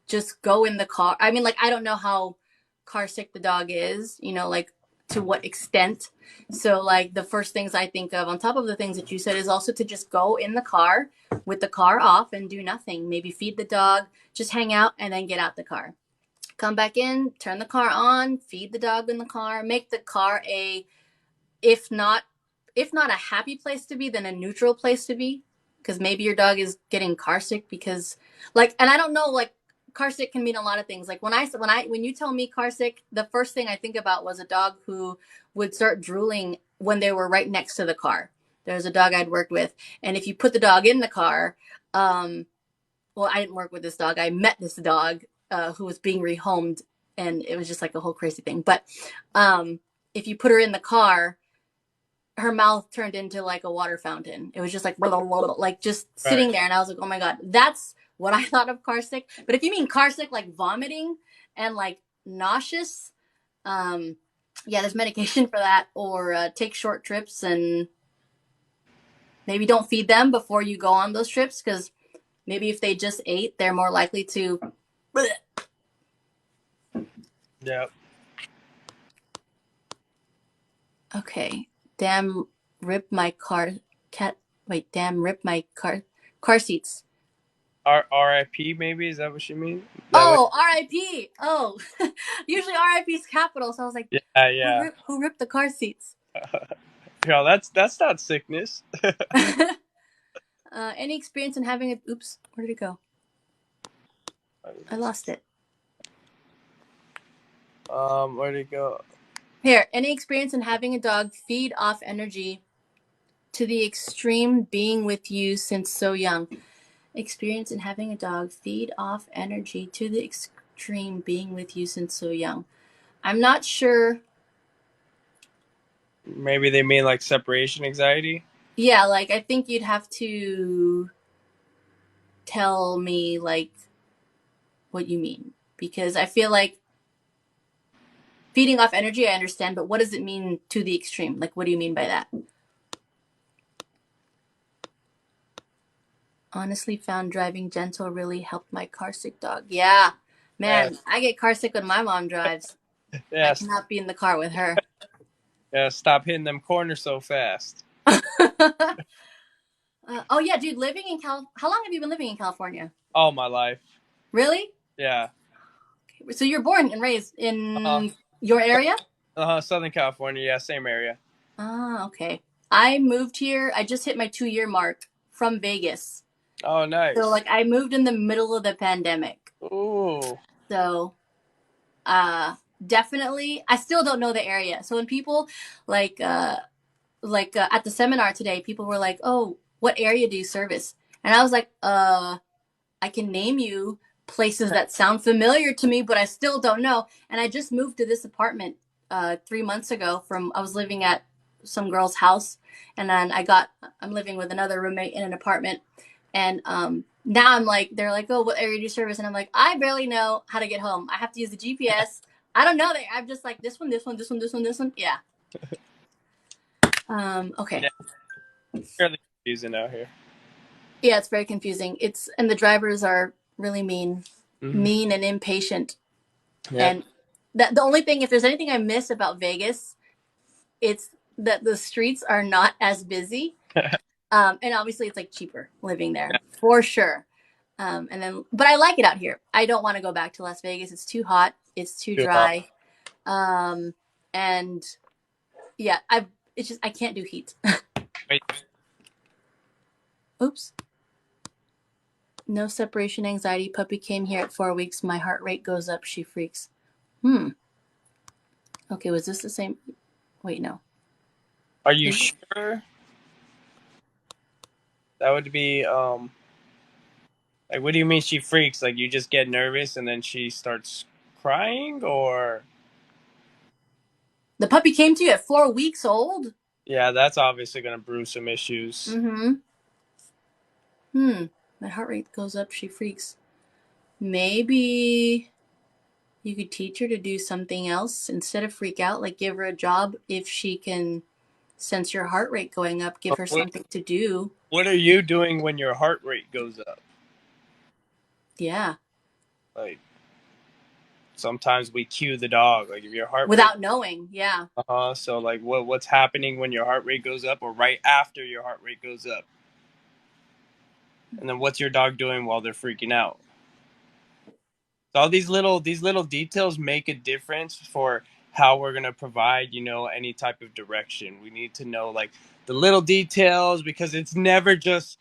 just go in the car. I mean, like, I don't know how car sick the dog is, like to what extent. So, like, the first things I think of, on top of the things that you said, is also to just go in the car with the car off and do nothing. Maybe feed the dog, just hang out, and then get out the car. Come back in, turn the car on, feed the dog in the car, make the car if not a happy place to be, then a neutral place to be. Because maybe your dog is getting car sick because, like, and I don't know, like, car sick can mean a lot of things. Like when you tell me car sick, the first thing I think about was a dog who would start drooling when they were right next to the car. There's a dog I'd worked with, and if you put the dog in the car, well, I didn't work with this dog. I met this dog who was being rehomed, and it was just like a whole crazy thing. But if you put her in the car, her mouth turned into like a water fountain. It was just like, blah, blah, blah, like just sitting there. And I was like, oh my God, that's what I thought of car sick. But if you mean car sick, like vomiting and like nauseous, yeah, there's medication for that. Or take short trips and maybe don't feed them before you go on those trips. Because maybe if they just ate, they're more likely to. Yeah. Okay. Damn, rip my car seats. R.I.P. maybe, is that what you mean? R.I.P. Oh, usually R.I.P. is capital, so I was like, yeah. Who ripped the car seats? Yeah, that's not sickness. Any experience in having a? Oops, where did it go? I lost it. Where'd it go? Here, any experience in having a dog feed off energy to the extreme, being with you since so young? Experience in having a dog feed off energy to the extreme, being with you since so young. I'm not sure. Maybe they mean like separation anxiety. Yeah, like I think you'd have to tell me like what you mean, because I feel like feeding off energy I understand, but what does it mean to the extreme? Like, what do you mean by that? Honestly found driving gentle really helped my car sick dog. Yeah, man, I get car sick when my mom drives. I cannot be in the car with her. Yeah, stop hitting them corners so fast. Oh yeah, dude, living in how long have you been living in California? All my life. Really? Yeah. So you're born and raised in your area? Southern California, yeah, same area. Okay. I moved here, I just hit my 2-year mark from Vegas. Oh, nice. So like I moved in the middle of the pandemic. Ooh. So definitely I still don't know the area. So when people like at the seminar today, people were like, "Oh, what area do you service?" And I was like, I can name you places that sound familiar to me, but I still don't know." And I just moved to this apartment 3 months ago I was living at some girl's house, and then I'm living with another roommate in an apartment. And now they're like, "Oh, what area do you service?" And I'm like, I barely know how to get home. I have to use the GPS. I don't know that. I'm just like, this one, this one, this one, this one, this one. Yeah. Okay. Yeah. It's fairly confusing out here. Yeah, it's very confusing. And the drivers are really mean, Mm-hmm. mean and impatient. Yep. And the only thing, if there's anything I miss about Vegas, it's that the streets are not as busy. And obviously it's like cheaper living there for sure. But I like it out here. I don't want to go back to Las Vegas. It's too hot. It's too dry. And yeah, it's just, I can't do heat. Wait. Oops. No separation anxiety. Puppy came here at 4 weeks. My heart rate goes up. She freaks. Okay, was this the same? Wait, no. Are you sure? That would be like, what do you mean she freaks? Like, you just get nervous and then she starts crying, or? The puppy came to you at 4 weeks old? Yeah, that's obviously going to brew some issues. My heart rate goes up. She freaks. Maybe you could teach her to do something else instead of freak out. Like, give her a job. If she can sense your heart rate going up, give her something to do. What are you doing when your heart rate goes up? Yeah. Like, sometimes we cue the dog. Like, if your heart without knowing, yeah. So like, what's happening when your heart rate goes up, or right after your heart rate goes up? And then what's your dog doing while they're freaking out? So all these little details make a difference for how we're gonna provide, any type of direction. We need to know like the little details, because it's never just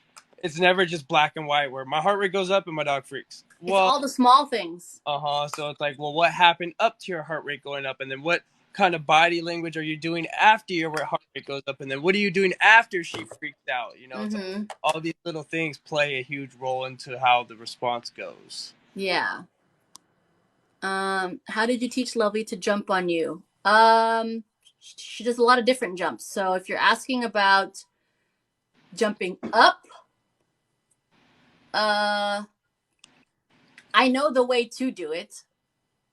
black and white where my heart rate goes up and my dog freaks. It's all the small things. So it's like, well, what happened up to your heart rate going up, and then what kind of body language are you doing after your heart rate goes up, and then what are you doing after she freaked out? It's like all these little things play a huge role into how the response goes. Yeah. How did you teach Lovely to jump on you? She does a lot of different jumps. So if you're asking about jumping up, I know the way to do it,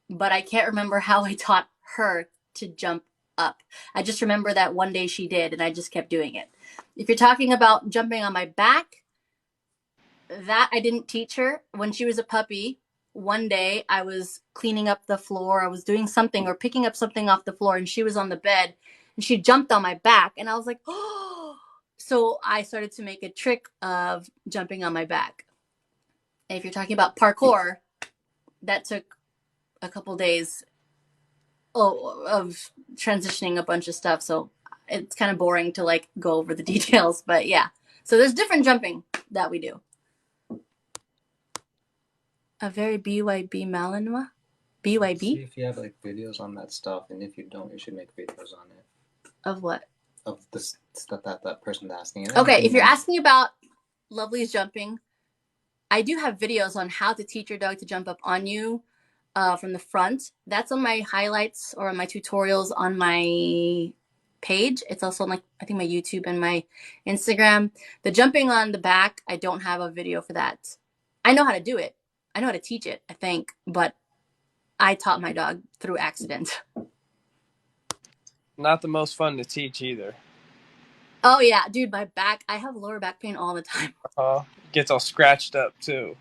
but I can't remember how I taught her to jump up. I just remember that one day she did, and I just kept doing it. If you're talking about jumping on my back, that I didn't teach her. When she was a puppy, one day I was cleaning up the floor. I was doing something or picking up something off the floor, and she was on the bed, and she jumped on my back, and I was like, oh. So I started to make a trick of jumping on my back. And if you're talking about parkour, that took a couple days of transitioning a bunch of stuff. So it's kind of boring to like go over the details, but yeah. So there's different jumping that we do. A very BYB Malinois? BYB? See if you have like videos on that stuff, and if you don't, you should make videos on it. Of what? Of the stuff that person's asking. Okay, if you're asking about Lovely's jumping, I do have videos on how to teach your dog to jump up on you from the front. That's on my highlights or on my tutorials on my page. It's also on like, I think, my YouTube and my Instagram. The jumping on the back, I don't have a video for that. I know how to do it. I know how to teach it, I think, but I taught my dog through accident. Not the most fun to teach either. Oh yeah, dude, my back, I have lower back pain all the time. Gets all scratched up too.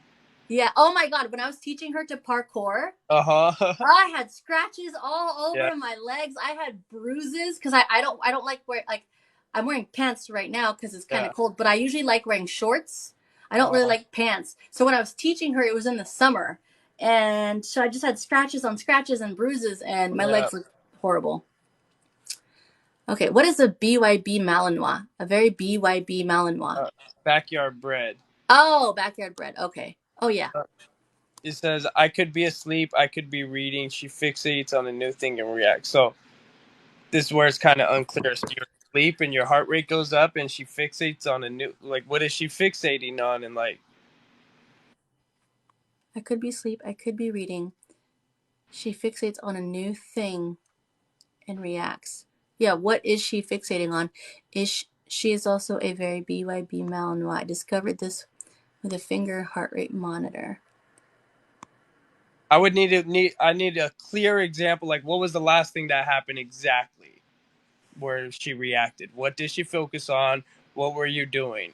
Yeah. Oh my God, when I was teaching her to parkour, I had scratches all over my legs. I had bruises because I don't like wearing, like, I'm wearing pants right now because it's kind of cold, but I usually like wearing shorts. I don't really like pants. So when I was teaching her, it was in the summer. And so I just had scratches on scratches and bruises, and my legs looked horrible. Okay, what is a BYB Malinois? A very BYB Malinois. Backyard bred. Oh, backyard bred. Okay. Oh, yeah. It says, I could be asleep, I could be reading. She fixates on a new thing and reacts. So this is where it's kind of unclear. So you're asleep and your heart rate goes up, and she fixates on a new, like, what is she fixating on? And like, I could be asleep, I could be reading. She fixates on a new thing and reacts. Yeah, what is she fixating on? She is also a very BYB Malinois. I discovered this with a finger heart rate monitor. I would need a clear example. Like, what was the last thing that happened exactly where she reacted? What did she focus on? What were you doing?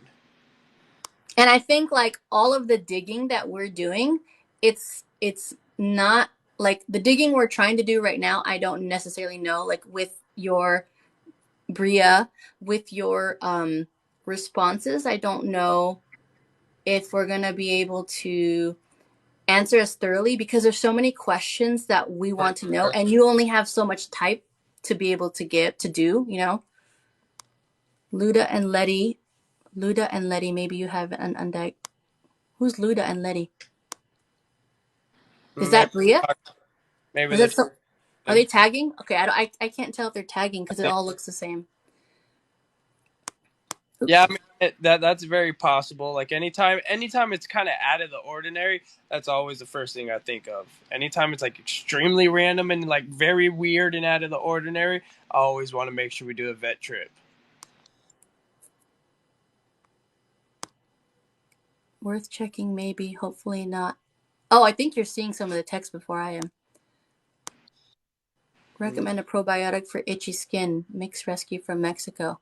And I think like all of the digging that we're doing, it's not like the digging we're trying to do right now. I don't necessarily know, like with your Bria, with your responses, I don't know if we're gonna be able to answer us thoroughly because there's so many questions that we want to know, and you only have so much type to be able to do, you know. Luda and Letty, maybe you have an undiagnosed. Who's Luda and Letty? Is Maybe, that Bria? maybe Is they're that so? Are they tagging? Okay, I can't tell if they're tagging because it all looks the same. Oops. Yeah, I mean, that's very possible. Like anytime it's kind of out of the ordinary, that's always the first thing I think of. Anytime it's like extremely random and like very weird and out of the ordinary, I always want to make sure we do a vet trip. Worth checking, maybe. Hopefully not. Oh, I think you're seeing some of the text before I am. Recommend a probiotic for itchy skin. Mixed rescue from Mexico.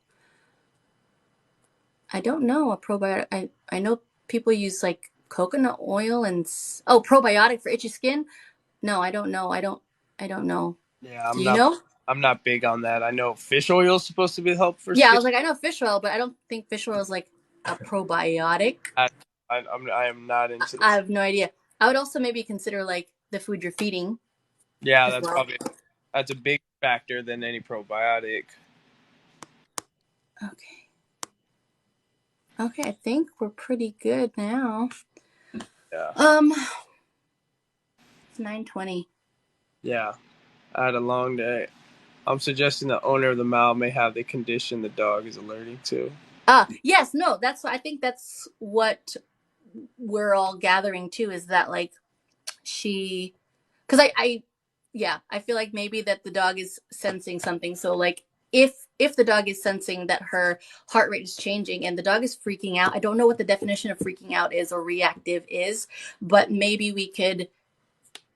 I don't know a probiotic. I know people use like coconut oil and probiotic for itchy skin. No, I don't know. I don't know. Yeah, Do you know? I'm not big on that. I know fish oil is supposed to be helpful for Yeah, I skin. was like, I know fish oil, but I don't think fish oil is like a probiotic. I am not into I this. have no idea. I would also maybe consider like the food you're feeding. Yeah, as well. that's a big factor than any probiotic. Okay. Okay, I think we're pretty good now. Yeah. It's 9:20. Yeah, I had a long day. I'm suggesting the owner of the Mao may have the condition the dog is allergic to. Yes, no, I think that's what we're all gathering too, is that like because I feel like maybe that the dog is sensing something. So like if the dog is sensing that her heart rate is changing and the dog is freaking out, I don't know what the definition of freaking out is or reactive is, but maybe we could,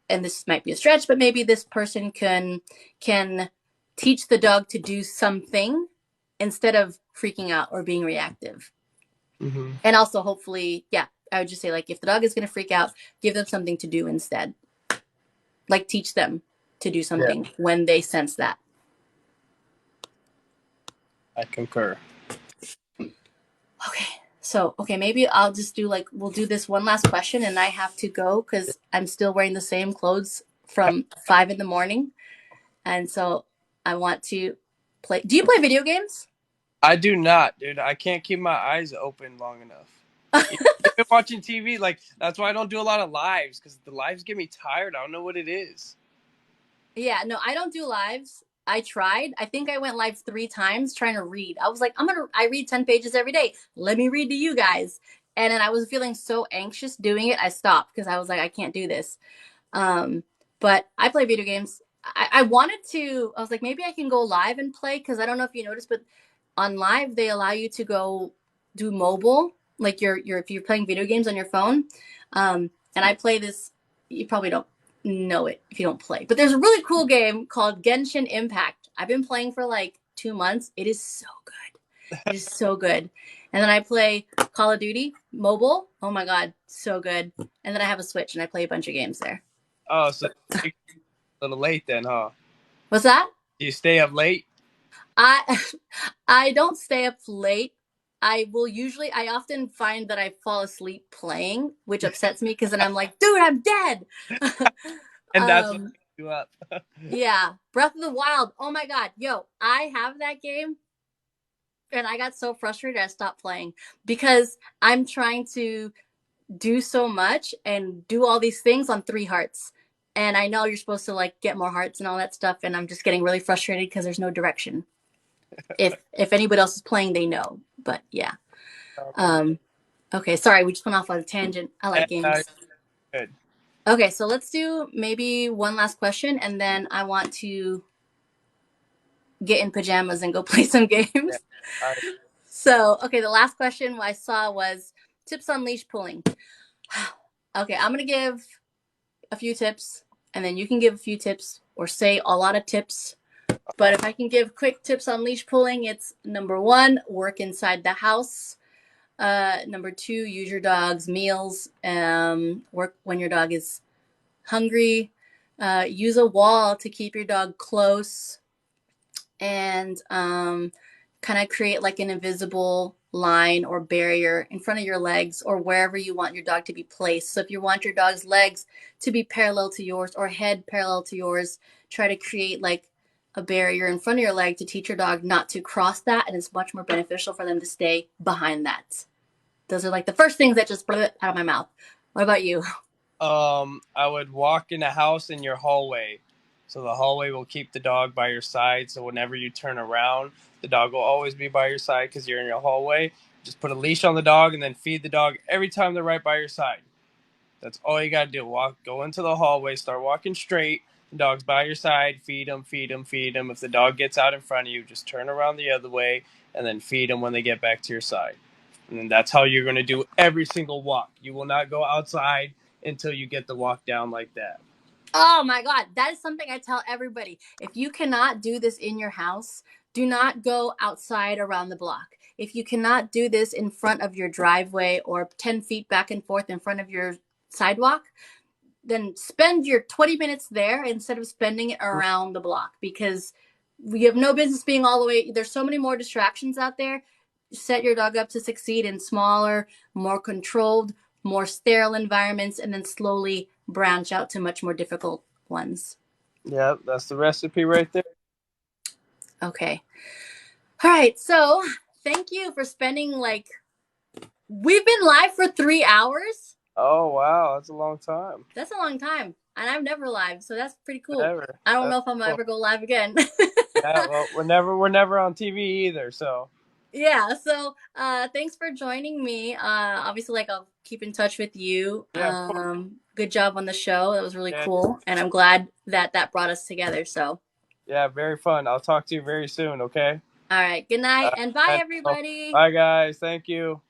and this might be a stretch, but maybe this person can teach the dog to do something instead of freaking out or being reactive. Mm-hmm. And also hopefully, I would just say like if the dog is going to freak out, give them something to do instead. Like teach them to do something when they sense that. I concur. Okay, maybe I'll just do we'll do this one last question and I have to go because I'm still wearing the same clothes from 5 a.m. And so I want to play. Do you play video games? I do not, dude. I can't keep my eyes open long enough. I've been watching TV, like that's why I don't do a lot of lives because the lives get me tired. I don't know what it is. Yeah, no, I don't do lives. I tried. I think I went live 3 times trying to read. I was like, I read 10 pages every day. Let me read to you guys. And then I was feeling so anxious doing it. I stopped because I was like, I can't do this. But I play video games. I wanted to, I was like, maybe I can go live and play because I don't know if you noticed, but on live, they allow you to go do mobile, like if you're playing video games on your phone. And I play this, you probably don't know it if you don't play, but there's a really cool game called Genshin Impact. I've been playing for like 2 months. It is so good. It is so good. And then I play Call of Duty mobile. Oh my God, so good. And then I have a Switch and I play a bunch of games there. Oh, so a little late then, huh? What's that? Do you stay up late? I don't stay up late. I often find that I fall asleep playing, which upsets me because then I'm like, dude, I'm dead. And that's what wakes you up. Yeah. Breath of the Wild. Oh my God. Yo, I have that game. And I got so frustrated I stopped playing because I'm trying to do so much and do all these things on 3 hearts. And I know you're supposed to like get more hearts and all that stuff. And I'm just getting really frustrated because there's no direction. If anybody else is playing, they know. But yeah. Okay, sorry, we just went off on a tangent. I like games. Good. Okay, so let's do maybe one last question, and then I want to get in pajamas and go play some games. Yeah. Right. So, okay, the last question I saw was tips on leash pulling. Okay, I'm going to give a few tips, and then you can give a few tips or say a lot of tips. But if I can give quick tips on leash pulling, it's number 1, work inside the house. Number 2, use your dog's meals. Work when your dog is hungry. Use a wall to keep your dog close, and kind of create like an invisible line or barrier in front of your legs or wherever you want your dog to be placed. So if you want your dog's legs to be parallel to yours or head parallel to yours, try to create like a barrier in front of your leg to teach your dog not to cross that, and it's much more beneficial for them to stay behind that. Those are like the first things that just blew it out of my mouth. What about you? I would walk in the house in your hallway. So the hallway will keep the dog by your side. So whenever you turn around, the dog will always be by your side because you're in your hallway. Just put a leash on the dog and then feed the dog every time they're right by your side. That's all you got to do. Go into the hallway, start walking straight. The dog's by your side. Feed them, feed them, feed them. If the dog gets out in front of you, just turn around the other way and then feed them when they get back to your side. And then that's how you're going to do every single walk. You will not go outside until you get the walk down like that. Oh my God, that is something I tell everybody. If you cannot do this in your house, do not go outside around the block. If you cannot do this in front of your driveway or 10 feet back and forth in front of your sidewalk, then spend your 20 minutes there instead of spending it around the block, because we have no business being all the way. There's so many more distractions out there. Set your dog up to succeed in smaller, more controlled, more sterile environments, and then slowly branch out to much more difficult ones. Yeah, that's the recipe right there. Okay. All right. So thank you for spending we've been live for 3 hours. Oh, wow. That's a long time. That's a long time. And I've never live, so that's pretty cool. Never. I don't know if I'm ever go live again. Yeah, well, we're never on TV either, so. Yeah, so thanks for joining me. Obviously, I'll keep in touch with you. Yeah, good job on the show. It was really cool, and I'm glad that brought us together. So yeah, very fun. I'll talk to you very soon, okay? all right, good night and bye everybody. Bye guys, thank you.